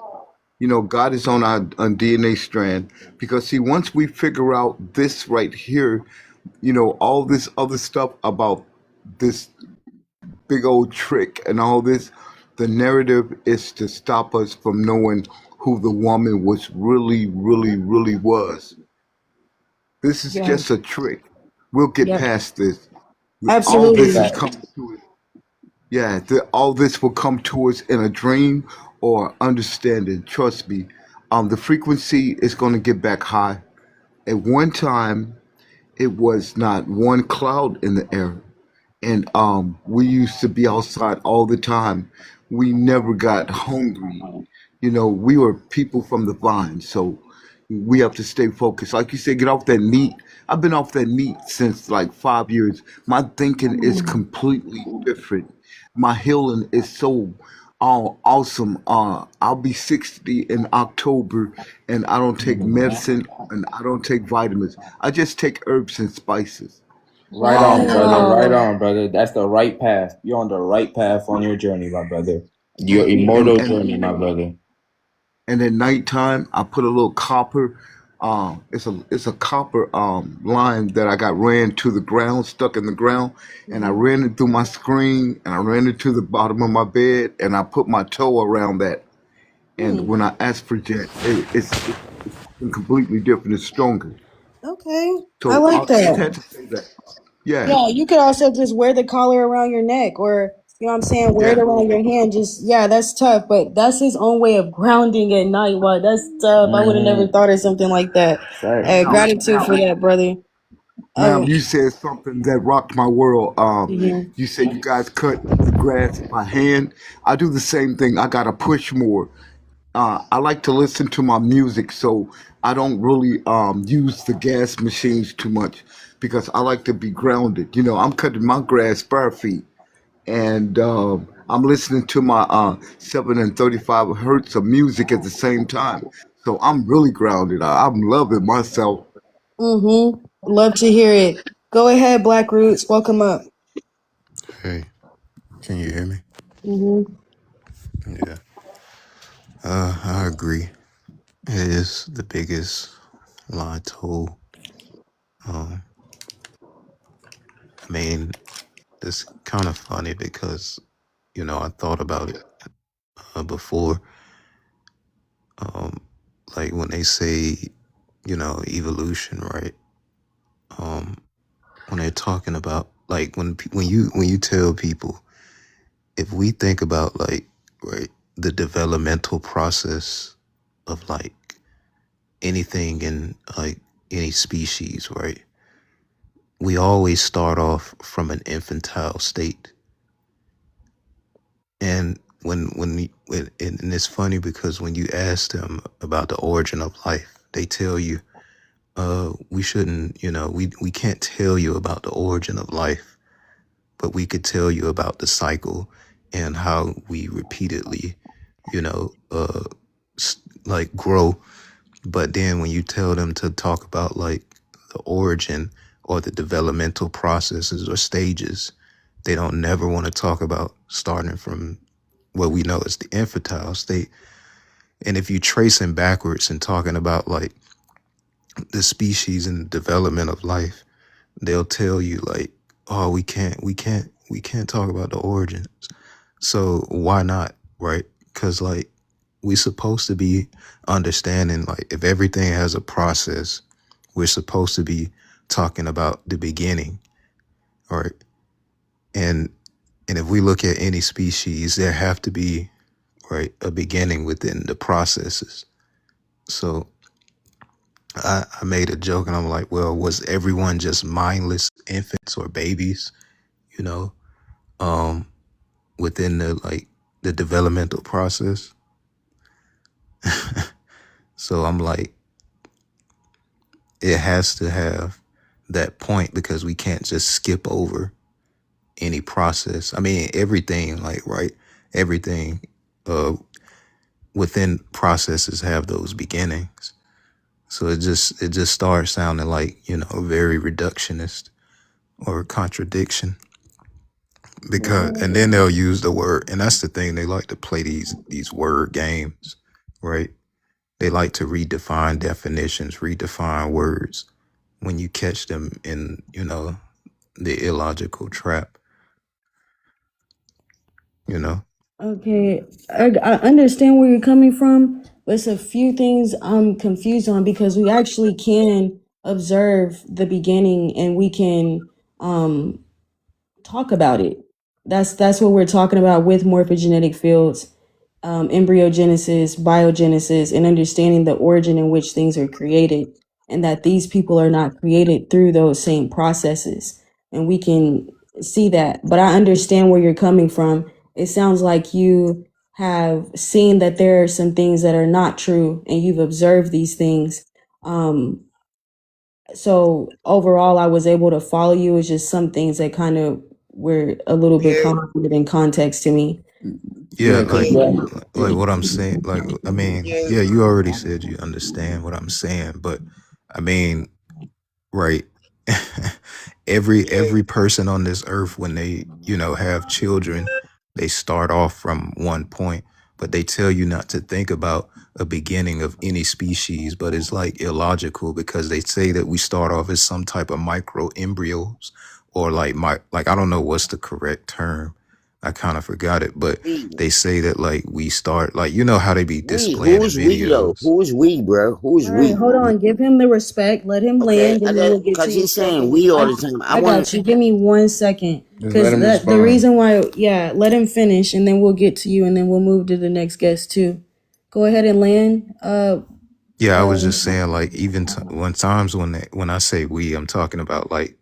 You know, God is on our on DNA strand because see, once we figure out this right here, you know, all this other stuff about this big old trick and all this, the narrative is to stop us from knowing who the woman was really was. This is Yeah. just a trick. We'll get Yep. past this. All this Absolutely. is coming to us. Yeah, all this will come to us in a dream or understanding. Trust me. The frequency is going to get back high. At one time, it was not one cloud in the air, and we used to be outside all the time. We never got hungry. You know, we were people from the vine, so we have to stay focused. Like you said, get off that meat. I've been off that meat since like 5 years. My thinking is completely different. My healing is so awesome. I'll be 60 in October, and I don't take medicine and I don't take vitamins. I just take herbs and spices. Right on, Um, brother. I'm Right Wow. on, brother. That's the right path. You're on the right path on your journey, my brother. Your and immortal and journey, my brother. and at nighttime I put a little copper. It's a copper line that I got ran to the ground, stuck in the ground, and I Mhm. ran it through my screen, and I ran it to the bottom of my bed, and I put my toe around that. And Hmm. when I ask for jet, it's something completely different. It's stronger. Okay. I So like I just that. had to say that. Yeah, Yeah, you could also just wear the collar around your neck or you know what I'm saying, wear it yeah. around your hand. Just yeah, that's tough, but that's his own way of grounding at night. Wow, that's tough. I would have never Mm-hmm. thought of something like that. Facts. Gratitude for that, brother. Ma'am, Um, you said something that rocked my world. mhm. You said you guys cut the grass by hand. I do the same thing. I gotta push more. I like to listen to my music, so I don't really use the gas machines too much because I like to be grounded. I'm cutting my grass bare feet, and I'm listening to my 7 and 35 hertz of music at the same time. So I'm really grounded. I'm loving myself. Mhm. Love to hear it. Go ahead, Black Roots. Welcome up. Hey, can you hear me? Mhm. Yeah. I agree. It is the biggest lie told. Um, I mean, it's kind of funny because, I thought about it before. Um, like when they say, evolution, right? Um, when they're talking about like when you tell people, if we think about like, right, the developmental process of like anything in like any species, right? We always start off from an infantile state. And and it's funny because when you ask them about the origin of life, they tell you, we shouldn't, we can't tell you about the origin of life, but we could tell you about the cycle and how we repeatedly, you know, uh, like grow. But then when you tell them to talk about like the origin or the developmental processes or stages, they don't never want to talk about starting from what we know as the infantile state. And if you tracing backwards and talking about like the species and the development of life, they'll tell you like, oh, we can't talk about the origins. So why not, right? Because like we supposed to be understanding like if everything has a process, we're supposed to be talking about the beginning, right? And and if we look at any species, there have to be, right, a beginning within the processes. So I made a joke and I'm like, well, was everyone just mindless infants or babies, you know, um, within the developmental process? So I'm like, it has to have that point because we can't just skip over any process. I mean, everything, like, right, everything uh, within processes have those beginnings. So it just starts sounding like, very reductionist or contradiction. Because and then they'll use the word, and that's the thing, they like to play these word games, right? They like to redefine definitions, redefine words when you catch them in, the illogical trap, you know? Okay, I understand where you're coming from, but it's a few things I'm confused on because we actually can observe the beginning and we can talk about it. That's what we're talking about with morphogenetic fields, embryogenesis, biogenesis, and understanding the origin in which things are created, and that these people are not created through those same processes. And we can see that. But I understand where you're coming from. It sounds like you have seen that there are some things that are not true, and you've observed these things. Um, so overall, I was able to follow you. It's just some things that kind of were a little bit Yeah, complicated in context to me. Yeah, Yeah, cause like yeah, like what I'm saying, like I mean, yeah. yeah, you already said you understand what I'm saying, but I mean, right. Yeah. Every person on this earth when they, have children, they start off from one point, but they tell you not to think about a beginning of any species, but it's like illogical because they say that we start off as some type of micro embryos or like I don't know what's the correct term. I kind of forgot it, but We, they say that like we start like how they be we. displaying the Who's we though? videos. Who's we, bro? Who's All right, we? hold on. Give him the respect. Let him Okay, land, I and then got we'll get to because your he's stuff. saying And we all the time. I I want got you. Give me 1 second, just let because him the respond. reason why, yeah, let him finish, and then we'll get to you, and then we'll move to the next guest too. Go ahead and land. Yeah, I Uh, was just saying, like, even when times when I say we, I'm talking about like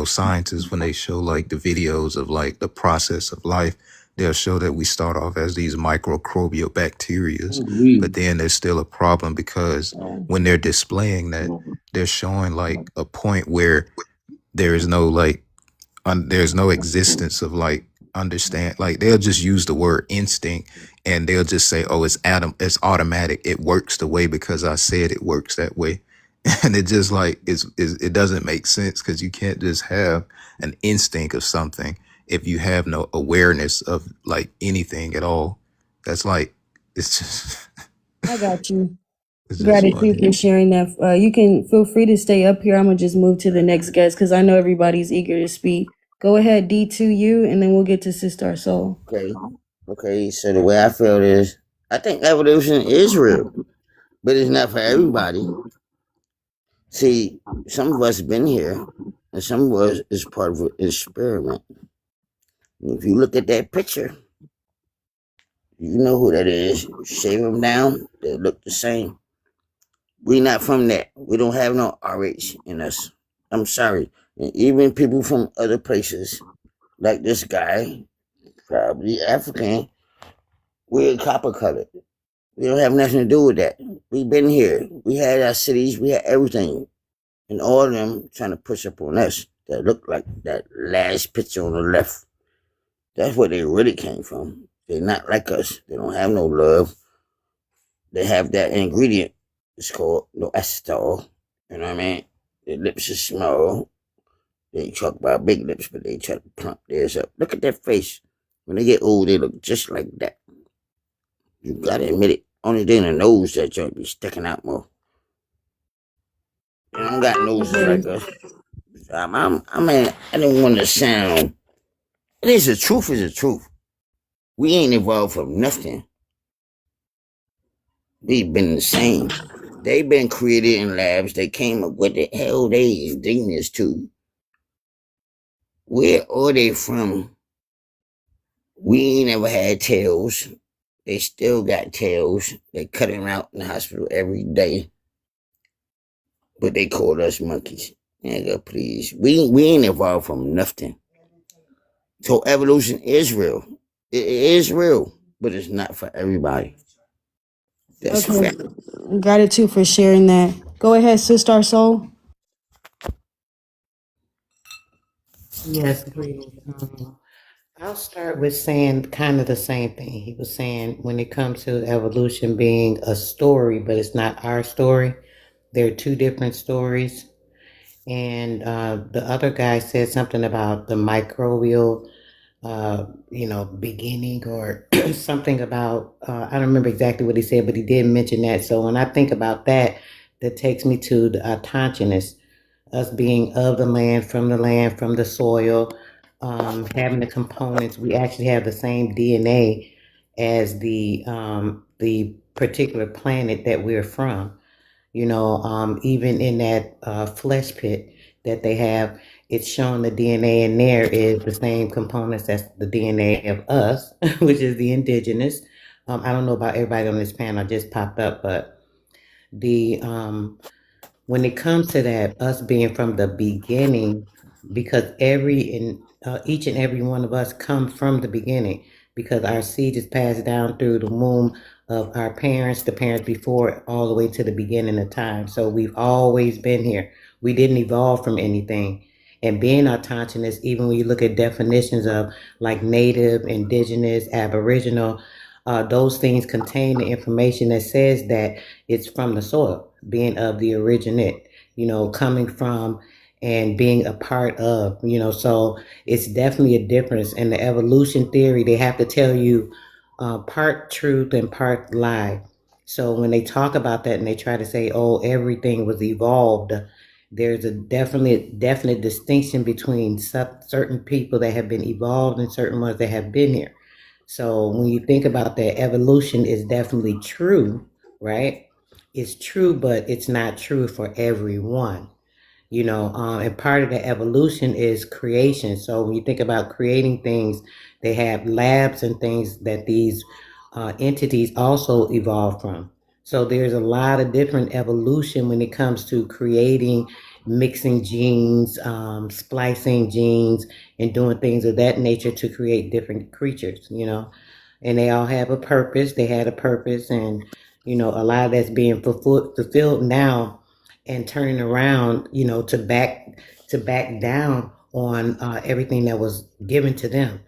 scientists when they show like the videos of like the process of life, they'll show that we start off as these microbial bacterias, We. but then there's still a problem because when they're displaying that, they're showing like a point where there is no like there's no existence of like understand, like they'll just use the word instinct and they'll just say, oh, it's automatic, it works the way because I said it works that way. And it just like it doesn't make sense because you can't just have an instinct of something if you have no awareness of like anything at all. That's like it's just I got you. it's just Gratitude funny. for sharing that. You can feel free to stay up here. I'm gonna just move to the next guest because I know everybody's eager to speak. Go ahead, D2U, and then we'll get to Sister Soul. okay. Okay, so the way I feel is, I think evolution is real, but it's not for everybody. See, some of us been here, and some of us is part of an experiment. If you look at that picture, you know who that is. Shave them down, they look the same. We not from that. We don't have no RH in us. I'm sorry. And even people from other places, like this guy, probably African, we're copper colored. We don't have nothing to do with that. We've been here. We had our cities. We had everything. And all of them trying to push up on us that look like that last picture on the left. That's where they really came from. They're not like us. They don't have no love. They have that ingredient. It's called no acetol. You know what I mean? Their lips are small. They talk about big lips, but they try to plump theirs up. Look at their face. When they get old, they look just like that. You gotta admit it. Only thing the nose that joint be sticking out more. They don't got noses like us. I mean, I didn't want to sound. It is the truth. Is the truth. We ain't evolved from nothing. We've been the same. They've been created in labs. They came up with the hell they genius too. Where are they from? We ain't never had tails. They still got tails. They cut them out in the hospital every day. But they called us monkeys. Nigga, please. We ain't evolved from nothing. So evolution is real. It is real, but it's not for everybody. That's Okay, fact. gratitude for sharing that. Go ahead, Sister Soul. Yes, please. I'll start with saying kind of the same thing. He was saying when it comes to evolution being a story, but it's not our story. They're two different stories. And the other guy said something about the microbial, beginning or something about, I don't remember exactly what he said, but he did mention that. So when I think about that, that takes me to the autochthonous, us being of the land, from the soil, having the components. We actually have the same DNA as the particular planet that we're from. Even in that flesh pit that they have, it's showing the DNA in there is the same components as the DNA of us, which is the indigenous. I don't know about everybody on this panel, I just popped up, but the when it comes to that, us being from the beginning, because each and every one of us come from the beginning. because our seed is passed down through the womb of our parents, the parents before, all the way to the beginning of time. So we've always been here. We didn't evolve from anything. And being autochthonous, even when you look at definitions of like native, indigenous, aboriginal, those things contain the information that says that it's from the soil, being of the originate, coming from and being a part of, so it's definitely a difference. In the evolution theory, they have to tell you part truth and part lie. So when they talk about that and they try to say, oh, everything was evolved, there's a definite distinction between certain people that have been evolved and certain ones that have been here. So when you think about that, evolution is definitely true, right? It's true, but it's not true for everyone. And part of the evolution is creation. So when you think about creating things, they have labs and things that these entities also evolve from. So there's a lot of different evolution when it comes to creating, mixing genes, splicing genes, and doing things of that nature to create different creatures. And they all have a purpose. They had a purpose, and a lot of that's being fulfilled now and turning around, to back down on everything that was given to them,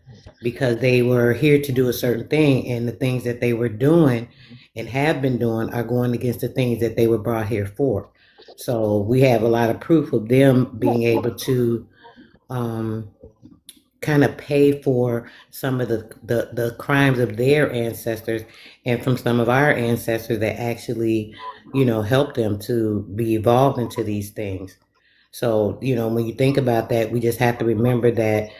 because they were here to do a certain thing, and the things that they were doing and have been doing are going against the things that they were brought here for. So we have a lot of proof of them being able to um, kind of pay for some of the crimes of their ancestors, and from some of our ancestors that actually, helped them to be evolved into these things. So, when you think about that, we just have to remember that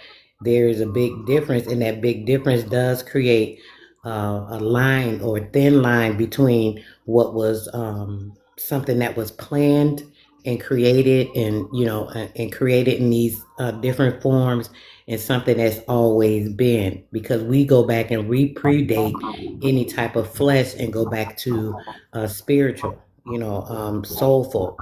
there is a big difference, and that big difference does create a line or a thin line between what was something that was planned and created, and created in these different forms, and something that's always been, because we go back and predate any type of flesh and go back to spiritual, soulful,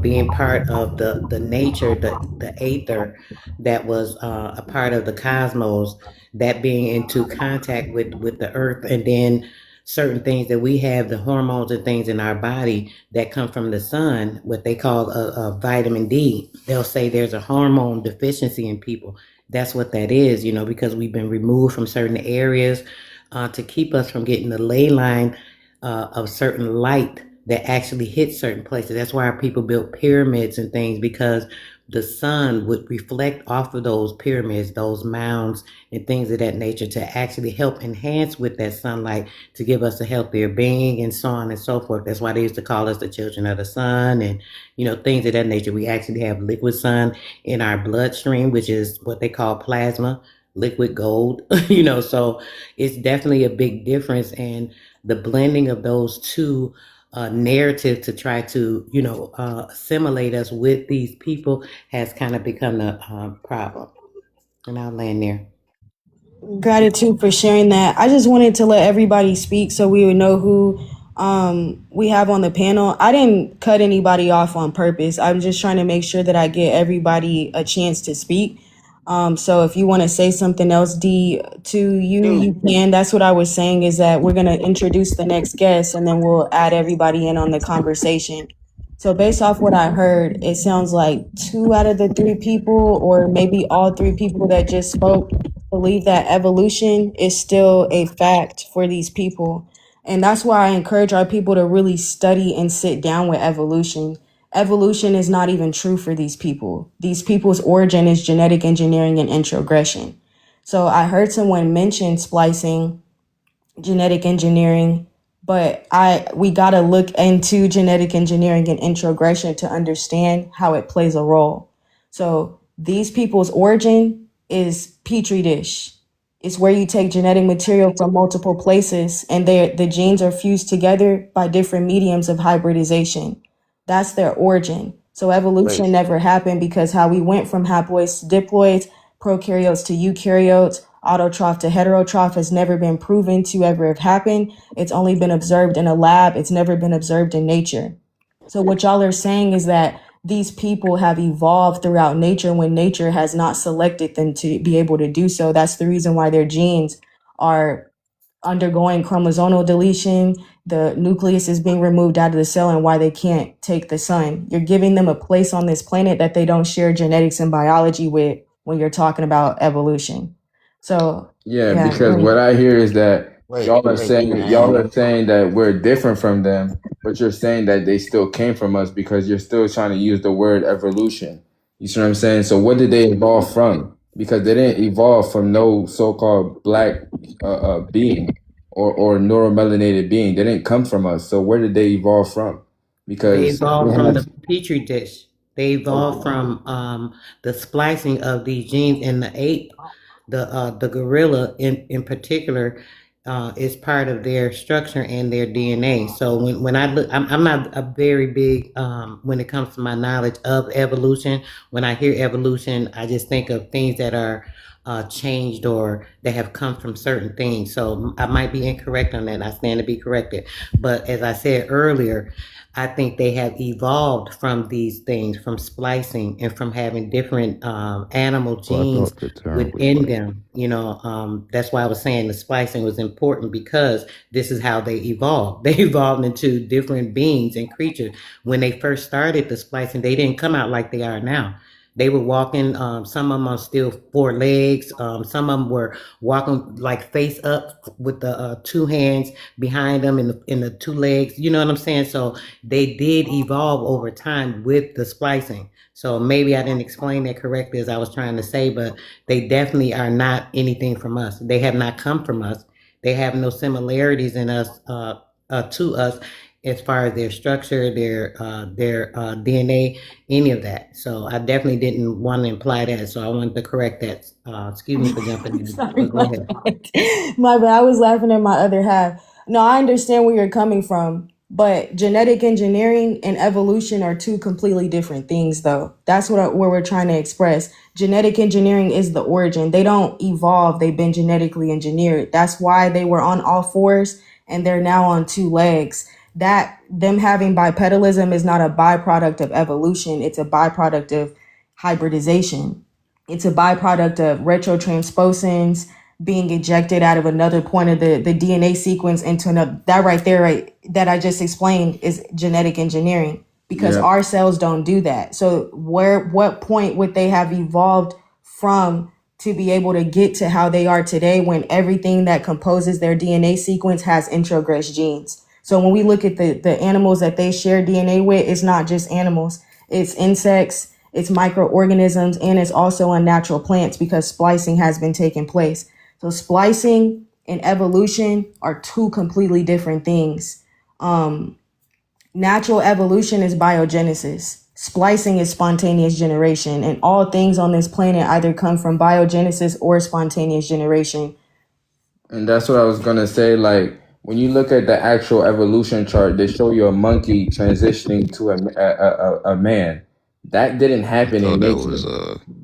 being part of the nature, the aether that was a part of the cosmos, that being into contact with the earth, and then certain things that we have, the hormones and things in our body that come from the sun, what they call a vitamin D. They'll say there's a hormone deficiency in people. That's what that is, because we've been removed from certain areas to keep us from getting the ley line of certain light that actually hit certain places. That's why our people built pyramids and things, because the sun would reflect off of those pyramids, those mounds, and things of that nature, to actually help enhance with that sunlight to give us a healthier being, and so on and so forth. That's why they used to call us the children of the sun, and things of that nature. We actually have liquid sun in our bloodstream, which is what they call plasma, liquid gold. So it's definitely a big difference, and the blending of those two narrative to try to, assimilate us with these people has kind of become the problem. And I'll land there. Gratitude for sharing that. I just wanted to let everybody speak so we would know who we have on the panel. I didn't cut anybody off on purpose. I'm just trying to make sure that I get everybody a chance to speak. So if you want to say something else, D, to you can. That's what I was saying, is that we're going to introduce the next guest and then we'll add everybody in on the conversation. So based off what I heard, it sounds like 2 out of the 3 people, or maybe all 3 people that just spoke, believe that evolution is still a fact for these people. And that's why I encourage our people to really study and sit down with evolution. Evolution is not even true for these people. These people's origin is genetic engineering and introgression. So I heard someone mention splicing, genetic engineering, but we got to look into genetic engineering and introgression to understand how it plays a role. So these people's origin is petri dish. It's where you take genetic material from multiple places, and the genes are fused together by different mediums of hybridization. That's their origin. So evolution never happened, because how we went from haploids to diploids, prokaryotes to eukaryotes, autotroph to heterotroph has never been proven to ever have happened. It's only been observed in a lab. It's never been observed in nature. So what y'all are saying is that these people have evolved throughout nature when nature has not selected them to be able to do so. That's the reason why their genes are undergoing chromosomal deletion, the nucleus is being removed out of the cell, and why they can't take the sun. You're giving them a place on this planet that they don't share genetics and biology with when you're talking about evolution. So Yeah, yeah, because what I hear is that Wait, wait, y'all man. are saying that we're different from them, but you're saying that they still came from us because you're still trying to use the word evolution. You see what I'm saying? So what did they evolve from? Because they didn't evolve from no so-called black being or neuromelanated being. They didn't come from us. So where did they evolve from? They Because we evolved from have the petri dish. They evolved from the splicing of these genes in the ape. The gorilla in particular is part of their structure and their DNA. So when I look, I'm not a very big when it comes to my knowledge of evolution. When I hear evolution, I just think of things that are changed or that have come from certain things. So I might be incorrect on that. I stand to be corrected. But as I said earlier, I think they have evolved from these things, from splicing and from having different animal Well, I genes thought the term was within like, them. That's why I was saying the splicing was important because this is how they evolved. They evolved into different beings and creatures. When they first started the splicing, they didn't come out like they are now. They were walking. Some of them are still four legs. Some of them were walking like face up with the two hands behind them in the two legs. You know what I'm saying? So they did evolve over time with the splicing. So maybe I didn't explain that correctly as I was trying to say, but they definitely are not anything from us. They have not come from us. They have no similarities in us to us as far as their structure, their DNA, any of that. So I definitely didn't want to imply that. So I wanted to correct that. Excuse me for jumping in, sorry, but go my ahead. bad. My bad. I was laughing at my other half. No, I understand where you're coming from, but genetic engineering and evolution are two completely different things, though. That's what we're trying to express. Genetic engineering is the origin. They don't evolve. They've been genetically engineered. That's why they were on all fours and they're now on two legs. That them having bipedalism is not a byproduct of evolution. It's a byproduct of hybridization. It's a byproduct of retrotransposons being ejected out of another point of the DNA sequence into another. That right there, right, that I just explained is genetic engineering because yeah. our cells don't do that. So what point would they have evolved from to be able to get to how they are today when everything that composes their DNA sequence has introgress genes? So when we look at the animals that they share DNA with, it's not just animals, it's insects, it's microorganisms, and it's also unnatural plants because splicing has been taking place. So splicing and evolution are two completely different things. Natural evolution is biogenesis. Splicing is spontaneous generation, and all things on this planet either come from biogenesis or spontaneous generation. And that's what I was gonna say. Like when you look at the actual evolution chart, they show you a monkey transitioning to a man. That didn't I happen in thought that nature. was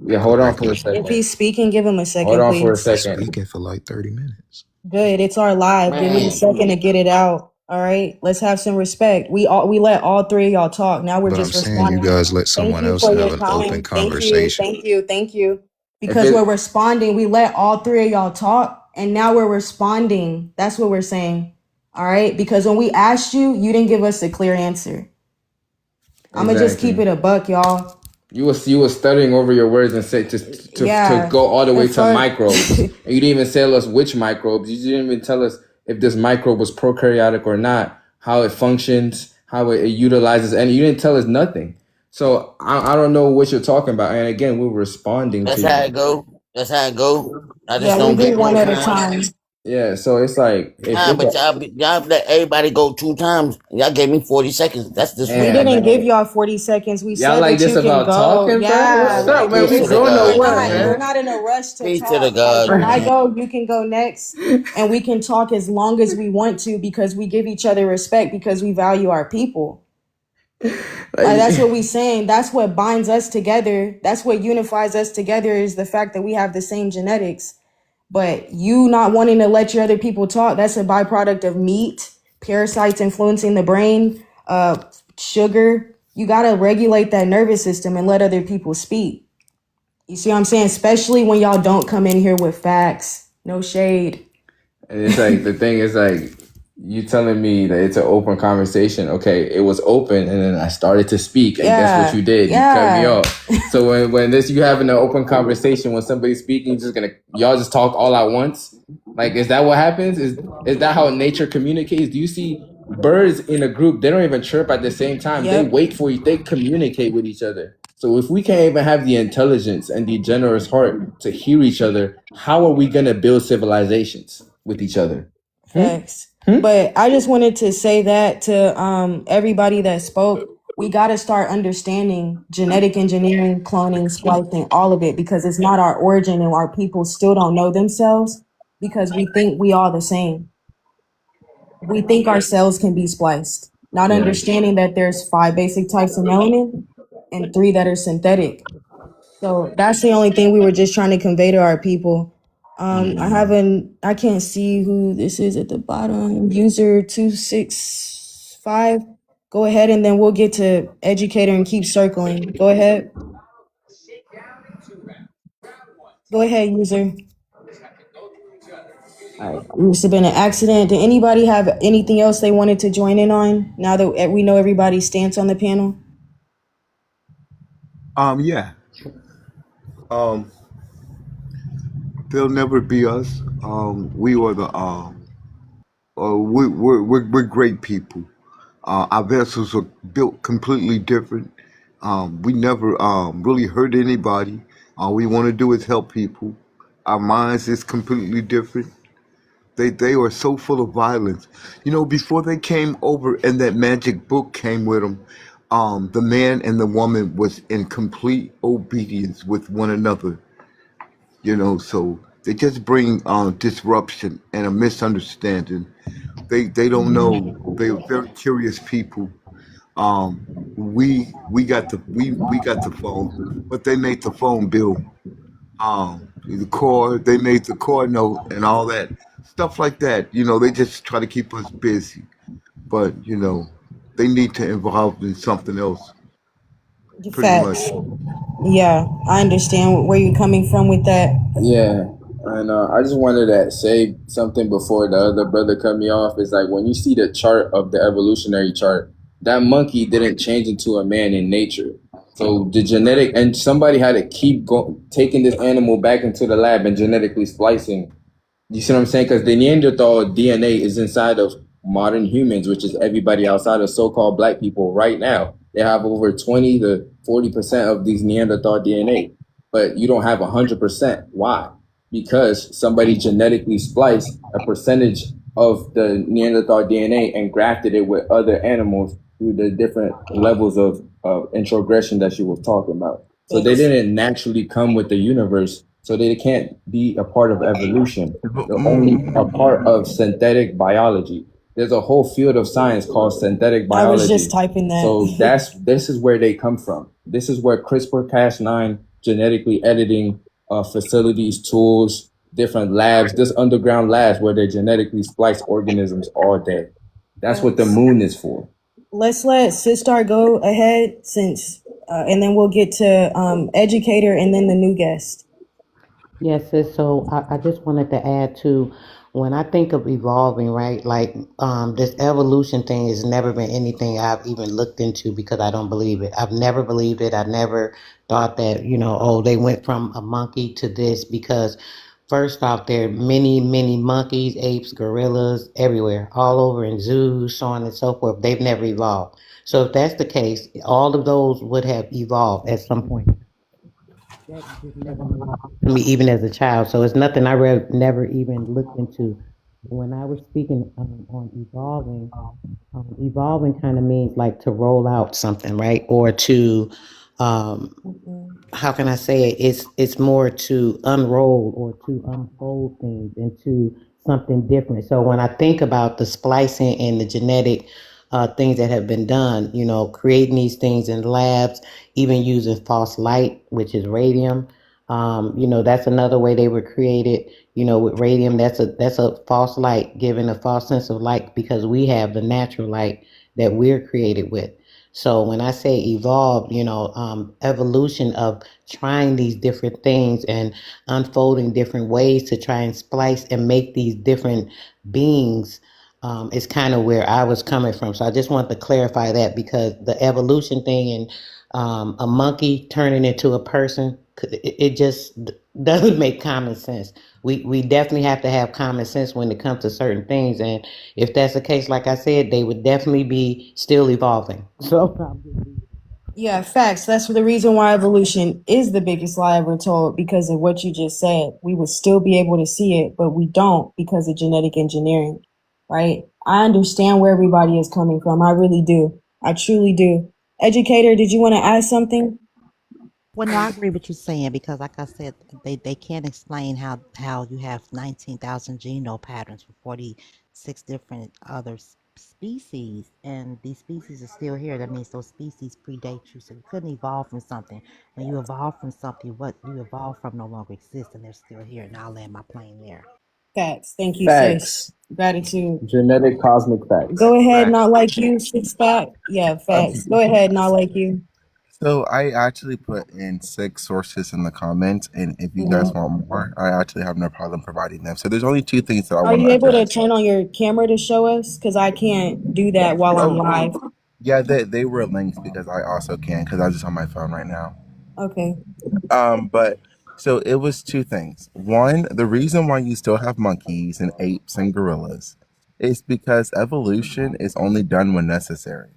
Yeah, hold on for a correctly. If second. he's speaking, give him a Hold second, on for a please. He's second. speaking for like 30 minutes. Good. It's our live. Give me a Man, second to get it out. All right. Let's have some respect. We let all three of y'all talk. Now we're But I'm just saying you responding. guys let Thank someone you else for have your an open time. Thank you. conversation. Thank you. Thank you. If Because we're it responding. We let all three of y'all talk and now we're responding. That's what we're saying. All right. Because when we asked you, you didn't give us a clear answer. I'm gonna just keep exactly. it a buck, y'all. You was stuttering over your words and say to Yeah. go all the The way to fuck. microbes. And you didn't even tell us which microbes. You didn't even tell us if this microbe was prokaryotic or not, how it functions, how it utilizes, and you didn't tell us nothing. So I don't know what you're talking about. And again, we're responding to that's how you. it go. That's how it go. I just Yeah, we don't do get one no at a time. time. Yeah, so it's like if Nah, it's but a, y'all let everybody go 2 times. Y'all gave me 40 seconds. That's We man, didn't disrespectful. give y'all 40 seconds. We y'all said like that this you can about go. talking, bro? Yeah, What's up, like man? Peace We to the we're going we're gods, nowhere, not we're man. man. not in a rush to Peace to the talk. Like gods, when I man. go, you can go next, and we can talk as long as we want to because we give each other respect because we value our people. Like that's Like, what we saying. That's what binds us together. That's what unifies us together is the fact that we have the same genetics. But you not wanting to let your other people talk, that's a byproduct of meat, parasites influencing the brain, sugar. You got to regulate that nervous system and let other people speak. You see what I'm saying? Especially when y'all don't come in here with facts. No shade. And it's like the thing is like you telling me that it's an open conversation. Okay, it was open, and then I started to speak, and guess what you Yeah, did? You cut me yeah, off. So when this you having an open conversation when somebody's speaking, you're just gonna y'all just talk all at once. Like, is that what happens? Is that how nature communicates? Do you see birds in a group? They don't even chirp at the same time. They yep. wait for you. They communicate with each other. So if we can't even have the intelligence and the generous heart to hear each other, how are we gonna build civilizations with each other? Facts. But I just wanted to say that to everybody that spoke. We got to start understanding genetic engineering, cloning, splicing, all of it, because it's not our origin and our people still don't know themselves because we think we all the same. We think our cells can be spliced, not Yeah. understanding that there's 5 basic types of melanin and 3 that are synthetic. So that's the only thing we were just trying to convey to our people. I can't see who this is at the bottom. User 265. Go ahead and then we'll get to educator and keep circling. Go ahead. Go ahead, user. All right. Must have been an accident. Did anybody have anything else they wanted to join in on now that we know everybody's stance on the panel? Yeah. They'll never be us. We were the we're great people. Our vessels are built completely different. We never really hurt anybody. All we want to do is help people. Our minds is completely different. They are so full of violence. You know, before they came over and that magic book came with them, the man and the woman was in complete obedience with one another. You know, so they just bring disruption and a misunderstanding. They don't know. They're very curious people. We got the phone, but they made the phone bill. The core, they made the core note and all that stuff like that. You know, they just try to keep us busy, but you know, they need to involve in something else. Pretty much. Facts. Yeah, I understand where you're coming from with that. Yeah, and I just wanted to say something before the other brother cut me off. Is like when you see the chart of the evolutionary chart, that monkey didn't change into a man in nature. So the genetic and somebody had to keep taking this animal back into the lab and genetically splicing. You see what I'm saying? Because the Neanderthal DNA is inside of modern humans, which is everybody outside of so-called black people right now. They have over 20 to 40% of these Neanderthal DNA, but you don't have 100%. Why? Because somebody genetically spliced a percentage of the Neanderthal DNA and grafted it with other animals through the different levels of introgression that she was talking about. So they didn't naturally come with the universe, so they can't be a part of evolution. They're only a part of synthetic biology. There's a whole field of science called synthetic I was just biology. typing that. So this is where they come from. This is where CRISPR-Cas9 genetically editing facilities, tools, different labs, this underground labs where they genetically splice organisms all day. That's what the moon is for. Let's let Sistar go ahead since, and then we'll get to educator and then the new guest. Yes, sis. So I just wanted to add to when I think of evolving, right? Like this evolution thing has never been anything I've even looked into because I don't believe it. I've never believed it. I never thought that, oh, they went from a monkey to this because first off, there are many, many monkeys, apes, gorillas everywhere, all over in zoos, so on and so forth. They've never evolved. So if that's the case, all of those would have evolved at some point. That just never made sense to me even as a child. So it's nothing I never even looked into. When I was speaking on evolving, evolving kind of means like to roll out something, right? Or to um, how can I say it? It's more to unroll or to unfold things into something different. So when I think about the splicing and the genetic things that have been done, creating these things in labs, even using false light, which is radium. That's another way they were created. With radium, that's a false light, giving a false sense of light because we have the natural light that we're created with. So when I say evolve, evolution of trying these different things and unfolding different ways to try and splice and make these different beings, is kind of where I was coming from. So I just want to clarify that, because the evolution thing and a monkey turning into a person, it just doesn't make common sense. We definitely have to have common sense when it comes to certain things, and if that's the case, like I said, they would definitely be still evolving. So Yeah, facts. That's the reason why evolution is the biggest lie ever told, because of what you just said. We would still be able to see it, but we don't because of genetic engineering, right? I understand where everybody is coming from. I really do. I truly do. Educator, did you want to add something? Well, no, I agree with you saying, because, like I said, they can't explain how you have 19,000 genome patterns for 46 different other species, and these species are still here. That means those species predate you, so you couldn't evolve from something. When you evolve from something, what you evolve from no longer exists, and they're still here. And I'll land my plane there. Facts. Thank you, sis. Facts. Gratitude. Genetic cosmic facts. Go ahead, not like you, six pack. Yeah, Okay. facts. Go ahead, not like you. So I actually put in 6 sources in the comments, and if you guys Mhm. want more, I actually have no problem providing them. So there's only 2 things that I Are want you to able to address. turn on your camera to show us? Because I can't do that while I'm Oh, live. yeah, they were links because I also can, because I'm just on my phone right now. Okay. But so it was 2 things. One, the reason why you still have monkeys and apes and gorillas is because evolution is only done when necessary.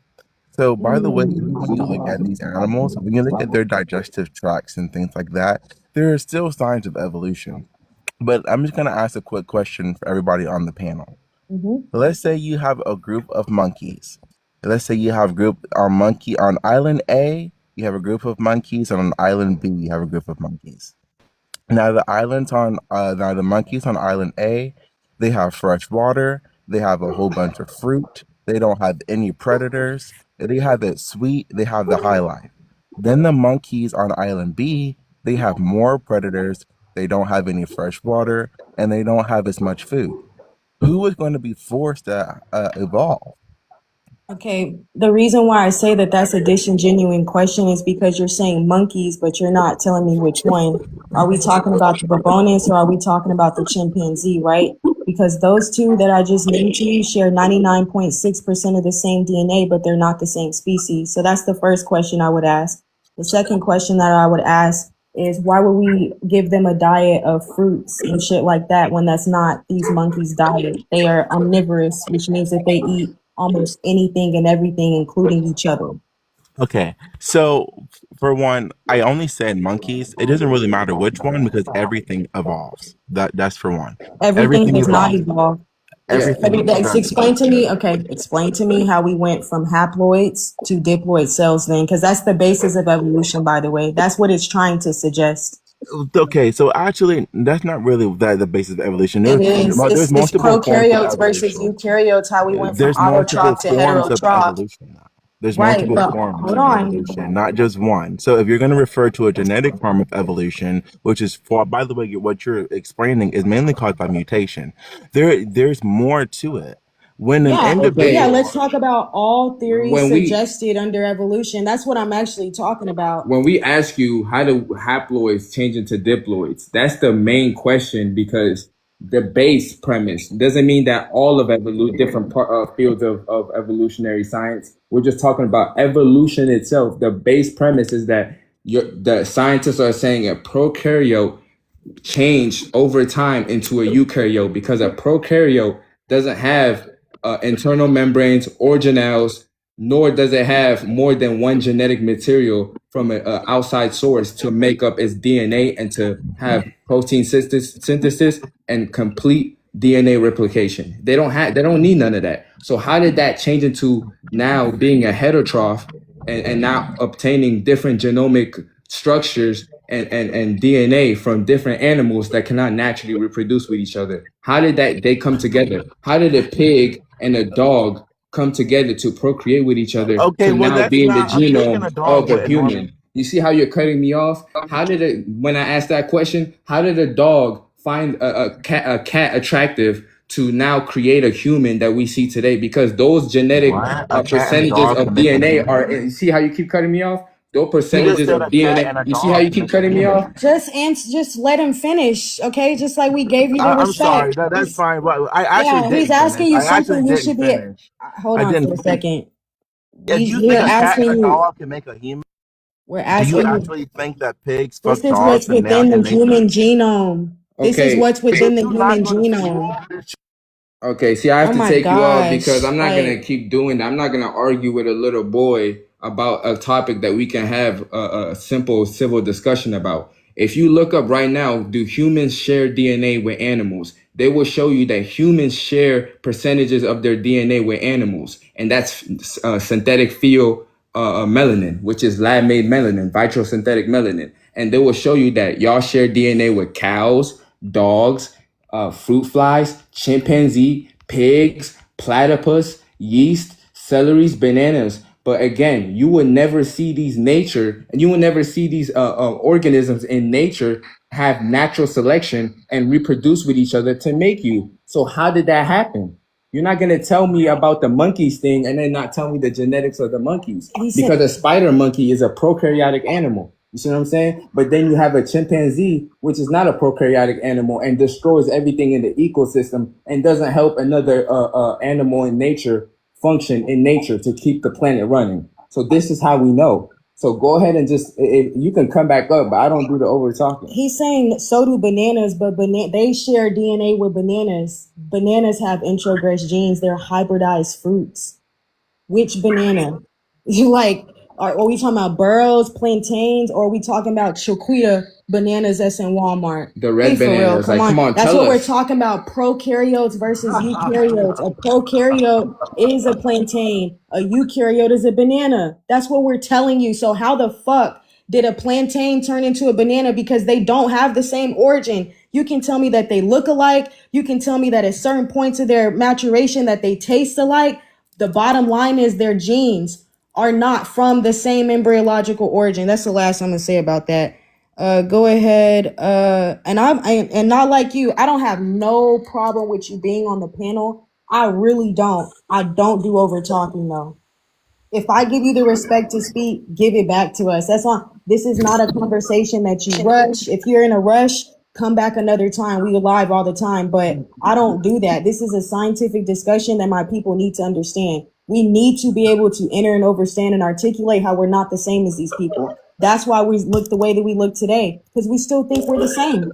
So, by the way, even when you look at these animals, when you look at their digestive tracts and things like that, there are still signs of evolution. But I'm just going to ask a quick question for everybody on the panel. Mm-hmm. Let's say you have a group of monkeys. Let's say you have a group on monkey on island A, you have a group of monkeys, and on island B, you have a group of monkeys. Now the monkeys on island A, they have fresh water, they have a whole bunch of fruit, they don't have any predators, they have it sweet, they have the high life. Then the monkeys on island B, they have more predators, they don't have any fresh water, and they don't have as much food. Who is going to be forced to evolve? Okay, the reason why I say that that's a disingenuous question is because you're saying monkeys, but you're not telling me which one. Are we talking about the babonis or are we talking about the chimpanzee, right? Because those two that I just named to you share 99.6% of the same DNA, but they're not the same species. So that's the first question I would ask. The second question that I would ask is why would we give them a diet of fruits and shit like that when that's not these monkeys' diet? They are omnivorous, which means that they eat almost anything and everything, including each other. Okay, so for one, I only said monkeys. It doesn't really matter which one because everything evolves. That's for one. Everything Everything does not evolves. evolve. Yeah. Everything does. Explain to me, okay, explain to me how we went from haploids to diploid cells then, because that's the basis of evolution, by the way. That's what it's trying to suggest. Okay, so actually, that's not really the basis of evolution. It is. There's It's multiple forms of prokaryotes versus evolution. eukaryotes, how we went from There's multiple autotroph to forms of heterotroph. evolution now. There's Right, multiple but forms hold of on. evolution, not just one. So if you're going to refer to a genetic form of evolution, which is for, by the way, what you're explaining is mainly caused by mutation. There's more to it. When an Yeah, yeah, individual, Okay. let's talk about all theories When we suggested under evolution. That's what I'm actually talking about. when we ask you how do haploids change into diploids, that's the main question because the base premise doesn't mean that all of different fields of evolutionary science. We're just talking about evolution itself. The base premise is that the scientists are saying a prokaryote change over time into a eukaryote because a prokaryote doesn't have internal membranes, organelles, nor does it have more than one genetic material from an outside source to make up its DNA and to have protein synthesis and complete DNA replication. They don't need none of that. So how did that change into now being a heterotroph and now obtaining different genomic structures and DNA from different animals that cannot naturally reproduce with each other? How did they come together? How did a pig and a dog come together to procreate with each other okay, to well now that's be in the not a pig and genome a dog of a wouldn't normal. human? You see how you're cutting me off? How did it, when I asked that question, how did a dog find a cat attractive to now create a human that we see today, because those genetic What? A cat and a percentages dog of can make a DNA human? are. You see how you keep cutting me off? Those You just percentages said of a cat DNA. and a You see how dog you can keep make a cutting me off? human. Just let him finish, okay? Just like we gave you the I'm sorry. respect. That's fine. But I actually Yeah, he's didn't finish. asking you I actually something you didn't should be. finish. Hold I on didn't for a finish. second. Yeah, do you We're think a cat and asking a you. dog can make a human? We're Do you asking you. actually think that pigs This fuck is what's dogs and now within the and nature? human genome. This is Okay. what's So within the you're not human going to genome. prove this? Okay, see, I Oh have to my take you off because gosh. I'm not gonna Like, keep doing that. I'm not gonna argue with a little boy about a topic that we can have a simple civil discussion about. If you look up right now, do humans share DNA with animals? They will show you that humans share percentages of their DNA with animals, and that's synthetic melanin, which is lab-made melanin, vitrosynthetic melanin, and they will show you that y'all share DNA with cows, dogs, fruit flies, chimpanzee, pigs, platypus, yeast, celeries, bananas. But again, you will never see these nature, and you will never see these organisms in nature have natural selection and reproduce with each other to make you. So how did that happen? You're not gonna tell me about the monkeys thing and then not tell me the genetics of the monkeys, he said, because a spider monkey is a prokaryotic animal. You see what I'm saying? But then you have a chimpanzee, which is not a prokaryotic animal and destroys everything in the ecosystem and doesn't help another animal in nature function in nature to keep the planet running. So this is how we know. So go ahead and just, if you can come back up, but I don't do the over talking. he's saying so do bananas, but they share DNA with bananas. Bananas have introgress genes. They're hybridized fruits. Which banana? You like, are we talking about burros, plantains, or are we talking about chiquita bananas that's in Walmart? The Be red for real, bananas, come like, come on. on, That's tell what we're us. talking about. Prokaryotes versus eukaryotes. A prokaryote is a plantain. A eukaryote is a banana. That's what we're telling you. So how the fuck did a plantain turn into a banana? Because they don't have the same origin. You can tell me that they look alike. You can tell me that at certain points of their maturation that they taste alike. The bottom line is their genes are not from the same embryological origin. That's the last I'm gonna say about that. Go ahead. And not like you. I don't have no problem with you being on the panel. I really don't. I don't do over talking though. If I give you the respect to speak, give it back to us. That's all. This is not a conversation that you rush. If you're in a rush, come back another time. We live all the time, but I don't do that. This is a scientific discussion that my people need to understand. We need to be able to enter and understand and articulate how we're not the same as these people. That's why we look the way that we look today, because we still think we're the same.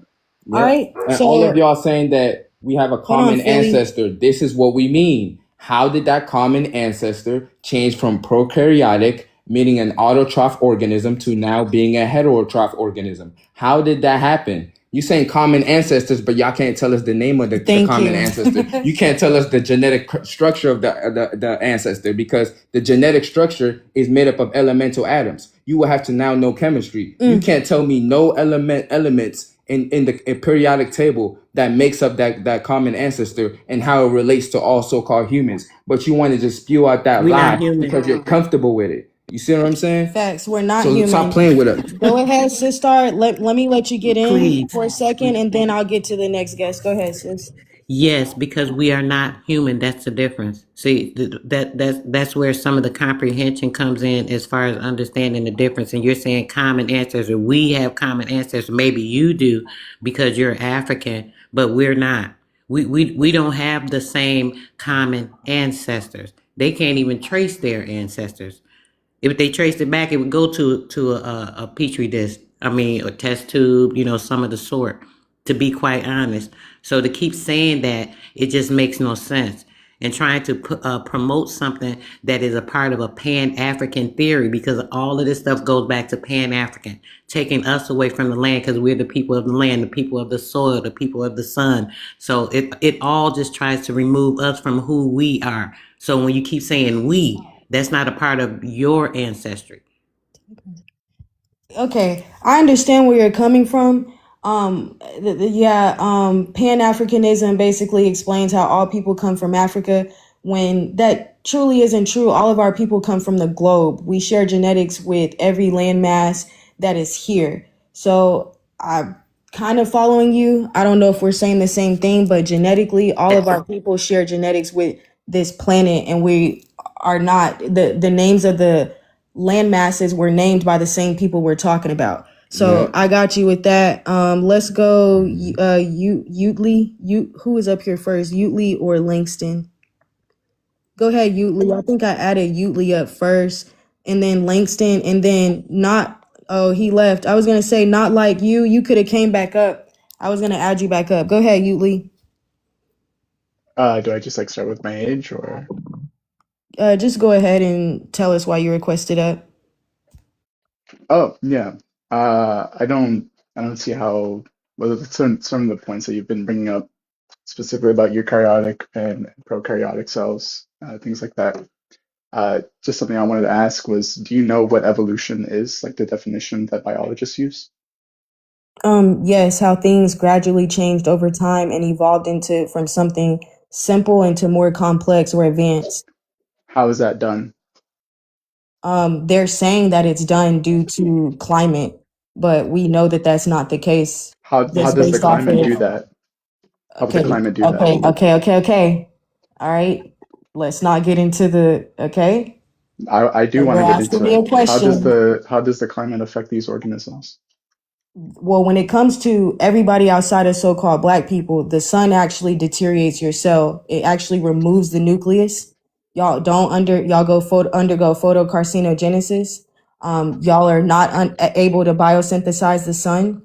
All Yep. right. And all of So y'all saying that we have a hold on, common Philly. ancestor. This is what we mean. How did that common ancestor change from prokaryotic, meaning an autotroph organism, to now being a heterotroph organism? How did that happen? You saying common ancestors, but y'all can't tell us the name of the Thank common you. ancestor. You can't tell us the genetic structure of the ancestor, because the genetic structure is made up of elemental atoms. You will have to now know chemistry. You can't tell me no elements in the periodic table that makes up that common ancestor and how it relates to all so-called humans. But you want to just spew out that We're not lie human. because you're comfortable with it. You see what I'm saying? Facts. We're not So stop human. playing with us. Go ahead, sis. Star. Let me let you get in Please. for a second, and then I'll get to the next guest. Go ahead, sis. Yes, because we are not human. That's the difference. See, that's where some of the comprehension comes in as far as understanding the difference. And you're saying common ancestors. We have common ancestors. Maybe you do because you're African, but we're not. We don't have the same common ancestors. They can't even trace their ancestors. If they traced it back, it would go to a petri dish. I mean, a test tube. Some of the sort. To be quite honest, so to keep saying that, it just makes no sense. And trying to promote something that is a part of a Pan-African theory, because all of this stuff goes back to Pan-African, taking us away from the land because we're the people of the land, the people of the soil, the people of the sun. So it all just tries to remove us from who we are. So when you keep saying we, that's not a part of your ancestry. Okay, I understand where you're coming from. Pan Africanism basically explains how all people come from Africa, when that truly isn't true. All of our people come from the globe. We share genetics with every landmass that is here. So kind of following you. I don't know if we're saying the same thing, but genetically, all of our people share genetics with this planet, and we are not the names of the land masses were named by the same people we're talking about. So Yeah. I got you with that. Let's go. Utley. Who is up here first? Utley or Langston? Go ahead, Utley. I think I added Utley up first, and then Langston, and then not. Oh, he left. I was gonna say not like you. You could have came back up. I was gonna add you back up. Go ahead, Utley. Do I just like start with my age or? Just go ahead and tell us why you requested up. Oh, yeah. I don't see how, well, some of the points that you've been bringing up specifically about eukaryotic and prokaryotic cells, things like that. Just something I wanted to ask was, do you know what evolution is, like the definition that biologists use? Yes, how things gradually changed over time and evolved into from something simple into more complex or advanced. How is that done? They're saying that it's done due to climate, but we know that that's not the case. How Just does the based off climate do of that? How would the okay, climate do that? okay. All right, let's not get into the okay. I do want You're to get asking into me it. a question. How does the climate affect these organisms? Well, when it comes to everybody outside of so-called black people, the sun actually deteriorates your cell. It actually removes the nucleus. Y'all undergo photocarcinogenesis. Y'all are not able to biosynthesize the sun.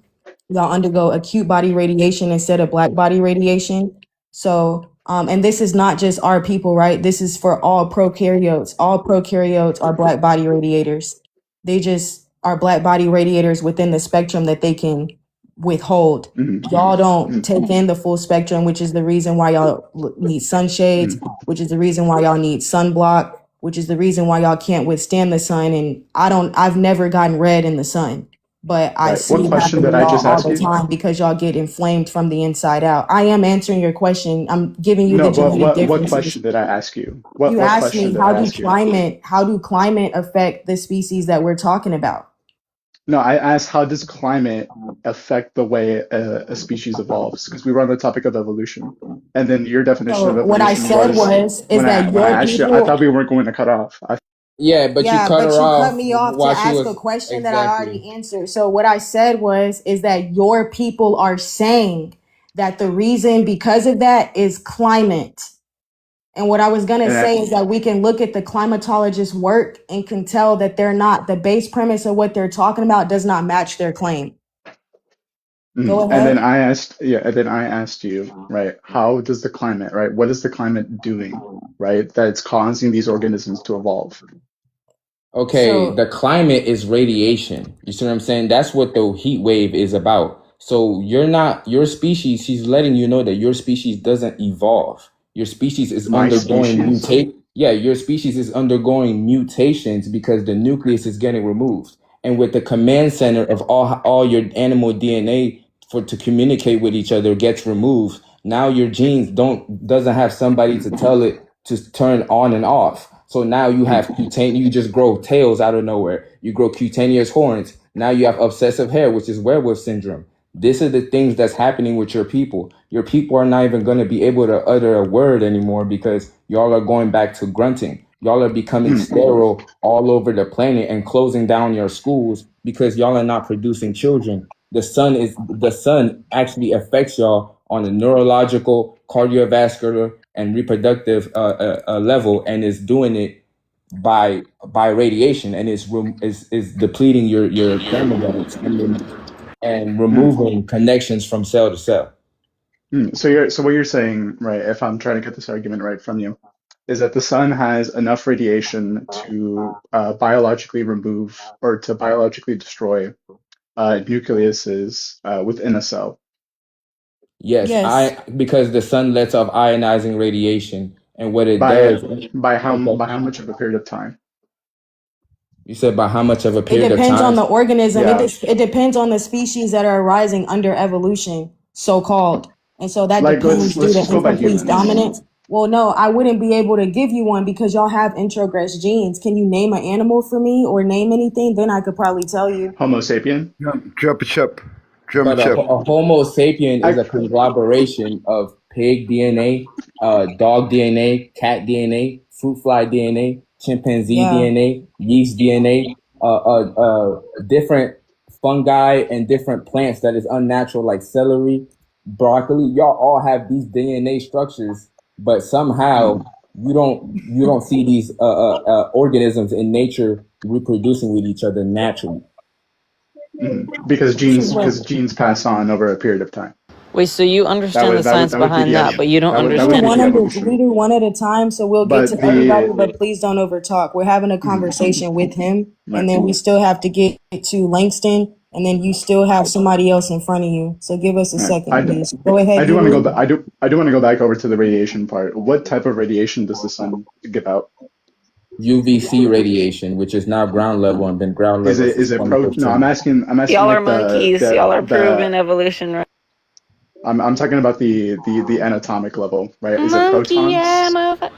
Y'all undergo acute body radiation instead of black body radiation. So, and this is not just our people, right? This is for all prokaryotes. All prokaryotes are black body radiators. They just are black body radiators within the spectrum that they can withhold. Hmm. Y'all don't Hmm. take in the full spectrum, which is the reason why y'all need sunshades, which is the reason why y'all need sunblock, which is the reason why y'all can't withstand the sun. And I've never gotten red in the sun, but I Right. see What it question happen to did I y'all just all ask the you? time because y'all get inflamed from the inside out. I am answering your question. I'm giving you the No, but genetic what differences. question did I ask you? You What asked question me did I ask you? how do climate affect the species that we're talking about? No, I asked how does climate affect the way a species evolves? Because we were on the topic of evolution, and then your definition of So what I evolution said was was is that when I your asked you, I thought people. we weren't going to cut off. Yeah, but you Yeah, cut but her you cut off me off to while she ask a was question that I exactly. already answered. So what I said was is that your people are saying that the reason because of that is climate. And what I was going to And say is that we can look at the climatologist work and can tell that they're not, the base premise of what they're talking about does not match their claim. Go and then ahead. I asked, yeah, and then I asked you, right, how does the climate, right, what is the climate doing, right, that's causing these organisms to evolve? Okay, So the climate is radiation. You see what I'm saying? That's what the heat wave is about. So you're not your species, she's letting you know that your species doesn't evolve. Your species is My undergoing species? mutate. Yeah, your species is undergoing mutations because the nucleus is getting removed. And with the command center of all your animal DNA for to communicate with each other gets removed, now your genes doesn't have somebody Mm, to tell it to turn on and off. So now you mm, have you just grow tails out of nowhere. You grow cutaneous horns. Now you have obsessive hair, which is werewolf syndrome. This are the things that's happening with your people. Your people are not even going to be able to utter a word anymore because y'all are going back to grunting. Y'all are becoming mm, sterile all over the planet and closing down your schools because y'all are not producing children. The sun actually affects y'all on a neurological, cardiovascular, and reproductive level, and is doing it by radiation, and is depleting your chromosomes and mm, removing connections from cell to cell. So what you're saying, right, if I'm trying to get this argument right from you, is that the sun has enough radiation to biologically remove or to biologically destroy nucleuses within a cell. Yes, yes, I because the sun lets off ionizing radiation, and what it By does. by Okay, how much of a period of time? you said by how much of a it period of depends on time? the organism. Yeah. It depends on the species that are arising under evolution, so called. And so that Like depends due let's to just go by incomplete humans. dominance. Well, no, I wouldn't be able to give you one because y'all have introgress genes. Can you name an animal for me or name anything? Then I could probably tell you. Homo sapien. Jump, jump, jump, German But a Shepherd. Homo sapien is I a conglomeration of pig DNA, dog DNA, cat DNA, fruit fly DNA, chimpanzee Yeah. DNA, yeast DNA, different fungi and different plants that is unnatural, like celery, broccoli. Y'all all have these DNA structures, but somehow mm, you don't see these organisms in nature reproducing with each other naturally. because This is what genes pass on over a period of time. Wait, so you understand the science That would be behind the that, but you don't that we would do be understand. one the under we evolution. do one at a time, so we'll get to But everybody, the but please don't overtalk. We're having a mhm, conversation with him, and right. then we still have to get to Langston, and then you still have somebody else in front of you. So give us a Right. second, please. Go I ahead, do you want to go. lead. I do want to go back over to the radiation part. What type of radiation does the sun give out? UVC radiation, which is now ground level and been ground level since Is it pro? No, 2015. I'm asking Y'all are like monkeys. Y'all are proven evolution, right? I'm talking about the anatomic level, right? Is it Monkey, yeah, protons? motherfucker.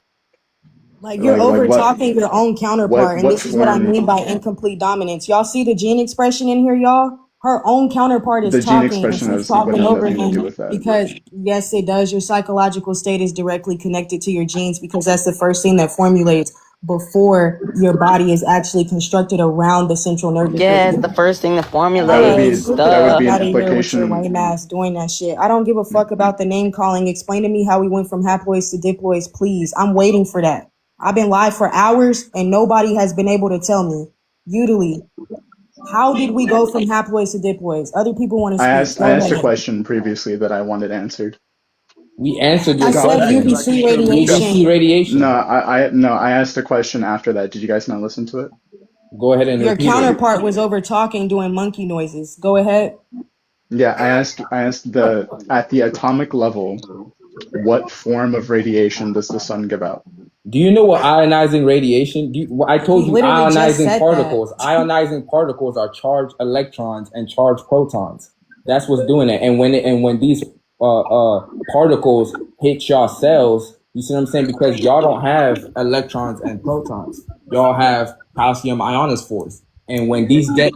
Like you're Like over what talking your own counterpart, and what this is what I form? mean by incomplete dominance. Y'all see the gene expression in here, y'all? Her own counterpart is The gene talking, and expression she's would talking have over nothing to do him with that. because yes, it does. Your psychological state is directly connected to your genes because that's the first thing that formulates before your body is actually constructed around the central nervous Yeah, it's the system. first thing to formulate. Yes, get the That would fuck be an out of here with your implication. lame ass doing that shit. I don't give a fuck about the name calling. Explain to me how we went from haploids to diploids, please. I'm waiting for that. I've been live for hours and nobody has been able to tell me. Utilely, how did we go from haploids to diploids? Other people want to speak. I Go asked a ahead. question previously that I wanted answered. We answered I your Scott, said question. UVC Scott, UVC radiation. no, radiation. I asked a question after that. Did you guys not listen to it? Go ahead and Your repeat it. counterpart was over talking, doing monkey noises. Go ahead. Yeah, I asked the at the atomic level, what form of radiation does the sun give out? Do you know what ionizing radiation? I told He you literally just ionizing said that. particles. Ionizing particles are charged electrons and charged protons. That's what's doing it. And when these particles hit y'all cells, you see what I'm saying? Because y'all don't have electrons and protons. Y'all have calcium ionospores. And when these get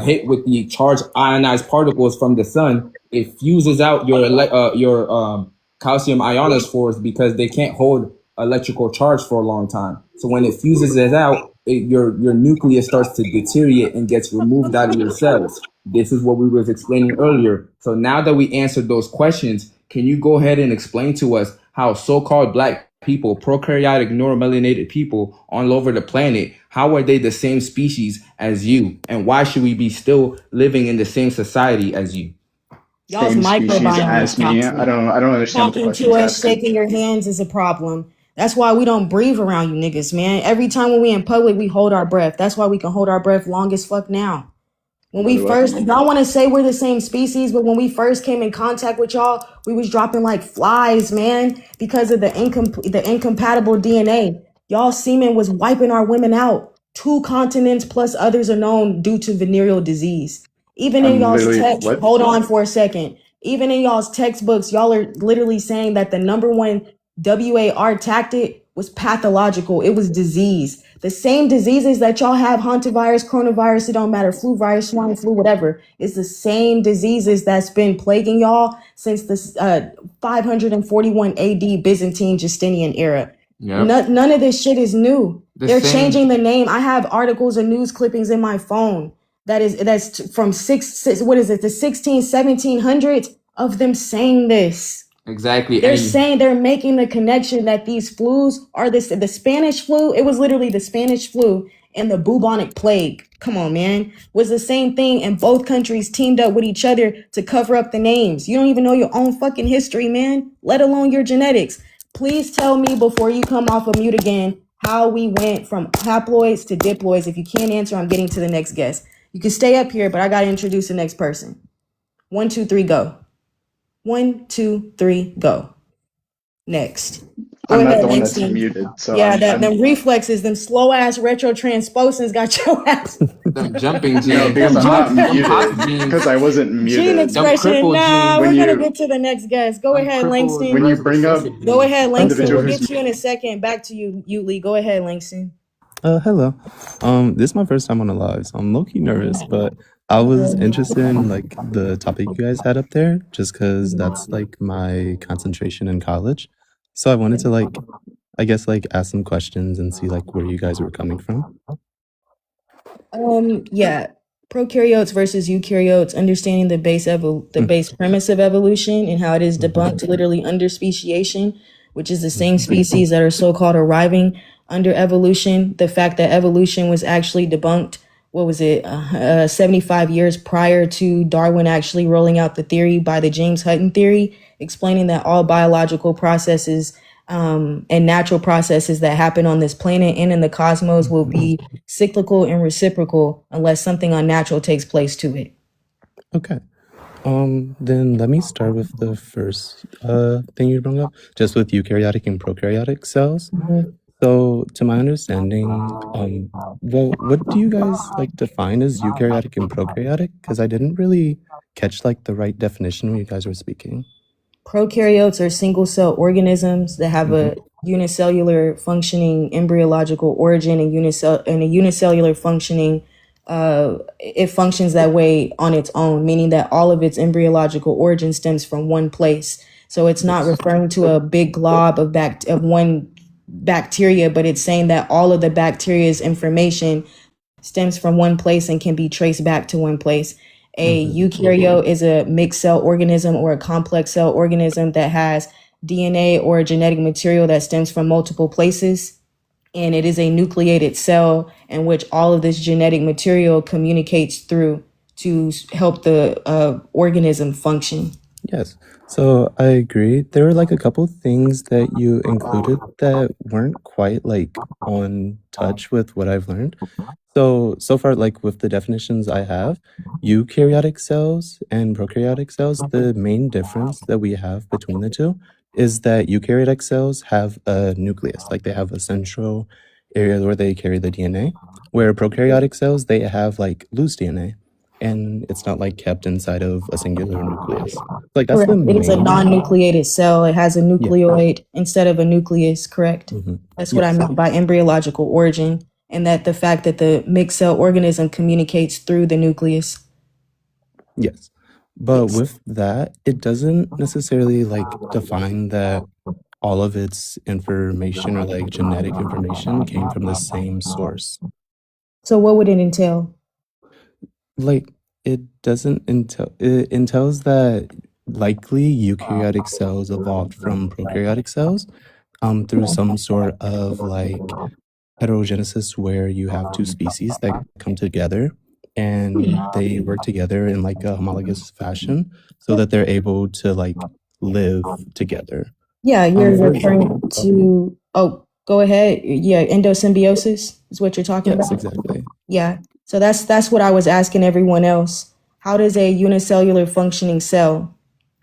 hit with the charged ionized particles from the sun, it fuses out your calcium ionospores because they can't hold electrical charge for a long time. So when it fuses it out, your nucleus starts to deteriorate and gets removed out of your cells. This is what we was explaining earlier. So now that we answered those questions, can you go ahead and explain to us how so-called black people, prokaryotic neuromyelinated people all over the planet, how are they the same species as you? And why should we be still living in the same society as you? Y'all's Same species microbiome is as me. toxic. I don't understand what the Talking to question's us, asking. shaking your hands is a problem. That's why we don't breathe around you niggas, man. Every time when we in public, we hold our breath. That's why we can hold our breath long as fuck now. When By we the way, first, y'all want to say we're the same species, but when we first came in contact with y'all, we was dropping like flies, man, because of the incompatible DNA. Y'all semen was wiping our women out. 2 continents plus others are known due to venereal disease. Even in I'm y'all's literally text, what? hold on for a second. Even in y'all's textbooks, y'all are literally saying that the number one WAR tactic was pathological. It was disease. The same diseases that y'all have, hantavirus, coronavirus, it don't matter, flu virus, swine flu, whatever. It's the same diseases that's been plaguing y'all since the 541 AD Byzantine Justinian era. Yep. None of this shit is new. The They're same. changing the name. I have articles and news clippings in my phone that's from what is it, the 1700s of them saying this. Exactly. They're And saying they're making the connection that these flus are the Spanish flu. It was literally the Spanish flu and the bubonic plague. Come on, man. Was the same thing, and both countries teamed up with each other to cover up the names. You don't even know your own fucking history, man, let alone your genetics. Please tell me before you come off of mute again how we went from haploids to diploids. If you can't answer, I'm getting to the next guest. You can stay up here, but I got to introduce the next person. 1, 2, 3, go. 1, 2, 3, go. Next. Go I'm not ahead, the one that's Langston. muted, so Yeah, I'm them reflexes, them slow ass retrotransposons got your ass. them jumping no, genes, because them I'm not hop muted genes, because I wasn't Gene muted. them expression. crippled Nah, genes, When we're gonna you get to the next guest. Go them ahead, crippled when Langston. you bring up recessive Go genes. ahead, Langston. individual We'll who's get you in a second. Back to you, Utley. Go ahead, Langston. Hello. This is my first time on the live, so I'm low key nervous, but I was interested in like the topic you guys had up there, just because that's like my concentration in college. So I wanted to like, I guess like ask some questions and see like where you guys were coming from. Yeah, prokaryotes versus eukaryotes, understanding the base premise of evolution and how it is debunked literally under speciation, which is the same species that are so-called arriving under evolution. The fact that evolution was actually debunked, what was it, 75 years prior to Darwin actually rolling out the theory by the James Hutton theory, explaining that all biological processes and natural processes that happen on this planet and in the cosmos will be cyclical and reciprocal unless something unnatural takes place to it. Okay. Then let me start with the first thing you brought up, just with eukaryotic and prokaryotic cells. So, to my understanding, well, what do you guys like define as eukaryotic and prokaryotic? Because I didn't really catch like the right definition when you guys were speaking. Prokaryotes are single cell organisms that have a unicellular functioning embryological origin and a unicellular functioning it functions that way on its own, meaning that all of its embryological origin stems from one place. So it's not referring to a big glob of one bacteria, but it's saying that all of the bacteria's information stems from one place and can be traced back to one place. A eukaryote is a mixed cell organism or a complex cell organism that has DNA or genetic material that stems from multiple places. And it is a nucleated cell in which all of this genetic material communicates through to help the organism function. Yes. So I agree. There were like a couple things that you included that weren't quite like on touch with what I've learned. So far, like with the definitions I have, eukaryotic cells and prokaryotic cells, the main difference that we have between the two is that eukaryotic cells have a nucleus, like they have a central area where they carry the DNA, where prokaryotic cells, they have like loose DNA and it's not like kept inside of a singular nucleus. Like that's the Correct. It's a main. non-nucleated cell. It has a nucleoid instead of a nucleus, correct? That's what I Yes. meant by embryological origin, and that the fact that the mixed cell organism communicates through the nucleus. Yes. But Yes. with that, it doesn't necessarily like define that all of its information or like genetic information came from the same source. So what would it entail? Like it doesn't entail, it entails that likely eukaryotic cells evolved from prokaryotic cells through some sort of like heterogenesis where you have two species that come together and they work together in like a homologous fashion so that they're able to like live together. Yeah, you're For referring example, to, oh, go ahead. Yeah, endosymbiosis is what you're talking yes, about. exactly. Yeah. So that's what I was asking everyone else. How does a unicellular functioning cell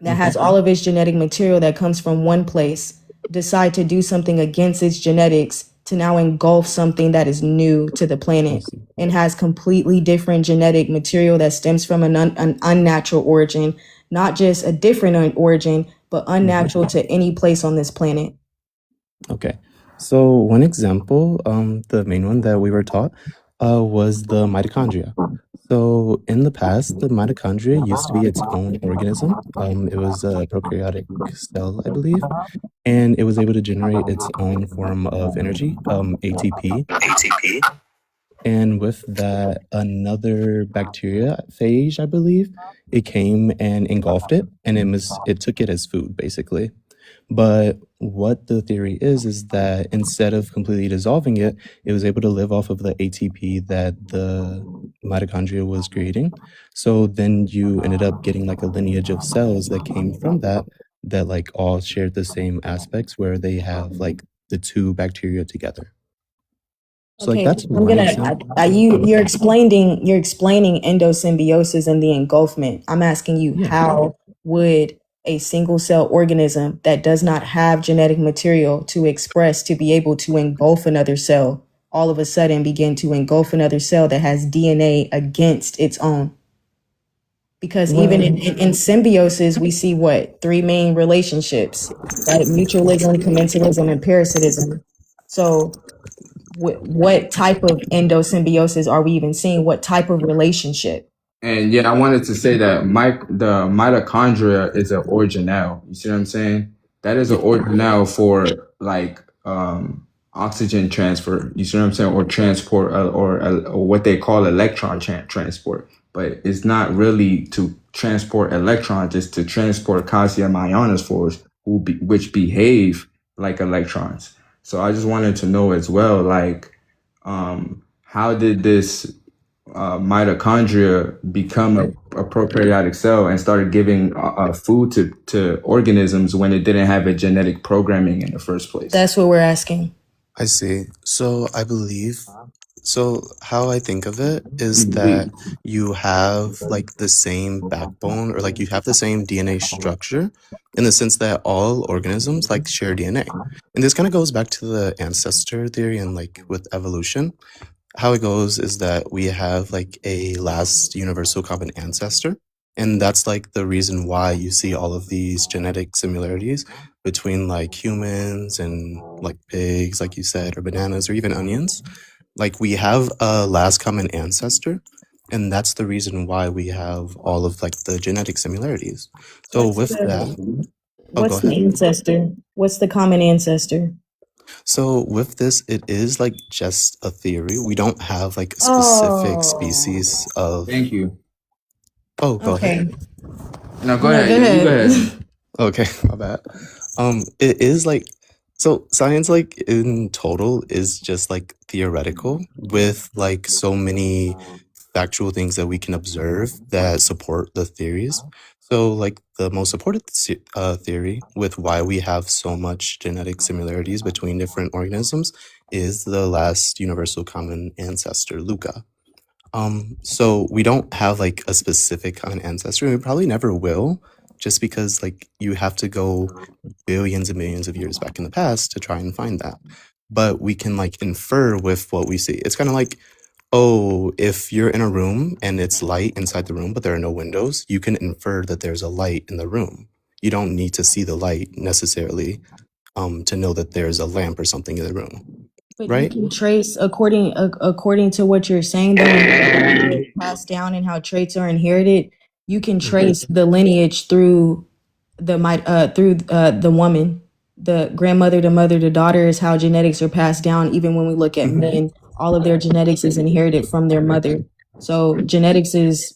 that has all of its genetic material that comes from one place decide to do something against its genetics to now engulf something that is new to the planet and has completely different genetic material that stems from an unnatural origin, not just a different origin, but unnatural to any place on this planet? Okay. So one example, the main one that we were taught, was the mitochondria. So in the past, the mitochondria used to be its own organism. It was a prokaryotic cell, I believe, and it was able to generate its own form of energy, ATP. And with that, another bacteria, phage, I believe, it came and engulfed it, and it took it as food, basically. But what the theory is that instead of completely dissolving it, it was able to live off of the ATP that the mitochondria was creating. So then you ended up getting like a lineage of cells that came from that like all shared the same aspects where they have like the two bacteria together. So like Okay, that's I'm one gonna. example. You're explaining endosymbiosis and the engulfment. I'm asking you, Yeah. how would a single cell organism that does not have genetic material to express to be able to engulf another cell all of a sudden begin to engulf another cell that has DNA against its own? Because even in symbiosis, we see what three main relationships, right? Mutualism, commensalism, and parasitism. So what type of endosymbiosis are we even seeing? What type of relationship? And yeah, I wanted to say that the mitochondria is an organelle. You see what I'm saying? That is an Yeah, organelle for like oxygen transfer. You see what I'm saying? Or transport, or what they call electron transport. But it's not really to transport electrons, it's to transport calcium ionophores which behave like electrons. So I just wanted to know as well, like, how did this mitochondria become a prokaryotic cell and started giving food to organisms when it didn't have a genetic programming in the first place? That's what we're asking. I see. So I believe, so how I think of it is We, that you have like the same backbone or like you have the same DNA structure in the sense that all organisms like share DNA. And this kind of goes back to the ancestor theory and like with evolution. How it goes is that we have like a last universal common ancestor. And that's like the reason why you see all of these genetic similarities between like humans and like pigs, like you said, or bananas or even onions. Like we have a last common ancestor. And that's the reason why we have all of like the genetic similarities. So What's with that, oh, go what's the ahead. ancestor? What's the common ancestor? So with this, it is like just a theory. We don't have like a specific Oh, species of. thank you. Oh, go ahead. okay. No, go No, ahead. go You go ahead. ahead. Okay, my bad. It is like so science like in total is just like theoretical with like so many factual things that we can observe that support the theories. So like the most supported theory with why we have so much genetic similarities between different organisms is the last universal common ancestor, Luca. So we don't have like a specific common ancestor, and we probably never will, just because like you have to go billions and millions of years back in the past to try and find that. But we can like infer with what we see. It's kind of like, oh, if you're in a room and it's light inside the room, but there are no windows, you can infer that there's a light in the room. You don't need to see the light necessarily to know that there's a lamp or something in the room, But you right? can trace according to what you're saying though, and how it's passed down and how traits are inherited. You can Mhm. trace the lineage through the woman, the grandmother, the mother, the daughter is how genetics are passed down. Even when we look at Mhm. men, all of their genetics is inherited from their mother. So genetics is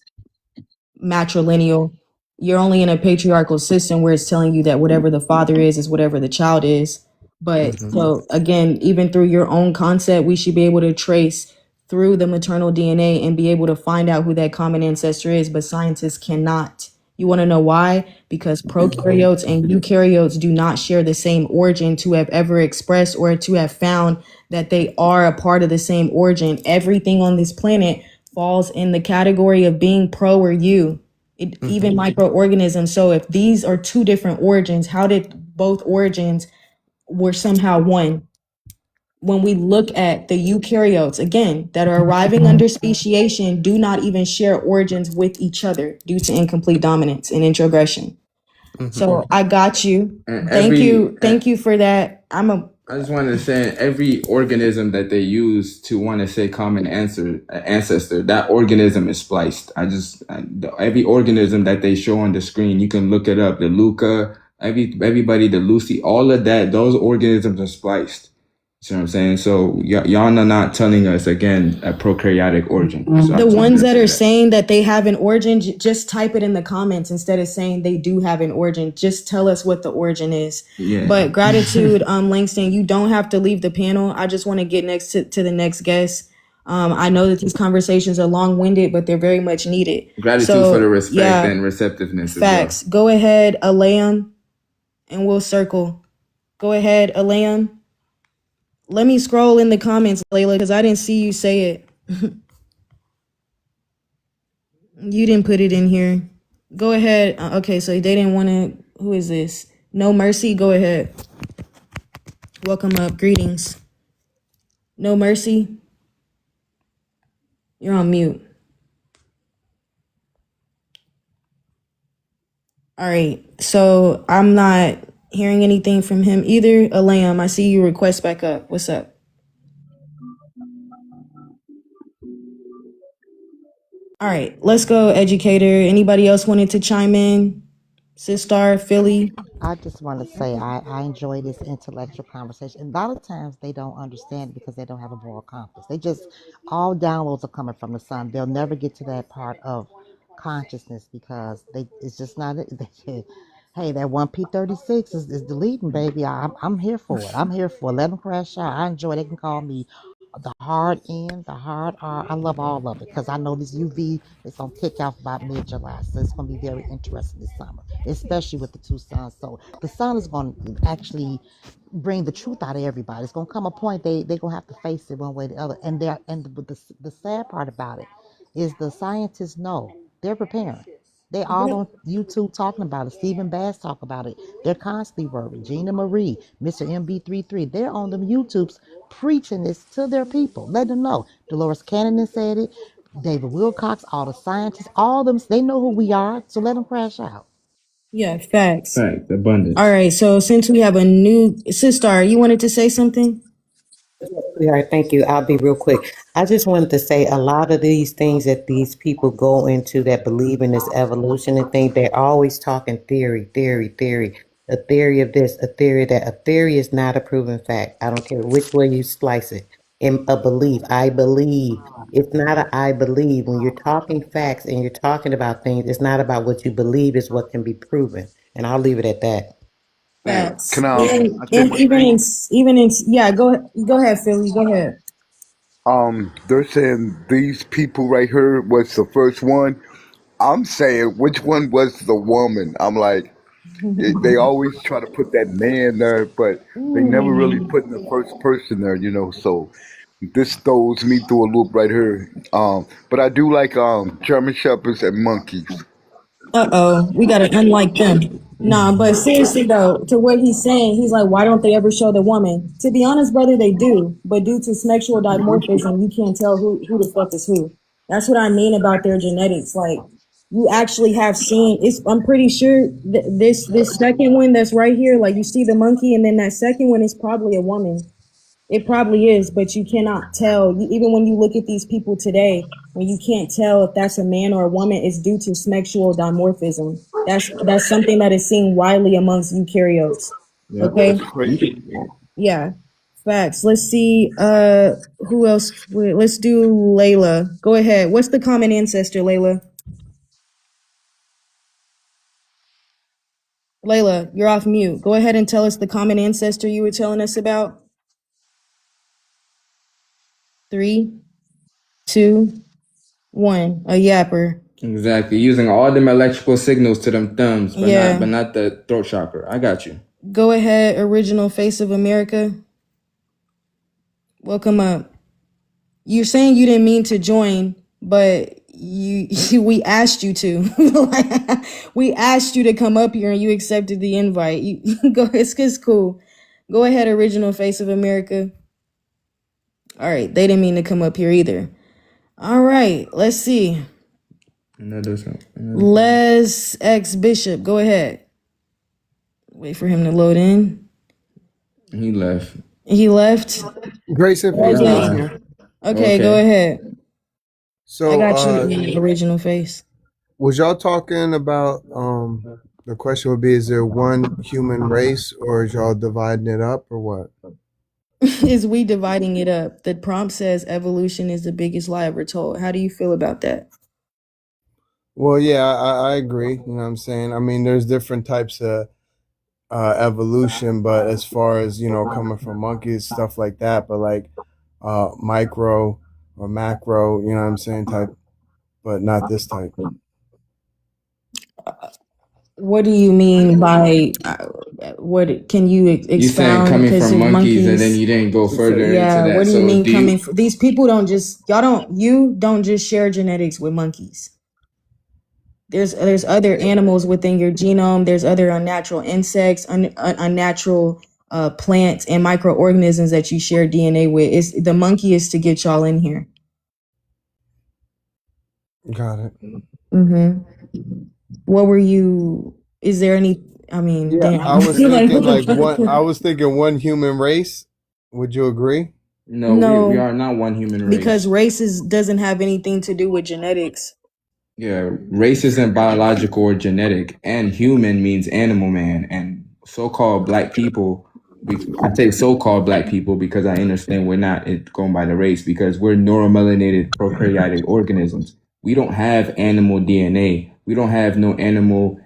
matrilineal. You're only in a patriarchal system where it's telling you that whatever the father is whatever the child is. But Mhm. so again, even through your own concept, we should be able to trace through the maternal DNA and be able to find out who that common ancestor is, but scientists cannot. You want to know why? Because prokaryotes and eukaryotes do not share the same origin to have ever expressed or to have found that they are a part of the same origin. Everything on this planet falls in the category of being pro or you. Even Mhm. microorganisms. So if these are two different origins, how did both origins were somehow one? When we look at the eukaryotes, again, that are arriving under speciation, do not even share origins with each other due to incomplete dominance and introgression. Mhm. So I got you. And Thank every you. Thank you for that. I just wanted to say every organism that they use to want to say common ancestor, that organism is spliced. Every organism that they show on the screen, you can look it up. The Luca, everybody, the Lucy, all of that, those organisms are spliced. See what I'm saying? So y'all are not telling us again a prokaryotic origin. So I The just wanted ones to that say are that. saying that they have an origin, just type it in the comments instead of saying they do have an origin. Just tell us what the origin is. Yeah. But gratitude, Langston, you don't have to leave the panel. I just want to get next to the next guest. I know that these conversations are long winded, but they're very much needed. Gratitude for the So respect yeah, and receptiveness as well. facts. Go ahead, Alayam, and we'll circle. Go ahead, Alayam. Let me scroll in the comments, Layla, because I didn't see you say it. You didn't put it in here. Go ahead. Okay, so they didn't want to. Who is this? No Mercy. Go ahead. Welcome up. Greetings. No Mercy. You're on mute. All right. So I'm not hearing anything from him either. Alam, I see you request back up. What's up? All right, let's go, educator. Anybody else wanted to chime in? Sistar, Philly. I just want to say I enjoy this intellectual conversation. And a lot of times they don't understand it because they don't have a moral compass. They just all downloads are coming from the sun. They'll never get to that part of consciousness because they it's just not it. Hey, that one P36 is deleting, baby. I'm here for it. I'm here for it. Let them crash out. I enjoy it. They can call me the hard N, the hard R. I love all of it because I know this UV is gonna kick off about mid-July, so it's gonna be very interesting this summer, especially with the two suns. So the sun is gonna actually bring the truth out of everybody. It's gonna come a point they gonna have to face it one way or the other. And the sad part about it is the scientists know they're preparing. They all on YouTube talking about it. Stephen Bass talk about it. They're constantly worried. Gina Marie, Mr. MB33, they're on them YouTubes preaching this to their people. Let them know. Dolores Cannon said it. David Wilcox, all the scientists, all of them, they know who we are. So let them crash out. Yeah, facts. Facts, abundance. All right, so since we have a new Sistar, you wanted to say something? Sweetheart, thank you. I'll be real quick. I just wanted to say a lot of these things that these people go into that believe in this evolution and think they're always talking theory, theory, theory. A theory of this, a theory of that. A theory is not a proven fact. I don't care which way you slice it. In a belief, I believe. It's not a I believe. When you're talking facts and you're talking about things, it's not about what you believe, it's what can be proven. And I'll leave it at that. Facts. Can I say And one thing? even in yeah, go ahead, Philly. Go ahead. They're saying these people right here was the first one. I'm saying which one was the woman? I'm like, they always try to put that man there, but they never really put in the first person there, so this throws me through a loop right here. But I do like German shepherds and monkeys. We gotta unlike them. Nah, but seriously though, to what he's saying, he's like, why don't they ever show the woman? To be honest, brother, they do, but due to sexual dimorphism, you can't tell who the fuck is who. That's what I mean about their genetics. Like, you actually have seen. I'm pretty sure this second one that's right here, like you see the monkey, and then that second one is probably a woman. It probably is, but you cannot tell. Even when you look at these people today, when you can't tell if that's a man or a woman, it's due to sexual dimorphism. That's something that is seen widely amongst eukaryotes. Yeah. Okay. That's crazy. Yeah. Facts. Let's see. Who else? Let's do Layla. Go ahead. What's the common ancestor, Layla? Layla, you're off mute. Go ahead and tell us the common ancestor you were telling us about. 3, 2, 1. A yapper. Exactly. Using all them electrical signals to them thumbs, but Yeah. not the throat chakra. I got you. Go ahead, original face of America. Welcome up. You're saying you didn't mean to join, but we asked you to. We asked you to come up here and you accepted the invite. It's cool. Go ahead, original face of America. All right, they didn't mean to come up here either. All right, let's see. Les X Bishop, go ahead. Wait for him to load in. He left. He left. Grace and peace. Okay. I'm here. Okay, go ahead. So I got you, original face. was y'all talking about the question would be, is there one human race or is y'all dividing it up or what? Is we dividing it up? The prompt says evolution is the biggest lie ever told. How do you feel about that? Well, yeah, I agree. You know what I'm saying? I mean, there's different types of evolution, but as far as, coming from monkeys, stuff like that, but like micro or macro, you know what I'm saying, type, but not this type. What do you mean by what? Can you expound? You saying coming from monkeys and then you didn't go further into that. What do you So mean coming from these people? You don't just share genetics with monkeys. There's other animals within your genome. There's other unnatural insects, unnatural plants and microorganisms that you share DNA with. The monkey is to get y'all in here. Got it. What were you? Is there any? I mean, yeah, damn. I was thinking like one. I was thinking one human race. Would you agree? No, we are not one human race. Because races doesn't have anything to do with genetics. Yeah, race isn't biological or genetic, and human means animal man. And so-called black people, I say so-called black people because I understand we're not going by the race because we're neuromelanated prokaryotic organisms. We don't have animal DNA. We don't have no animal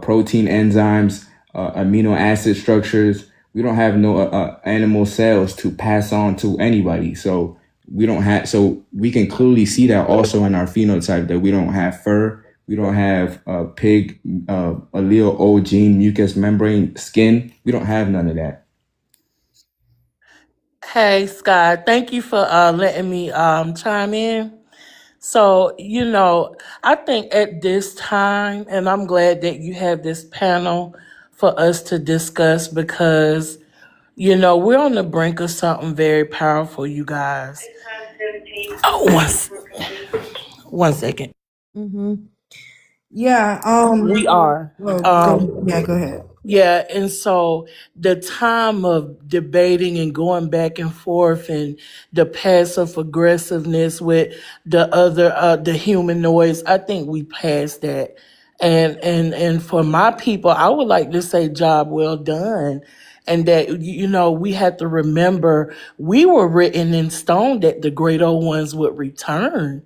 protein enzymes, amino acid structures. We don't have no animal cells to pass on to anybody. So we don't have, so we can clearly see that also in our phenotype that we don't have fur, we don't have pig allele O gene mucous membrane skin. We don't have none of that. Hey, Scott, thank you for letting me chime in. So, I think at this time, and I'm glad that you have this panel for us to discuss because, we're on the brink of something very powerful, you guys. Oh, one second. Mm-hmm. Yeah. We are. Well, go. Yeah, go ahead. Yeah, and so the time of debating and going back and forth and the passive aggressiveness with the humanoids, I think we passed that. And for my people, I would like to say job well done. And that we have to remember we were written in stone that the great old ones would return.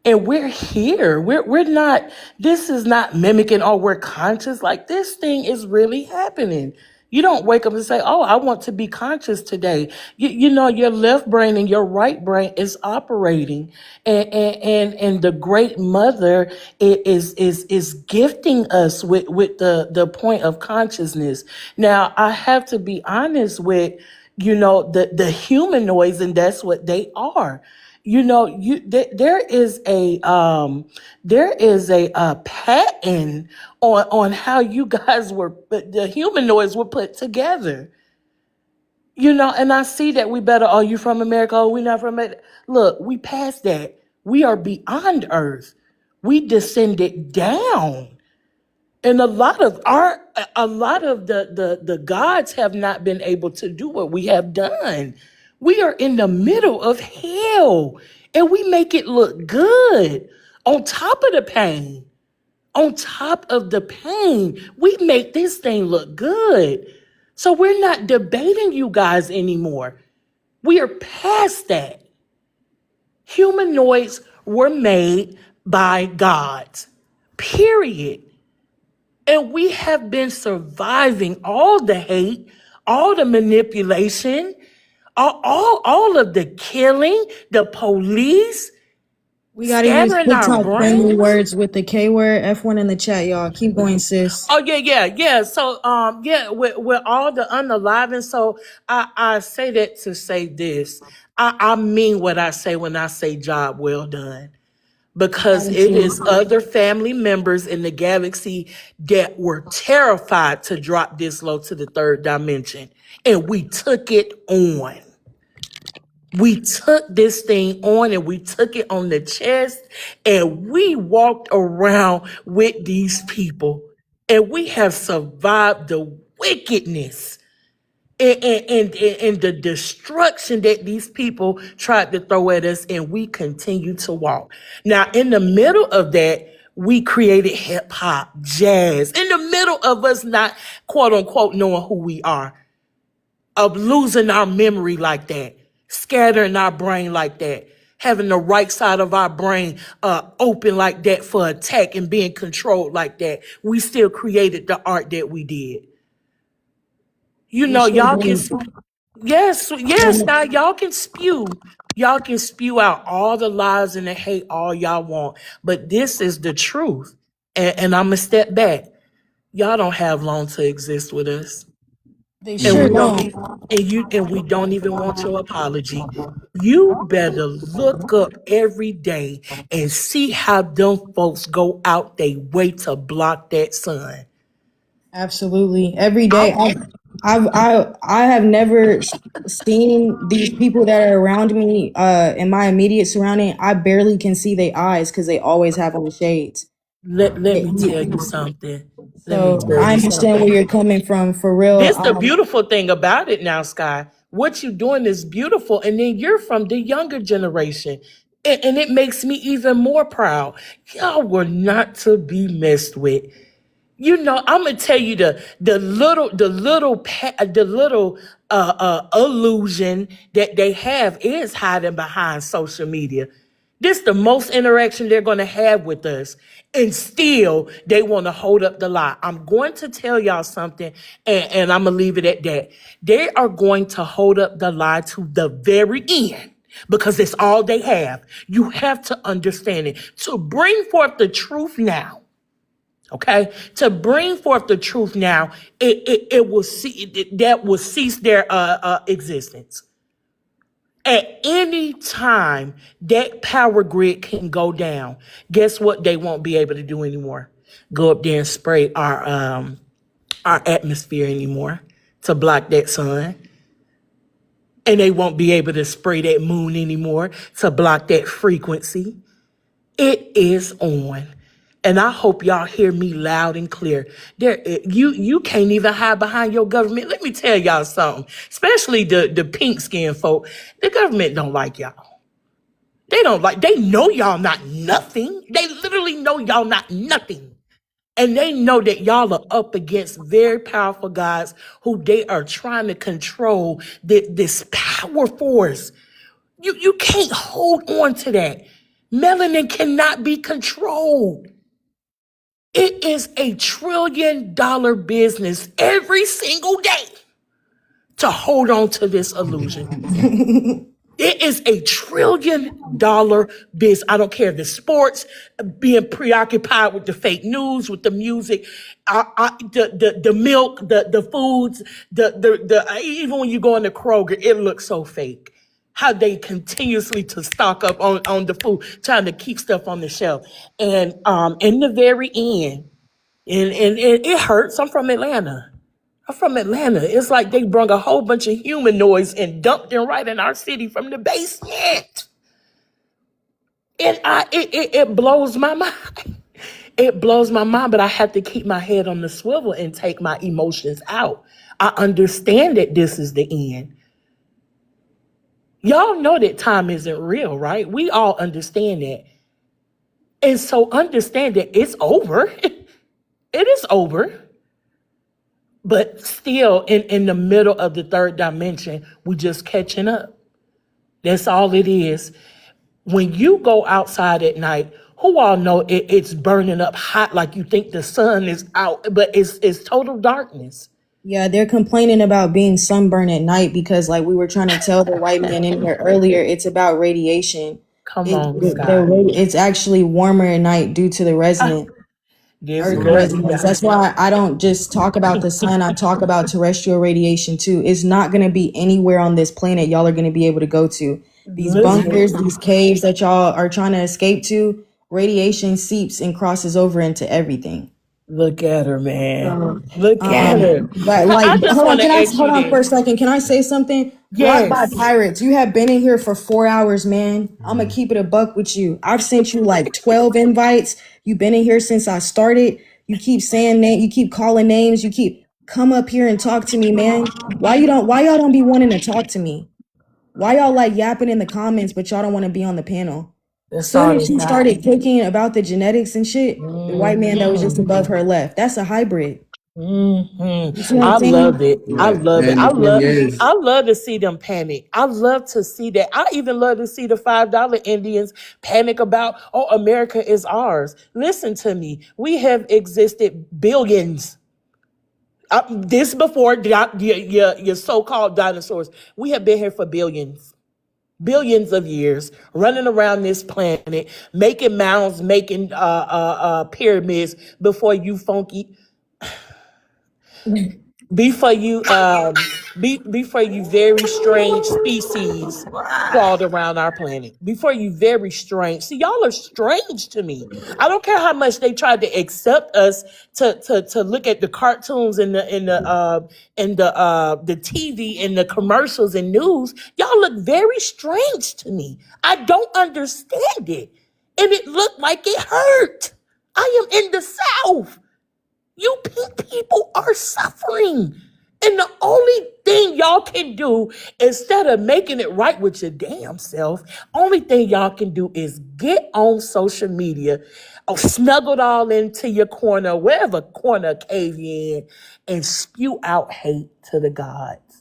And we're here. We're not, this is not mimicking, oh, we're conscious. Like this thing is really happening. You don't wake up and say, oh, I want to be conscious today. Your left brain and your right brain is operating. And the great mother is gifting us with the point of consciousness. Now, I have to be honest with, the humanoids, and that's what they are. There is a pattern on how you guys the humanoids were put together. And I see that we better, oh, you from America? Oh, we not from America. Look, we passed that. We are beyond Earth. We descended down. And a lot of the gods have not been able to do what we have done. We are in the middle of hell and we make it look good. On top of the pain, we make this thing look good. So we're not debating you guys anymore. We are past that. Humanoids were made by gods, period. And we have been surviving all the hate, all the manipulation, all of the killing, the police We gotta use scattering our TikTok friendly brains. words with the K word. F1 in the chat, y'all. Keep going, sis. Oh yeah. So with all the unaliving. So I say that to say this. I mean what I say when I say job well done. Because it is other family members in the galaxy that were terrified to drop this low to the third dimension. And we took it on. We took this thing on and we took it on the chest and we walked around with these people. And we have survived the wickedness and the destruction that these people tried to throw at us, and we continue to walk. Now, in the middle of that, we created hip hop, jazz, in the middle of us not quote unquote knowing who we are, of losing our memory like that, scattering our brain like that, having the right side of our brain open like that for attack and being controlled like that. We still created the art that we did. Y'all can. Yes. Now y'all can spew. Y'all can spew out all the lies and the hate all y'all want. But this is the truth. And I'm going to step back. Y'all don't have long to exist with us. They And sure we don't don't. and we don't even want your apology. You better look up every day and see how them folks go out their way to block that sun. Absolutely. Every day. I have never seen these people that are around me in my immediate surrounding. I barely can see their eyes because they always have on the shades. Let me tell you something. So I understand where you're coming from for real. This the beautiful thing about it now, Sky. What you doing is beautiful, and then you're from the younger generation. And it makes me even more proud. Y'all were not to be messed with. You know, I'm gonna tell you the little illusion that they have is hiding behind social media. This the most interaction they're gonna have with us, and still they want to hold up the lie. I'm going to tell y'all something, and I'm gonna leave it at that. They are going to hold up the lie to the very end because it's all they have. You have to understand it. To bring forth the truth now, okay, to bring forth the truth now, it will see that will cease their existence. At any time that power grid can go down, guess what they won't be able to do anymore? Go up there and spray our atmosphere anymore to block that sun. And they won't be able to spray that moon anymore to block that frequency. It is on. And I hope y'all hear me loud and clear. You can't even hide behind your government. Let me tell y'all something, especially the pink skinned folk. The government don't like y'all. They know y'all not nothing. They literally know y'all not nothing. And they know that y'all are up against very powerful guys who they are trying to control this power force. You can't hold on to that. Melanin cannot be controlled. It is a $1 trillion business every single day to hold on to this illusion. It is a $1 trillion business. I don't care if the sports, being preoccupied with the fake news, with the music, the milk, the foods, even when you go into Kroger, it looks so fake. How they continuously to stock up on the food, trying to keep stuff on the shelf. And in the very end, and it hurts. I'm from Atlanta. It's like they brung a whole bunch of humanoids and dumped them right in our city from the basement. And it blows my mind. It blows my mind, but I have to keep my head on the swivel and take my emotions out. I understand that this is the end. Y'all know that time isn't real, right? We all understand that. And so understand that it's over. It is over. But still, in the middle of the third dimension, we just catching up. That's all it is. When you go outside at night, who all know it's burning up hot like you think the sun is out, but it's total darkness. Yeah, they're complaining about being sunburned at night because, like we were trying to tell the white man in here earlier, it's about radiation. Come on, Scott. It's actually warmer at night due to the resonance. Earth resonance. That's why I don't just talk about the sun. I talk about terrestrial radiation too. It's not going to be anywhere on this planet y'all are going to be able to go to. These bunkers, these caves that y'all are trying to escape to, radiation seeps and crosses over into everything. Look at her, man. Look at her. But like, hold on for a second. Can I say something? Blocked by Pirates, you have been in here for 4 hours, man. I'm gonna keep it a buck with you. I've sent you like 12 invites. You've been in here since I started. You keep saying name, you keep calling names, you keep come up here and talk to me, man. Why y'all don't be wanting to talk to me? Why y'all like yapping in the comments, but y'all don't want to be on the panel? As soon as she started kicking about the genetics and shit, the white man that was just above her left. That's a hybrid. I love it. I love it. I love to see them panic. I love to see that. I even love to see the $5 Indians panic about, oh, America is ours. Listen to me. We have existed billions. This before your so-called dinosaurs. We have been here for billions of years, running around this planet, making mounds, making pyramids before you funky. Before you very strange species crawled around our planet. Before you very strange. See, y'all are strange to me. I don't care how much they tried to accept us to look at the cartoons and the TV and the commercials and news. Y'all look very strange to me. I don't understand it. And it looked like it hurt. I am in the South. You people are suffering. And the only thing y'all can do, instead of making it right with your damn self, only thing y'all can do is get on social media, or snuggled all into your corner, wherever corner cave you in, and spew out hate to the gods.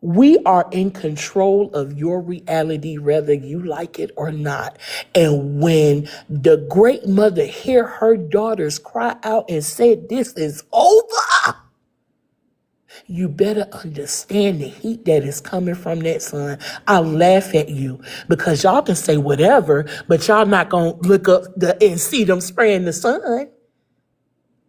We are in control of your reality, whether you like it or not. And when the great mother hear her daughters cry out and said, "This is over," you better understand the heat that is coming from that sun. I laugh at you because y'all can say whatever, but y'all not gonna look up and see them spraying the sun.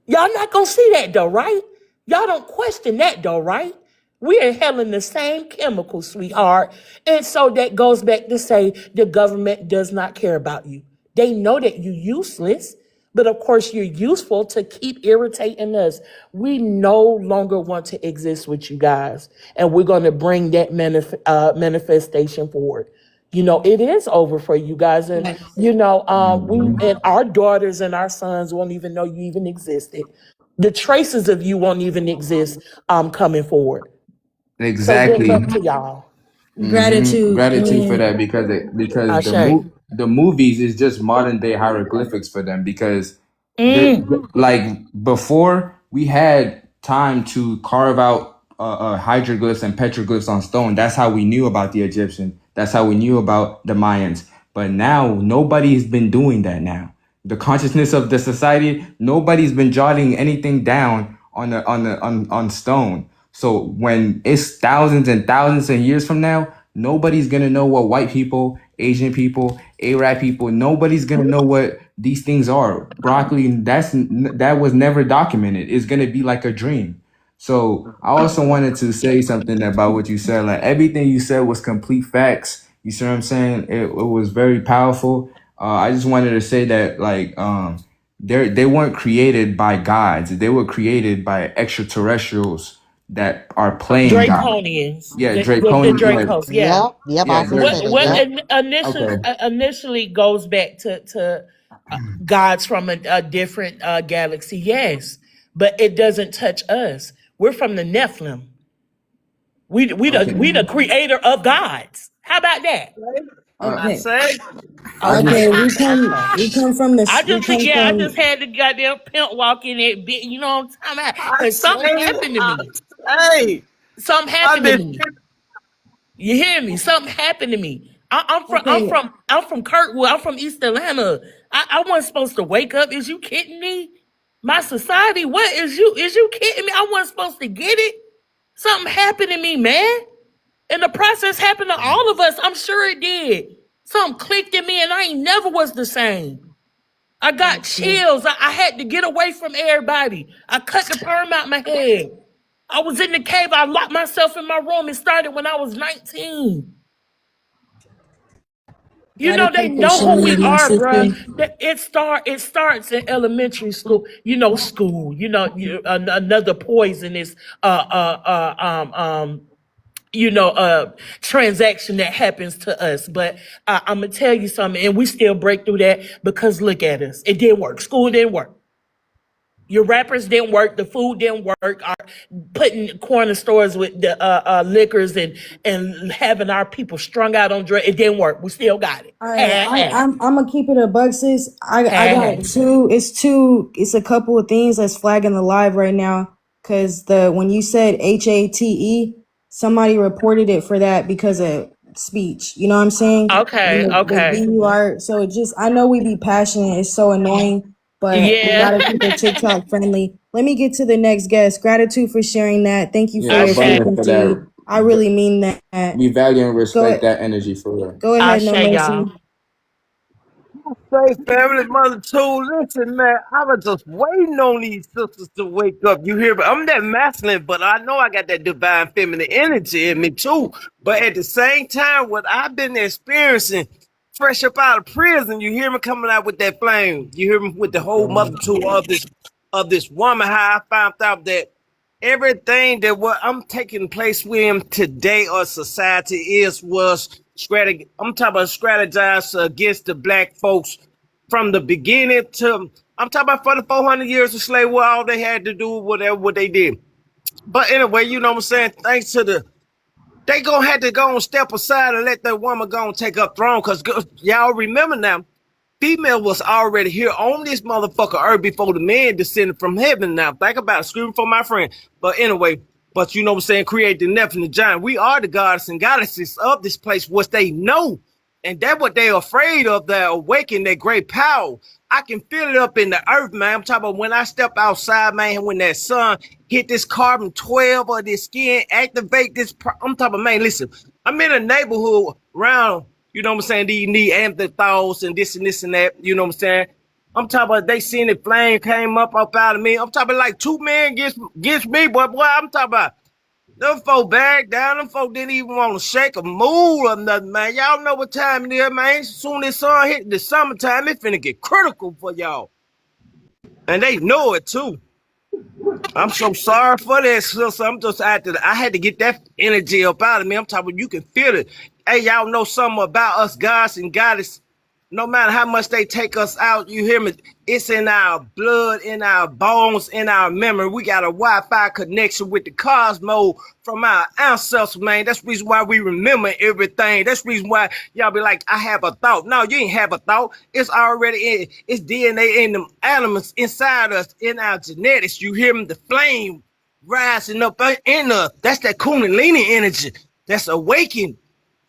Y'all not gonna see that though, right? Y'all don't question that though, right? We are inhaling the same chemicals, sweetheart. And so that goes back to say the government does not care about you. They know that you're useless, but of course you're useful to keep irritating us. We no longer want to exist with you guys, and we're going to bring that manifestation forward. It is over for you guys, and we and our daughters and our sons won't even know you even existed. The traces of you won't even exist coming forward. So good Exactly. luck to y'all. Gratitude. Gratitude for that And because Ashe. the movies is just modern day hieroglyphics for them because Mm. like before we had time to carve out hydroglyphs and petroglyphs on stone. That's how we knew about the Egyptian. That's how we knew about the Mayans. But now nobody's been doing that now. The consciousness of the society, nobody's been jotting anything down on stone. So when it's thousands and thousands of years from now, nobody's gonna know what white people, Asian people, Arab people, nobody's gonna know what these things are. Broccoli, that was never documented. It's gonna be like a dream. So I also wanted to say something about what you said. Like everything you said was complete facts. You see what I'm saying? It was very powerful. I just wanted to say that they weren't created by gods. They were created by extraterrestrials that are playing God. Draconians. Yeah, The Draconian. Yeah, Dracos, yeah. Yep, I yeah, was gonna say that. What Yep. initially okay. initially goes back to gods from a different galaxy, yes, but it doesn't touch us. We're from the Nephilim. We the creator of gods. How about that? Uh, I okay. say, I Okay, just we come I from just had the goddamn pimp walk in that bit. You know what I'm talking about? I Because something say, happened to I me. say, Something I've happened to been. me. You hear me? Something happened to me. okay. I'm from Kirkwood. I'm from East Atlanta. I wasn't supposed to wake up. Is you kidding me? My society, what is you kidding me? I wasn't supposed to get it. Something happened to me, man. And the process happened to all of us. I'm sure it did. Something clicked in me and I ain't never was the same. I got chills. I had to get away from everybody. I cut the perm out my head. I was in the cave. I locked myself in my room. It started when I was 19. They Gratitude for know who sharing we that, my are, sister. bruh. It starts in elementary school. School. Another poisonous transaction that happens to us. But I'm gonna tell you something, and we still break through that because look at us. It didn't work. School didn't work. Your rappers didn't work. The food didn't work. Our putting corner stores with the liquors and having our people strung out on drugs. It didn't work. We still got it. All right, Ha ha I'm gonna keep it a bug, sis. I ha ha. got two. It's a couple of things that's flagging the live right now. Cause when you said HATE, somebody reported it for that because of speech. You know what I'm saying? And Okay, the okay. VUR. So I know we be passionate. It's so annoying, but we Yeah. gotta keep it TikTok friendly. Let me get to the next guest. Gratitude for sharing that. Thank you for yeah, your Ashe. abundance for frequency. that. I really mean that. We value and respect Go that energy for real. go ahead, no Ashe, mercy. y'all. Say, family, mother too. Listen, man, I was just waiting on these sisters to wake up. You hear? But I'm that masculine, but I know I got that divine feminine energy in me too. But at the same time, what I've been experiencing, fresh up out of prison, you hear me coming out with that flame. You hear me with the whole mother too of this woman. How I found out that everything that what I'm taking place with today or society was strategy. I'm talking about strategize against the black folks from the beginning to I'm talking about for the 400 years of slavery, all they had to do whatever what they did. But anyway, you know what I'm saying? Thanks to the they gonna have to go and step aside and let that woman go and take up throne. Cause y'all remember now, female was already here on this motherfucker earth before the man descended from heaven. Now think about it, screaming for my friend. But anyway, but you know what I'm saying, create the Nephilim and the giant. We are the goddess and goddesses of this place, which they know. And that's what they're afraid of, that awaken their great power. I can feel it up in the earth, man. I'm talking about when I step outside, man, when that sun hit this carbon 12 of this skin, activate this. I'm talking about, man, listen, I'm in a neighborhood around, you know what I'm saying, these need amphitheaters and this and that, you know what I'm saying? I'm talking about they seen the flame came up out of me. I'm talking about like 2 men against me, boy, I'm talking about. Them folk back down. Them folk didn't even want to shake a move or nothing, man. Y'all know what time it is, man. Soon as sun hit the summertime, it finna get critical for y'all. And they know it too. I'm so sorry for that, sister. I'm just I had to get that energy up out of me. I'm talking, you can feel it. Hey, y'all know something about us gods and goddess. No matter how much they take us out, you hear me? It's in our blood, in our bones, in our memory. We got a Wi-Fi connection with the cosmos from our ancestors, man. That's the reason why we remember everything. That's the reason why y'all be like, I have a thought. No, you ain't have a thought. It's already in. It's DNA in them elements inside us, in our genetics. You hear me? The flame rising up in us. That's that Kundalini energy. That's awakened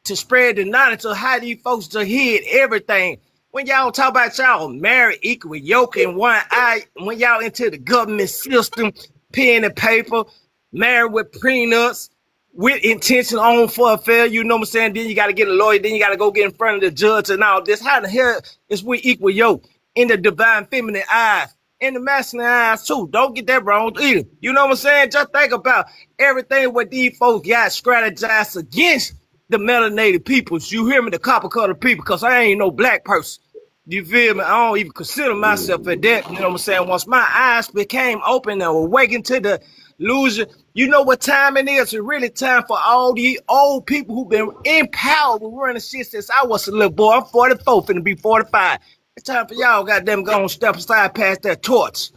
to spread the knowledge of how these folks to hid everything. When y'all talk about y'all married, equal, yoke in one eye, when y'all into the government system, pen and paper, married with prenups, with intention on for affair, you know what I'm saying? Then you got to get a lawyer, then you got to go get in front of the judge and all this. How the hell is we equal yoke in the divine feminine eyes? In the masculine eyes too. Don't get that wrong either. You know what I'm saying? Just think about everything what these folks got strategized against the melanated peoples. You hear me? The copper colored people, because I ain't no black person. You feel me? I don't even consider myself a that. You know what I'm saying? Once my eyes became open and awakened to the illusion, you know what time it is? It's really time for all these old people who've been in power with running shit since I was a little boy. I'm 44, finna be 45. It's time for y'all goddamn go on step aside past that torch.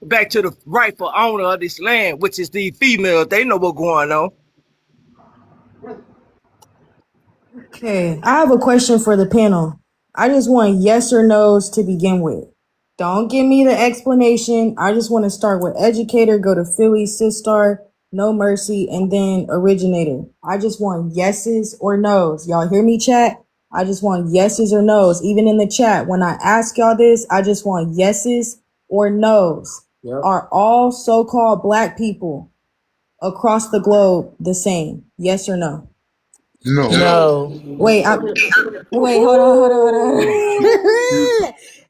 Back to the rightful owner of this land, which is the females. They know what's going on. Okay, I have a question for the panel. I just want yes or no's to begin with. Don't give me the explanation. I just want to start with educator, go to Philly, Sistar, No Mercy, and then originator. I just want yeses or no's. Y'all hear me, chat? I just want yeses or no's. Even in the chat, when I ask y'all this, I just want yeses or no's. Yep. Are all so-called black people across the globe the same? Yes or no? No. No. Wait, hold on.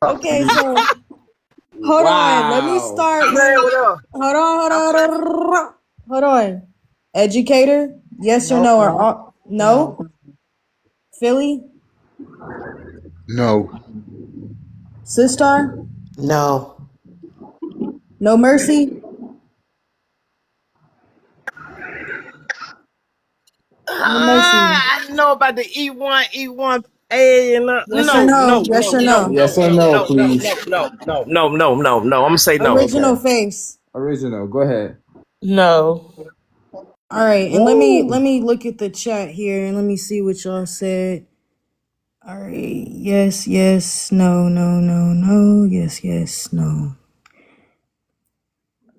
Okay, so hold on. Let me Wow. start Man, with what up? hold on. Educator, yes or Nope. no? Or all, No. no? Philly, No. Sistar, No. No Mercy, No Mercy. I know about the E1A and Yes or no, no? no, Yes no, or no, no? no, Yes or no, no, no, no, please. no, no, no, no, no, no, no. I'm gonna say no. Original Okay. face. Original. Go ahead. No. All right, and let Woo. me look at the chat here and let me see what y'all said. All right. Yes, yes, no, no, no, no. Yes, yes, no.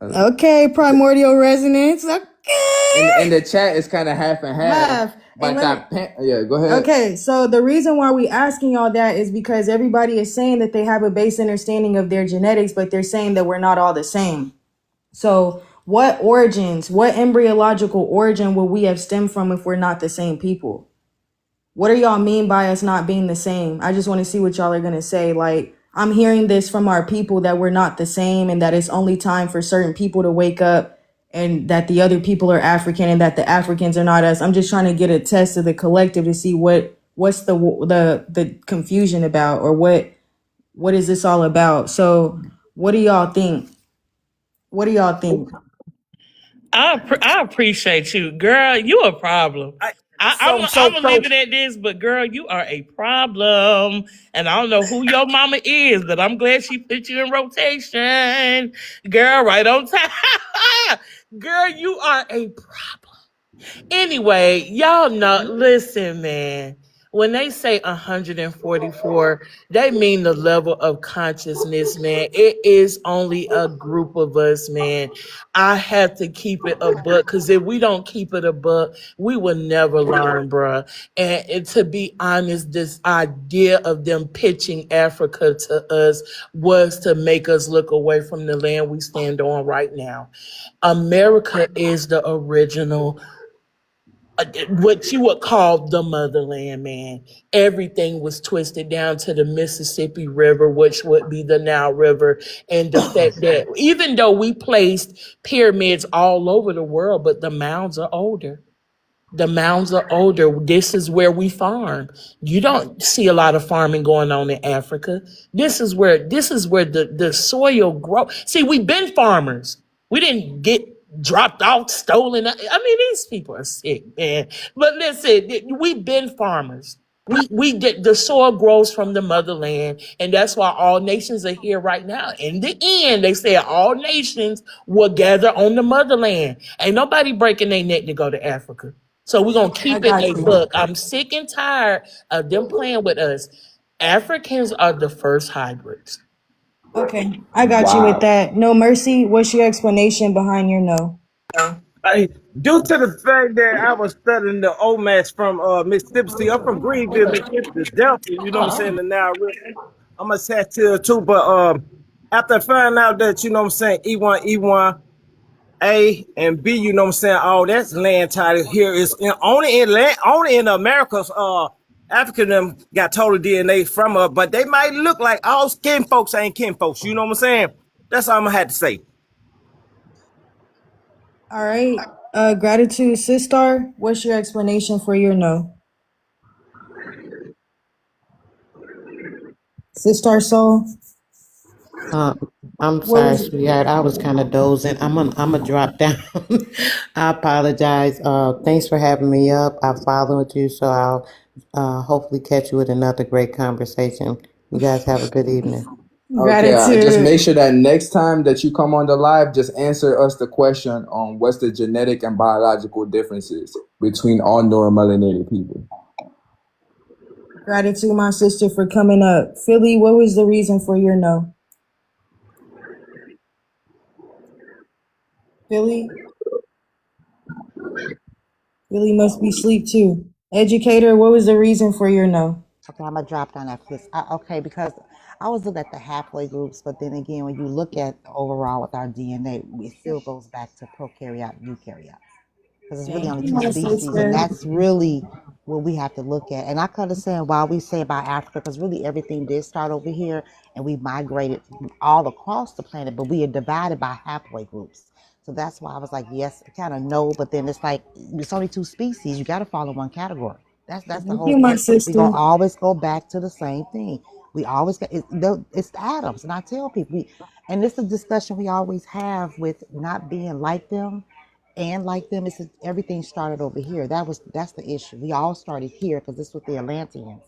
Uh, Okay, primordial resonance. and Okay. the chat is kind of half and half. Half. And But let me yeah, go ahead. okay, so the reason why we asking all that is because everybody is saying that they have a base understanding of their genetics, but they're saying that we're not all the same. So what origins, what embryological origin will we have stemmed from if we're not the same people? What do y'all mean by us not being the same? I just want to see what y'all are going to say. Like, I'm hearing this from our people that we're not the same and that it's only time for certain people to wake up and that the other people are African and that the Africans are not us. I'm just trying to get a test of the collective to see what's the confusion about, or what is this all about? So, what do y'all think? What do y'all think? I appreciate you, girl. You a problem. I, I'm gonna leave it at this, but girl, you are a problem. And I don't know who your mama is, but I'm glad she put you in rotation. Girl, right on time. Girl, you are a problem. Anyway, y'all know, listen, man. When they say 144, they mean the level of consciousness, man. It is only a group of us, man. I have to keep it a buck because if we don't keep it a buck, we will never learn, bruh. And to be honest, this idea of them pitching Africa to us was to make us look away from the land we stand on right now. America is the original what you would call the motherland, man. Everything was twisted down to the Mississippi River, which would be the Nile River. And the fact that even though we placed pyramids all over the world, but the mounds are older. The mounds are older. This is where we farm. You don't see a lot of farming going on in Africa. This is where the soil grow. See, we've been farmers. We didn't get dropped off, stolen. I mean, these people are sick, man. But listen, we've been farmers. We get the soil grows from the motherland, and that's why all nations are here right now. In the end, they say all nations will gather on the motherland. Ain't nobody breaking their neck to go to Africa. So we're gonna I keep it got a you. book. I'm sick and tired of them playing with us. Africans are the first hybrids. Okay, I got you with Wow. that. No Mercy, what's your explanation behind your no? Hey, due to the fact that I was studying the OMAS from Mississippi, see, I'm from Greenville, Mississippi, the Delta, you know what I'm saying, the now I'm a Satil too, but after I find out that, you know what I'm saying, E1, E1, A and B, you know what I'm saying, all that's land title here is only in America's African them got total DNA from her, but they might look like all skin folks ain't kin folks, you know what I'm saying? That's all I'm gonna have to say. All right. Gratitude, Sistar, what's your explanation for your no? Sistar Soul, Uh, I'm what sorry, was it? sweetheart. I was kind of dozing. I'm gonna drop down. I apologize. Thanks for having me up. I followed you, so I'll hopefully catch you with another great conversation. You guys have a good evening. Okay, just make Gratitude. sure that next time that you come on the live, just answer us the question on what's the genetic and biological differences between all neuromelanated people. Gratitude, my sister, for coming up. Philly, what was the reason for your no? Philly? Philly must be asleep too. Educator, what was the reason for your no? Okay, I'm gonna drop down after this. Okay, because I was looking at the halfway groups, but then again, when you look at overall with our DNA, it still goes back to prokaryote and eukaryote. Because it's really Thank only you, two my species, and sister. that's really what we have to look at. And I can understand why we say about Africa, because really everything did start over here, and we migrated all across the planet, but we are divided by halfway groups. So that's why I was like, yes, kind of no, but then it's like it's only two species. You got to follow one category. That's the Thank whole you, my point. We're sister. gonna always go back to the same thing. We always got it's the atoms, and I tell people, and this is a discussion we always have with not being like them and like them. It's everything started over here. That's the issue. We all started here because this was the Atlanteans,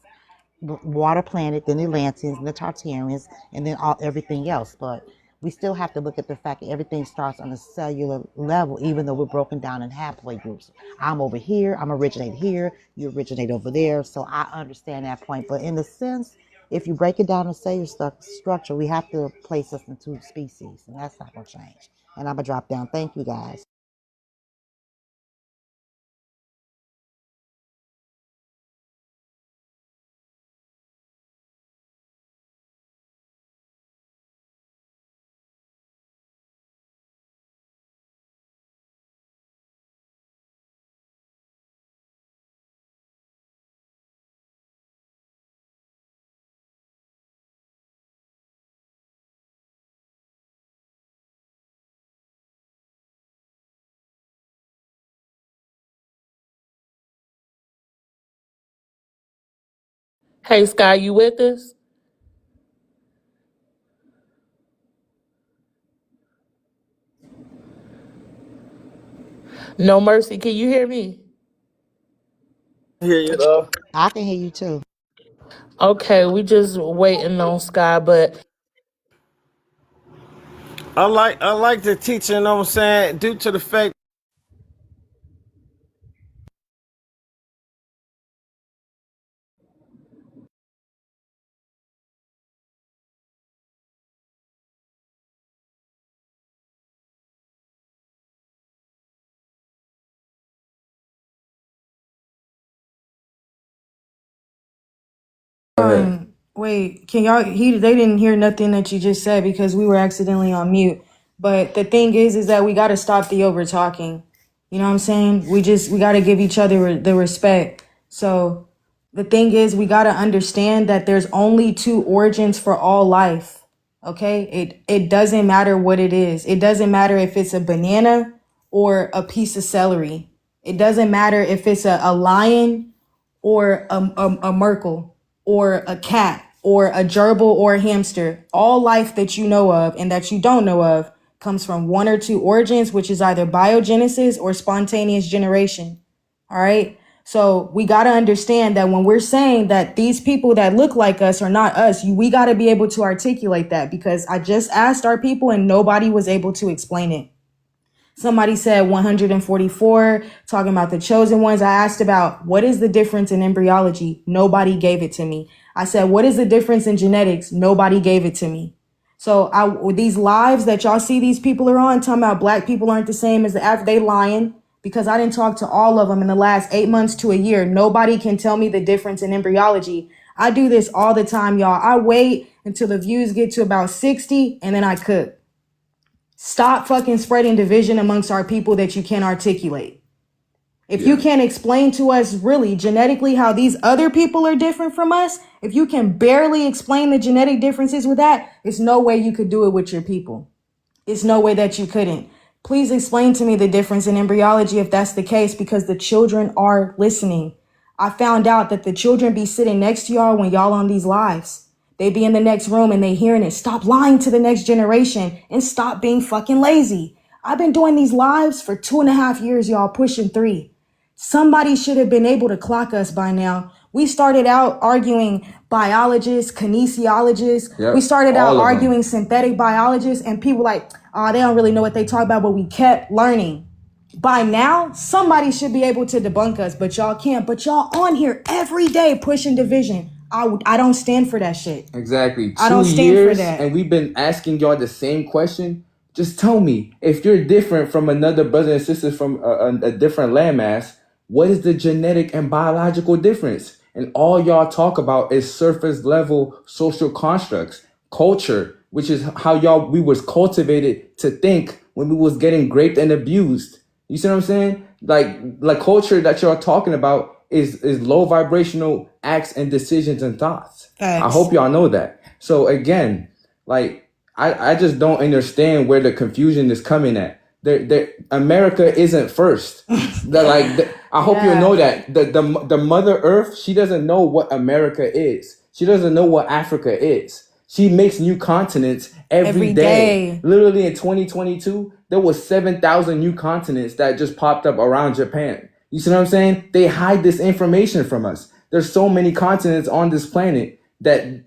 water planet, then the Atlanteans, and the Tartarians, and then everything else. But we still have to look at the fact that everything starts on a cellular level, even though we're broken down in halfway groups. I'm over here. I'm originate here. You originate over there. So I understand that point. But in a sense, if you break it down in cellular structure, we have to place us in two species, and that's not going to change. And I'm gonna drop down. Thank you guys. Hey Sky, you with us? No Mercy, can you hear me? Here you go. I can hear you too. Okay, we just waiting on Sky, but I like the teaching, you know what I'm saying, due to the fact ahead. Wait, can y'all? They didn't hear nothing that you just said because we were accidentally on mute. But the thing is that we got to stop the over talking. You know what I'm saying? We got to give each other the respect. So the thing is, we got to understand that there's only two origins for all life. Okay? It doesn't matter what it is. It doesn't matter if it's a banana or a piece of celery. It doesn't matter if it's a lion or a Merkel or a cat or a gerbil or a hamster. All life that you know of and that you don't know of comes from one or two origins, which is either biogenesis or spontaneous generation. All right. So we got to understand that when we're saying that these people that look like us are not us, we got to be able to articulate that, because I just asked our people and nobody was able to explain it. Somebody said 144, talking about the chosen ones. I asked about what is the difference in embryology. Nobody gave it to me. I said, what is the difference in genetics? Nobody gave it to me. So these lives that y'all see these people are on, talking about black people aren't the same as they lying, because I didn't talk to all of them in the last 8 months to a year. Nobody can tell me the difference in embryology. I do this all the time, y'all. I wait until the views get to about 60 and then I cook. Stop fucking spreading division amongst our people that you can't articulate. If you can't explain to us really genetically how these other people are different from us, if you can barely explain the genetic differences with that, it's no way you could do it with your people. It's no way that you couldn't. Please explain to me the difference in embryology if that's the case, because the children are listening. I found out that the children be sitting next to y'all when y'all on these lives. They be in the next room and they hearing it. Stop lying to the next generation and stop being fucking lazy. I've been doing these lives for 2.5 years, y'all, pushing 3. Somebody should have been able to clock us by now. We started out arguing biologists, kinesiologists. Yep, We started out all of them. arguing synthetic biologists, and people like, oh, they don't really know what they talk about, but we kept learning. By now, somebody should be able to debunk us, but y'all can't. But y'all on here every day pushing division. I don't stand for that shit. Exactly. I don't 2 stand for years, that. and we've been asking y'all the same question. Just tell me, if you're different from another brother and sister from a different landmass, what is the genetic and biological difference? And all y'all talk about is surface level social constructs, culture, which is how we was cultivated to think when we was getting raped and abused. You see what I'm saying? Like culture that y'all talking about is low vibrational acts and decisions and thoughts. Facts. I hope y'all know that. So again, like I just don't understand where the confusion is coming at. America isn't first. I hope you know that the Mother Earth, she doesn't know what America is. She doesn't know what Africa is. She makes new continents every day. Literally in 2022, there was 7,000 new continents that just popped up around Japan. You see what I'm saying? They hide this information from us. There's so many continents on this planet that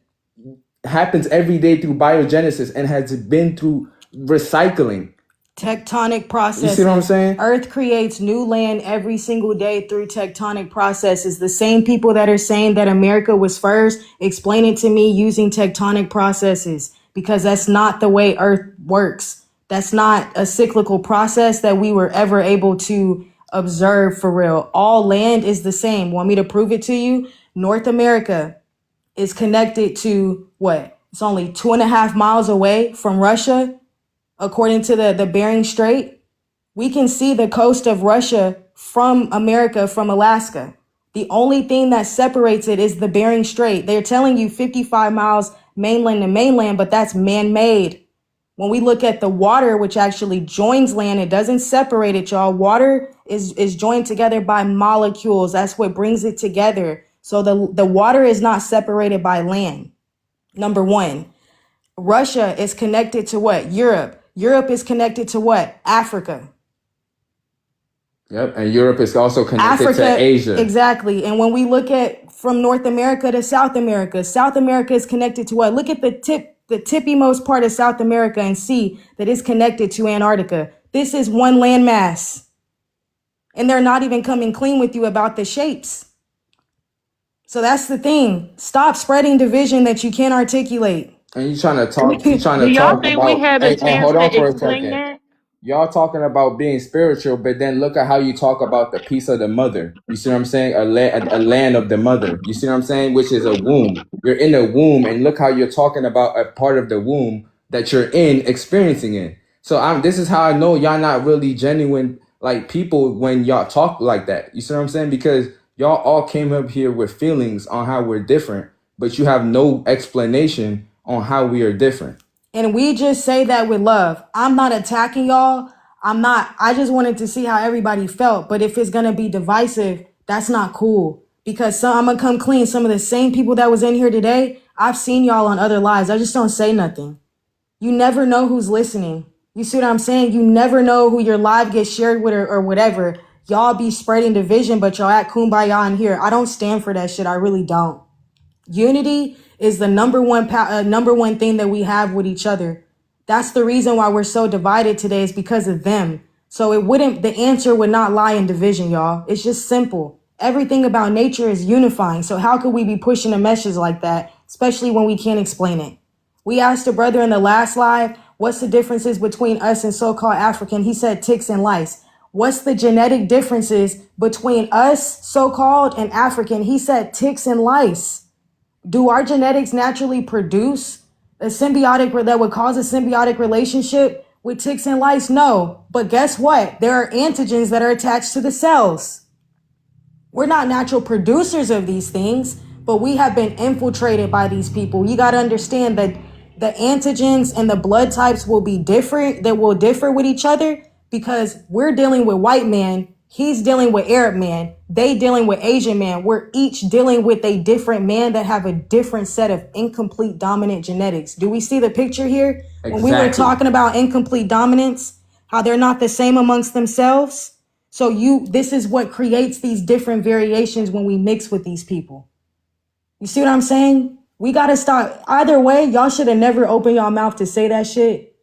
happens every day through biogenesis and has been through recycling. Tectonic processes. You see what I'm saying? Earth creates new land every single day through tectonic processes. The same people that are saying that America was first, explain it to me using tectonic processes, because that's not the way Earth works. That's not a cyclical process that we were ever able to observe for real. All land is the same. Want me to prove it to you? North America is connected to what? It's only 2.5 miles away from Russia. According to the Bering Strait, we can see the coast of Russia from America, from Alaska. The only thing that separates it is the Bering Strait. They're telling you 55 miles mainland to mainland, but that's man-made. When we look at the water, which actually joins land, it doesn't separate it, y'all. Water is joined together by molecules. That's what brings it together. So the water is not separated by land. Number one. Russia is connected to what? Europe. Europe is connected to what? Africa. Yep, and Europe is also connected to Asia. Exactly. And when we look at from North America to South America is connected to what? Look at the tippy-most part of South America and see that it's connected to Antarctica. This is one landmass. And they're not even coming clean with you about the shapes. So that's the thing. Stop spreading division that you can't articulate. And you trying to talk Do y'all about, think we had a chance hold on to for a explain second. that? y'all talking about being spiritual, but then look at how you talk about the piece of the mother. You see what I'm saying? A land of the mother. You see what I'm saying? Which is a womb. You're in a womb, and look how you're talking about a part of the womb that you're in, experiencing it. So this is how I know y'all not really genuine like people when y'all talk like that. You see what I'm saying? Because y'all all came up here with feelings on how we're different, but you have no explanation on how we are different. And we just say that with love. I'm not attacking y'all. I just wanted to see how everybody felt. But if it's going to be divisive, that's not cool. Because I'm going to come clean. Some of the same people that was in here today, I've seen y'all on other lives. I just don't say nothing. You never know who's listening. You see what I'm saying? You never know who your live gets shared with or whatever. Y'all be spreading division, but y'all act kumbaya in here. I don't stand for that shit. I really don't. Unity is the number one thing that we have with each other. That's the reason why we're so divided today, is because of them. So the answer would not lie in division, y'all. It's just simple. Everything about nature is unifying. So how could we be pushing a message like that, especially when we can't explain it? We asked a brother in the last live, what's the differences between us and so-called African? He said ticks and lice. What's the genetic differences between us, so-called, and African? He said ticks and lice. Do our genetics naturally produce a symbiotic that would cause a symbiotic relationship with ticks and lice? No. But guess what? There are antigens that are attached to the cells. We're not natural producers of these things, but we have been infiltrated by these people. You got to understand that the antigens and the blood types will be different, that will differ with each other, because we're dealing with white man, he's dealing with Arab man, they dealing with Asian man. We're each dealing with a different man that have a different set of incomplete dominant genetics. Do we see the picture here? Exactly. When we were talking about incomplete dominance, how they're not the same amongst themselves. So this is what creates these different variations when we mix with these people. You see what I'm saying? We got to stop. Either way, y'all should have never opened y'all mouth to say that shit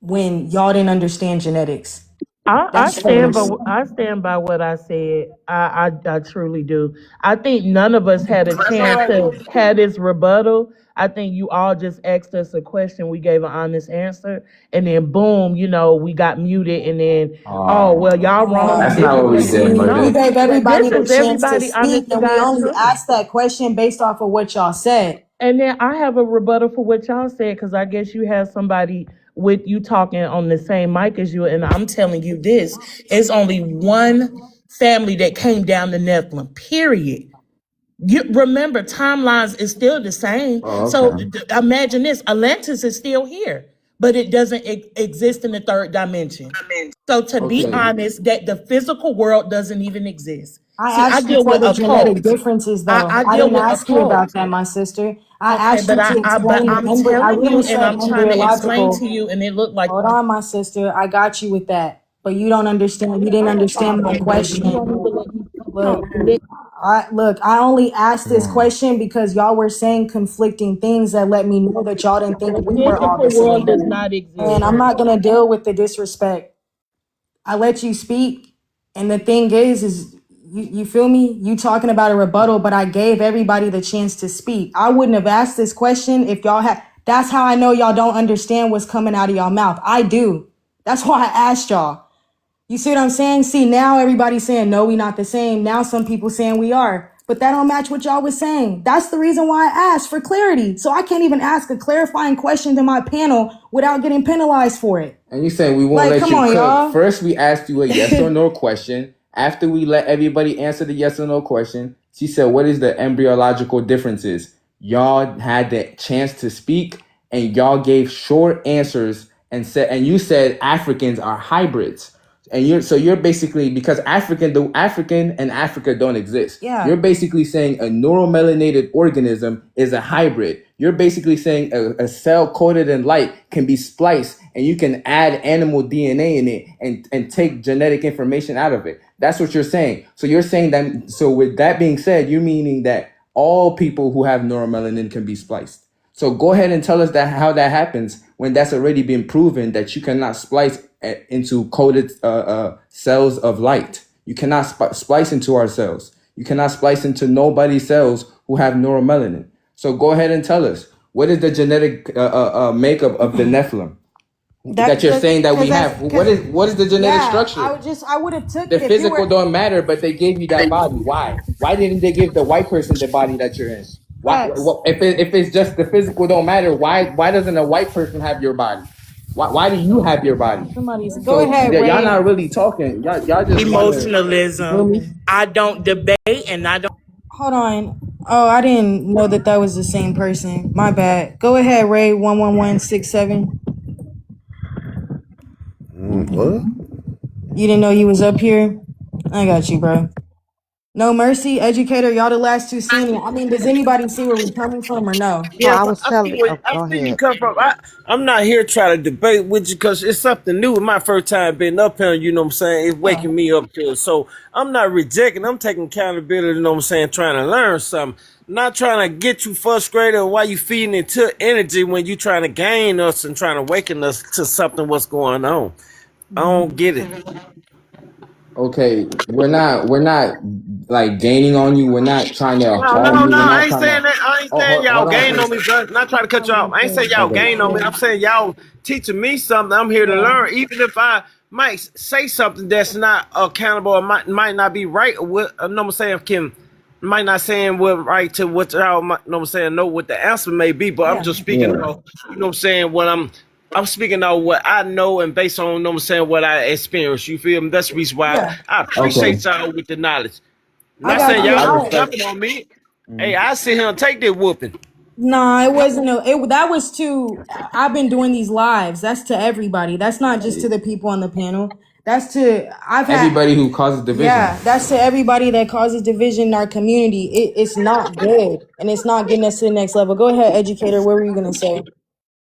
when y'all didn't understand genetics. I That's stand by first. I stand by what I said. I truly do. I think none of us had a chance to have this rebuttal. I think you all just asked us a question. We gave an honest answer, and then boom, we got muted, and then well, y'all wrong. That's And this not what we is did, We mother. gave this everybody the is chance to everybody speak, honest to and we God only truth. asked that question based off of what y'all said. And then I have a rebuttal for what y'all said, because I guess you have somebody with you talking on the same mic as you. And I'm telling you this, it's only one family that came down the Nephilim, period. You remember, timelines is still the same. Oh, So okay. imagine this, Atlantis is still here, but it doesn't exist in the third dimension. So to be Okay. honest, that the physical world doesn't even exist. I See, I asked you deal for with the genetic occult. differences, I though. I deal didn't with ask you about occult. that, my sister. I Okay, asked but you to but explain the I'm I telling really you, and said I'm trying to explain embryological. to you, and it looked like Hold on, my sister. I got you with that. But you don't understand. You didn't I'm a understand my problem, baby. You question. don't even let me Look, talk. Let I only asked this Hmm. question because y'all were saying conflicting things that let me know that y'all didn't think the we were all the physical world does same. not And exist. I'm not gonna deal with the disrespect. I let you speak, and the thing is you feel me? You talking about a rebuttal, but I gave everybody the chance to speak. I wouldn't have asked this question if y'all had. That's how I know y'all don't understand what's coming out of y'all mouth. I do. That's why I asked y'all. You see what I'm saying? See, now everybody's saying, no, we not the same. Now some people saying we are. But that don't match what y'all was saying. That's the reason why I asked for clarity. So I can't even ask a clarifying question to my panel without getting penalized for it. And you saying we won't Like, let come you on, cook. y'all. First, we asked you a yes or no question. After we let everybody answer the yes or no question, she said, what is the embryological differences? Y'all had the chance to speak, and y'all gave short answers and you said Africans are hybrids. And you're basically, because the African and Africa don't exist. Yeah. You're basically saying a neuromelanated organism is a hybrid. You're basically saying a cell coated in light can be spliced, and you can add animal DNA in it and take genetic information out of it. That's what you're saying. So you're saying that. So with that being said, you're meaning that all people who have neuromelanin can be spliced. So go ahead and tell us that how that happens when that's already been proven that you cannot splice into coded cells of light. You cannot splice into our cells. You cannot splice into nobody's cells who have neuromelanin. So go ahead and tell us, what is the genetic makeup of the Nephilim? that you're saying that because we that's have? because What is the genetic yeah, structure? I would have took The it if you physical were. don't matter, but they gave you that body. Why? Why didn't they give the white person the body that you're in? Facts. If it's just the physical don't matter, why doesn't a white person have your body? Why do you have your body? Somebody's go So ahead, y'all Ray. not really talking. Y'all just wanna, you feel Emotionalism. me? I don't debate and I don't. Hold on. Oh, I didn't know that that was the same person. My bad. Go ahead, Ray. 11167. What? You didn't know he was up here? I got you, bro. No mercy, educator. Y'all the last two standing. I mean, does anybody see where we're coming from or no? No, Yes, I was I see telling. where Oh, I go see you ahead. come from. I'm not here trying to debate with you because it's something new. It's my first time being up here. You know what I'm saying? It's Yeah. waking me up to it. So I'm not rejecting. I'm taking accountability. You know what I'm saying? Trying to learn something. Not trying to get you frustrated or why you feeding into energy when you trying to gain us and trying to awaken us to something what's going on. I don't get it. Okay, we're not like gaining on you. We're not trying to No, harm no, you. no. We're I not ain't trying to. saying that. I ain't Oh, saying y'all hold on, gain on please. me, bro. Not trying to cut you off. I ain't saying y'all Okay. gain on me. I'm saying y'all teaching me something. I'm here to Yeah. learn. Even if I might say something that's not accountable or might not be right, or what, no, I'm saying can might not saying what right to what y'all might, no, I'm saying know what the answer may be, but I'm Yeah. just speaking Yeah. of, you know what I'm saying, what I'm speaking of what I know and based on, you know what I'm saying, what I experienced. You feel me? That's the reason why Yeah. I Okay. appreciate y'all with the knowledge. I Not got saying you. I y'all was respect. jumping on me. Hey, Mhm. I sit here and take that whooping. Nah, it wasn't that was to I've been doing these lives. That's to everybody. That's not just to the people on the panel. That's to I've had Everybody who causes division. yeah, that's to everybody that causes division in our community. It's not good and it's not getting us to the next level. Go ahead, educator. What were you gonna say?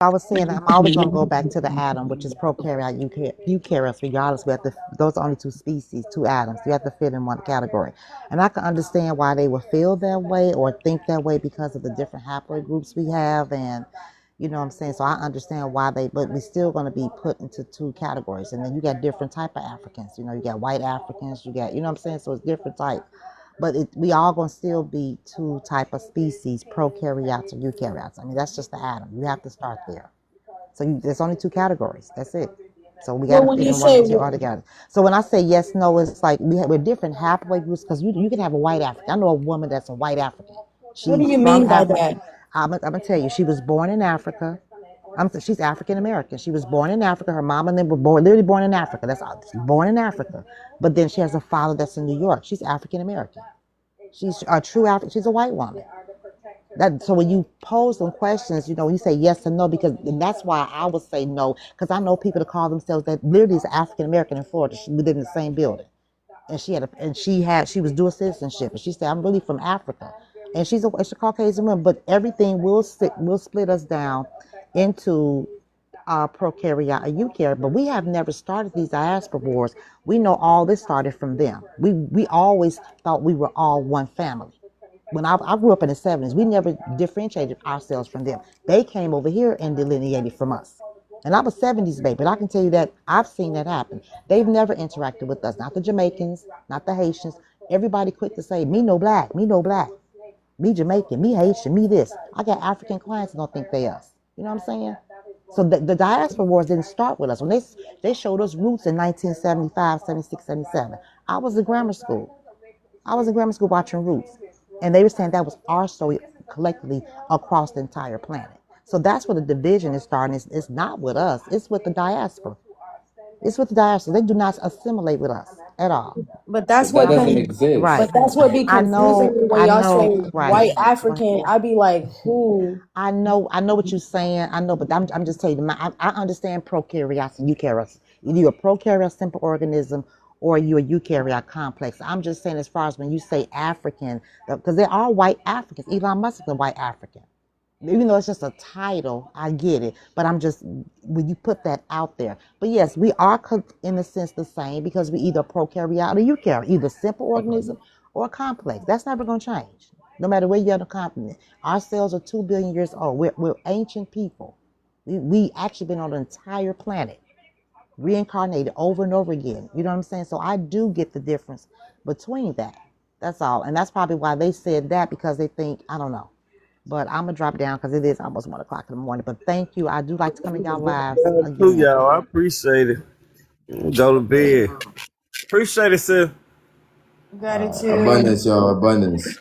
I was saying I'm always going to go back to the atom, which is prokaryote, eukaryotes. Regardless, we have to. Those are only two species, two atoms. You have to fit in one category, and I can understand why they would feel that way or think that way because of the different haploid groups we have, and you know what I'm saying. So I understand why they, but we're still going to be put into two categories, and then you got different type of Africans. You know, you got white Africans, you got, you know what I'm saying. So it's different type. But we all gonna still be two type of species, prokaryotes or eukaryotes. I mean, that's just the atom. You have to start there. So there's only two categories. That's it. So we got Well, to when fit you in one say or two altogether. So when I say yes, no, it's like we're different halfway groups because you can have a white African. I know a woman that's a white African. what do She's you from mean by Africa. that? I'm gonna tell you, she was born in Africa. She's African American. She was born in Africa. Her mom and them were born, literally born in Africa. That's all. She's born in Africa. But then she has a father that's in New York. She's African American. She's a true African. She's a white woman. That so when you pose them questions, you know, when you say yes or no, because and that's why I would say no, because I know people that call themselves that literally is African American in Florida. We live in the same building, and she was dual citizenship, and she said I'm really from Africa, and it's a Caucasian woman, but everything will split us down into prokaryote or eukaryote, but we have never started these diaspora wars. We know all this started from them. We always thought we were all one family. When I grew up in the 70s, we never differentiated ourselves from them. They came over here and delineated from us. And I'm a 70s baby, but I can tell you that I've seen that happen. They've never interacted with us, not the Jamaicans, not the Haitians. Everybody quick to say, me no black, me no black, me Jamaican, me Haitian, me this. I got African clients that don't think they us. You know what I'm saying? So the diaspora wars didn't start with us. When they showed us roots in 1975, 76, 77. I was in grammar school. I was in grammar school watching Roots, and they were saying that was our story collectively across the entire planet. So that's where the division is starting. It's not with us. It's with the diaspora. It's with the diaspora. They do not assimilate with us at all. But that's But that what doesn't can exist. but Right. that's what be I confusing me know. when I y'all say know. Right. white African. I be like, who? I know. I know what you're saying. I know, but I'm just telling you. I understand prokaryotes and eukaryotes. Either you're a prokaryote, simple organism, or you're a eukaryote complex. I'm just saying, as far as when you say African, because there are white Africans. Elon Musk is a white African. Even though it's just a title, I get it. But I'm just when you put that out there. But yes, we are in a sense the same because we either prokaryote or eukaryote, either simple organism or complex. That's never going to change, no matter where you're on the continent. Our cells are 2 billion years old. We're ancient people. We actually been on the entire planet, reincarnated over and over again. You know what I'm saying? So I do get the difference between that. That's all, and that's probably why they said that because they think I don't know. But I'm gonna drop down because it is almost 1 o'clock in the morning. But thank you. I do like to come in y'all lives Too, again. y'all. I appreciate it. Go to bed. Appreciate it, sir. Gratitude. Abundance, y'all, abundance.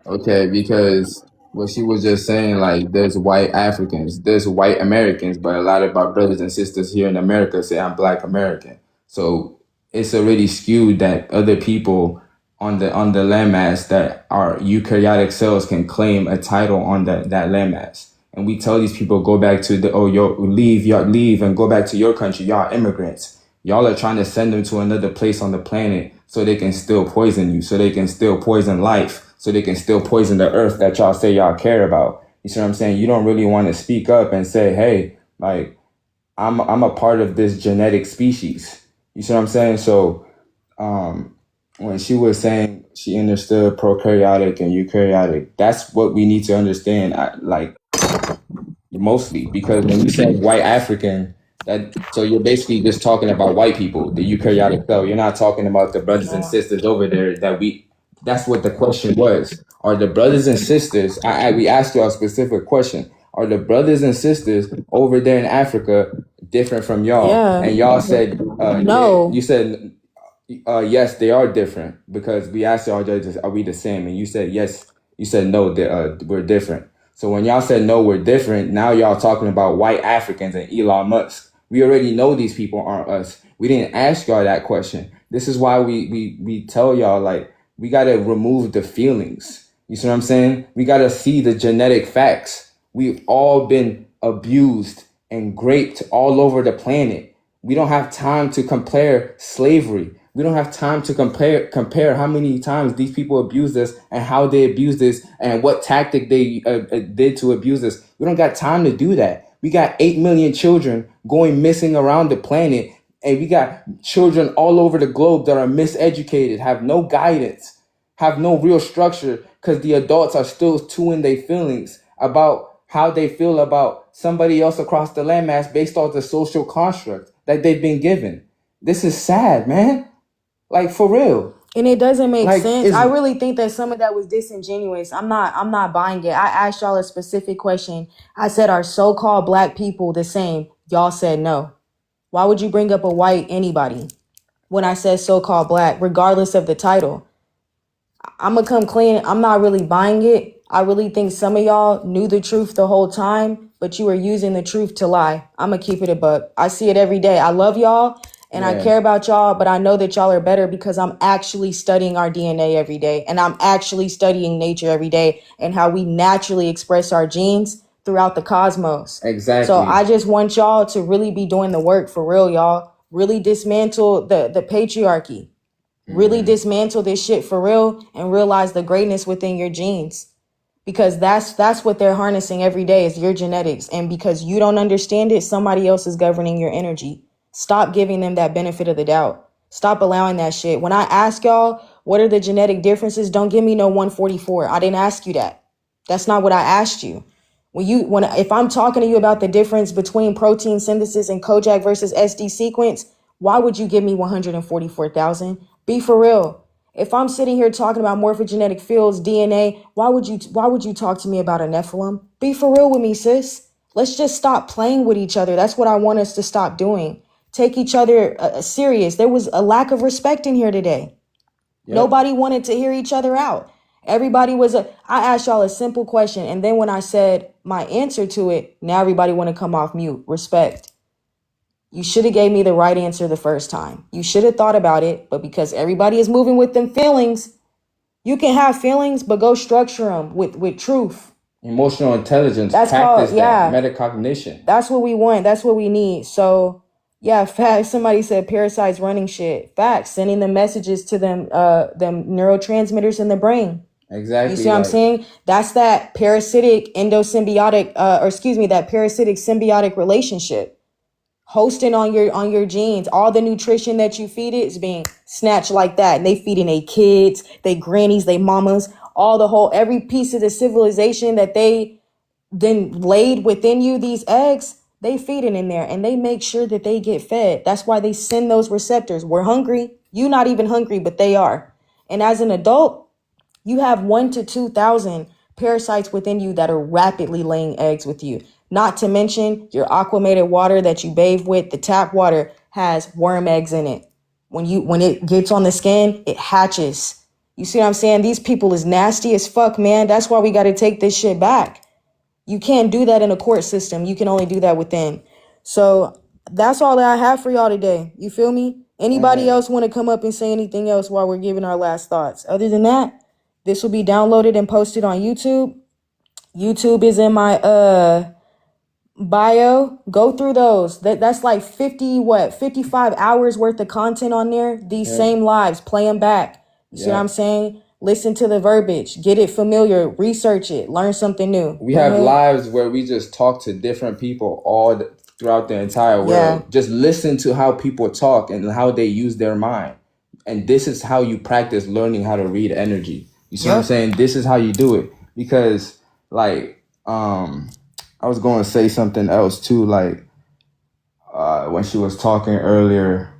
Okay, because what she was just saying, like, there's white Africans, there's white Americans, but a lot of our brothers and sisters here in America say I'm Black American. So it's already skewed that other people on the landmass that are eukaryotic cells can claim a title on that landmass. And we tell these people go back to y'all leave and go back to your country. Y'all immigrants. Y'all are trying to send them to another place on the planet so they can still poison you, so they can still poison life, so they can still poison the earth that y'all say y'all care about. You see what I'm saying? You don't really want to speak up and say, hey, like, I'm a part of this genetic species. You see what I'm saying? So when she was saying she understood prokaryotic and eukaryotic, that's what we need to understand. Like, mostly because when you say white African, that so you're basically just talking about white people, the eukaryotic cell. You're not talking about the brothers and sisters over there that we. That's what the question was. Are the brothers and sisters? We asked you a specific question. Are the brothers and sisters over there in Africa different from y'all? Yeah. And y'all said, No. you said, yes, they are different because we asked y'all judges, are we the same? And you said yes. You said no, we're different. So when y'all said no, we're different, now y'all talking about white Africans and Elon Musk. We already know these people aren't us. We didn't ask y'all that question. This is why we tell y'all, like, we got to remove the feelings. You see what I'm saying? We got to see the genetic facts. We've all been abused and raped all over the planet. We don't have time to compare slavery. We don't have time to compare how many times these people abused us and how they abused us and what tactic they did to abuse us. We don't got time to do that. We got 8 million children going missing around the planet, and we got children all over the globe that are miseducated, have no guidance, have no real structure because the adults are still too in their feelings about how they feel about somebody else across the landmass based off the social construct that they've been given. This is sad, man. Like, for real. And it doesn't make Like, sense. I really think that some of that was disingenuous. I'm not buying it. I asked y'all a specific question. I said, are so-called Black people the same? Y'all said no. Why would you bring up a white anybody when I said so-called Black, regardless of the title? I'm gonna come clean. I'm not really buying it. I really think some of y'all knew the truth the whole time, but you were using the truth to lie. I'm gonna keep it a buck. I see it every day. I love y'all and I care about y'all, but I know that y'all are better because I'm actually studying our DNA every day, and I'm actually studying nature every day and how we naturally express our genes throughout the cosmos. Exactly. So I just want y'all to really be doing the work for real, y'all. Really dismantle the patriarchy. Really dismantle this shit for real and realize the greatness within your genes, because that's what they're harnessing every day is your genetics. And because you don't understand it, somebody else is governing your energy. Stop giving them that benefit of the doubt. Stop allowing that shit. When I ask y'all what are the genetic differences, don't give me no 144. I didn't ask you that. That's not what I asked you. If I'm talking to you about the difference between protein synthesis and Kojak versus SD sequence, why would you give me 144,000? Be for real. If I'm sitting here talking about morphogenetic fields, DNA, why would you talk to me about a Nephilim? Be for real with me, sis. Let's just stop playing with each other. That's what I want us to stop doing. Take each other serious. There was a lack of respect in here today. Yep. Nobody wanted to hear each other out. Everybody I asked y'all a simple question, and then when I said my answer to it, now everybody want to come off mute. Respect. You should have gave me the right answer the first time. You should have thought about it, but because everybody is moving with them feelings, you can have feelings, but go structure them with truth. Emotional intelligence. That's practice called, yeah. That. Metacognition. That's what we want. That's what we need. So, yeah, facts. Somebody said parasites running shit. Facts. Sending the messages to them neurotransmitters in the brain. Exactly. You see what I'm saying? That's that parasitic endosymbiotic, that parasitic symbiotic relationship. Hosting on your genes. All the nutrition that you feed it is being snatched like that. And they feeding their kids, they grannies, they mamas, every piece of the civilization that they then laid within you, these eggs, they feed it in there and they make sure that they get fed. That's why they send those receptors. We're hungry. You not even hungry, but they are. And as an adult, you have 1 to 2,000 parasites within you that are rapidly laying eggs with you. Not to mention your aquamated water that you bathe with, the tap water has worm eggs in it. When it gets on the skin, it hatches. You see what I'm saying? These people is nasty as fuck, man. That's why we got to take this shit back. You can't do that in a court system. You can only do that within. So that's all that I have for y'all today. You feel me? Anybody else want to come up and say anything else while we're giving our last thoughts? Other than that, this will be downloaded and posted on YouTube. YouTube is in my bio. Go through those. That's like 55 hours worth of content on there. These same lives, play them back. You see what I'm saying? Listen to the verbiage, get it familiar, research it, learn something new. We have lives where we just talk to different people throughout the entire world. Yeah. Just listen to how people talk and how they use their mind. And this is how you practice learning how to read energy. You see what I'm saying? This is how you do it. Because like, I was going to say something else too, like when she was talking earlier.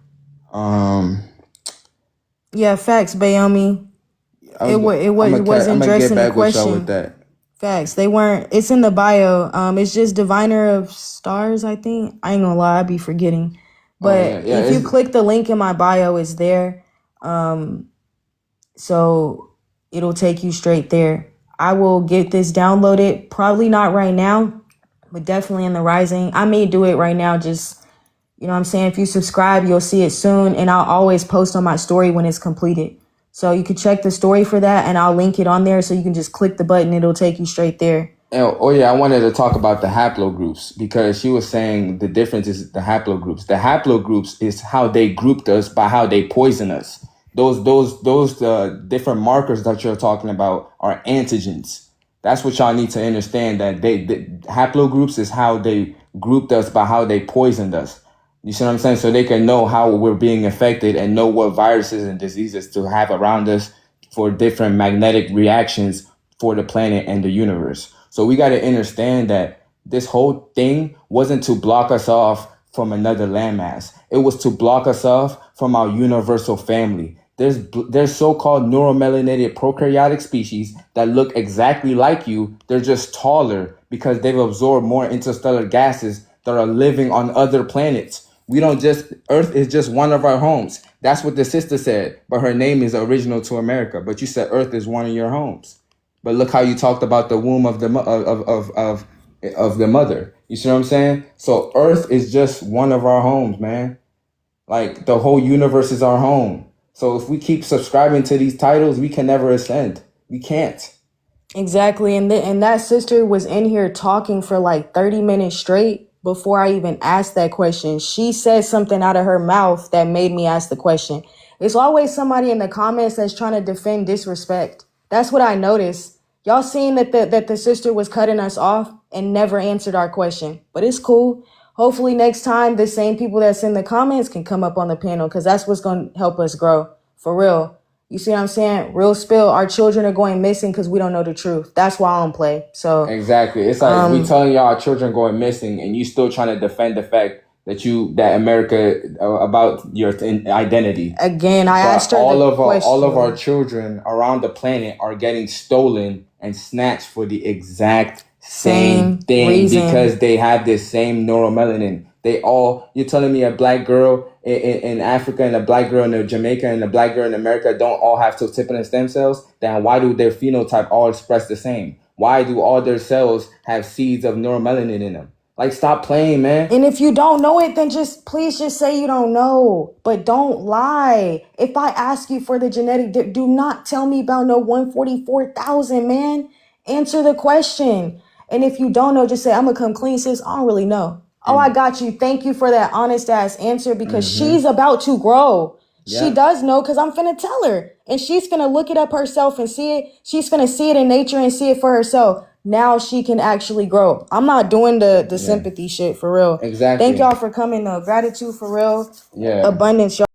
Yeah, facts, Bayomi. It wasn't addressing the question. With that. Facts. They weren't. It's in the bio. It's just Diviner of Stars, I think. I ain't gonna lie, I be forgetting. But if you click the link in my bio, it's there. So it'll take you straight there. I will get this downloaded. Probably not right now, but definitely in the rising. I may do it right now. Just, you know what I'm saying? If you subscribe, you'll see it soon. And I'll always post on my story when it's completed. So you can check the story for that, and I'll link it on there so you can just click the button. It'll take you straight there. I wanted to talk about the haplogroups because she was saying the difference is the haplogroups. The haplogroups is how they grouped us by how they poison us. Those different markers that you're talking about are antigens. That's what y'all need to understand, that the haplogroups is how they grouped us by how they poisoned us. You see what I'm saying? So they can know how we're being affected and know what viruses and diseases to have around us for different magnetic reactions for the planet and the universe. So we got to understand that this whole thing wasn't to block us off from another landmass. It was to block us off from our universal family. There's so-called neuromelanated prokaryotic species that look exactly like you. They're just taller because they've absorbed more interstellar gases that are living on other planets. Earth is just one of our homes. That's what the sister said, but her name is original to America. But you said Earth is one of your homes. But look how you talked about the womb of the mother. You see what I'm saying? So Earth is just one of our homes, man. Like the whole universe is our home. So if we keep subscribing to these titles, we can never ascend. We can't. Exactly. And that sister was in here talking for like 30 minutes straight before I even asked that question. She said something out of her mouth that made me ask the question. It's always somebody in the comments that's trying to defend disrespect. That's what I noticed. Y'all seen that the sister was cutting us off and never answered our question. But it's cool. Hopefully next time the same people that's in the comments can come up on the panel, because that's what's going to help us grow. For real. You see what I'm saying? Real spill. Our children are going missing because we don't know the truth. That's why I don't play. So exactly. It's like we telling y'all our children going missing, and you still trying to defend the fact that America about your identity. Again, I asked her all of our children around the planet are getting stolen and snatched for the exact same thing reason. Because they have this same neuromelanin. You're telling me a black girl in Africa and a black girl in Jamaica and a black girl in America don't all have tryptophan stem cells? Then why do their phenotype all express the same? Why do all their cells have seeds of neuromelanin in them? Like, stop playing, man. And if you don't know it, then please just say you don't know. But don't lie. If I ask you for the genetic, do not tell me about no 144,000, man. Answer the question. And if you don't know, just say, I'm going to come clean, sis. I don't really know. Oh, I got you. Thank you for that honest ass answer, because she's about to grow. Yeah. She does know, because I'm finna tell her. And she's finna look it up herself and see it. She's finna see it in nature and see it for herself. Now she can actually grow. I'm not doing the sympathy shit, for real. Exactly. Thank y'all for coming though. Gratitude for real. Yeah. Abundance, y'all.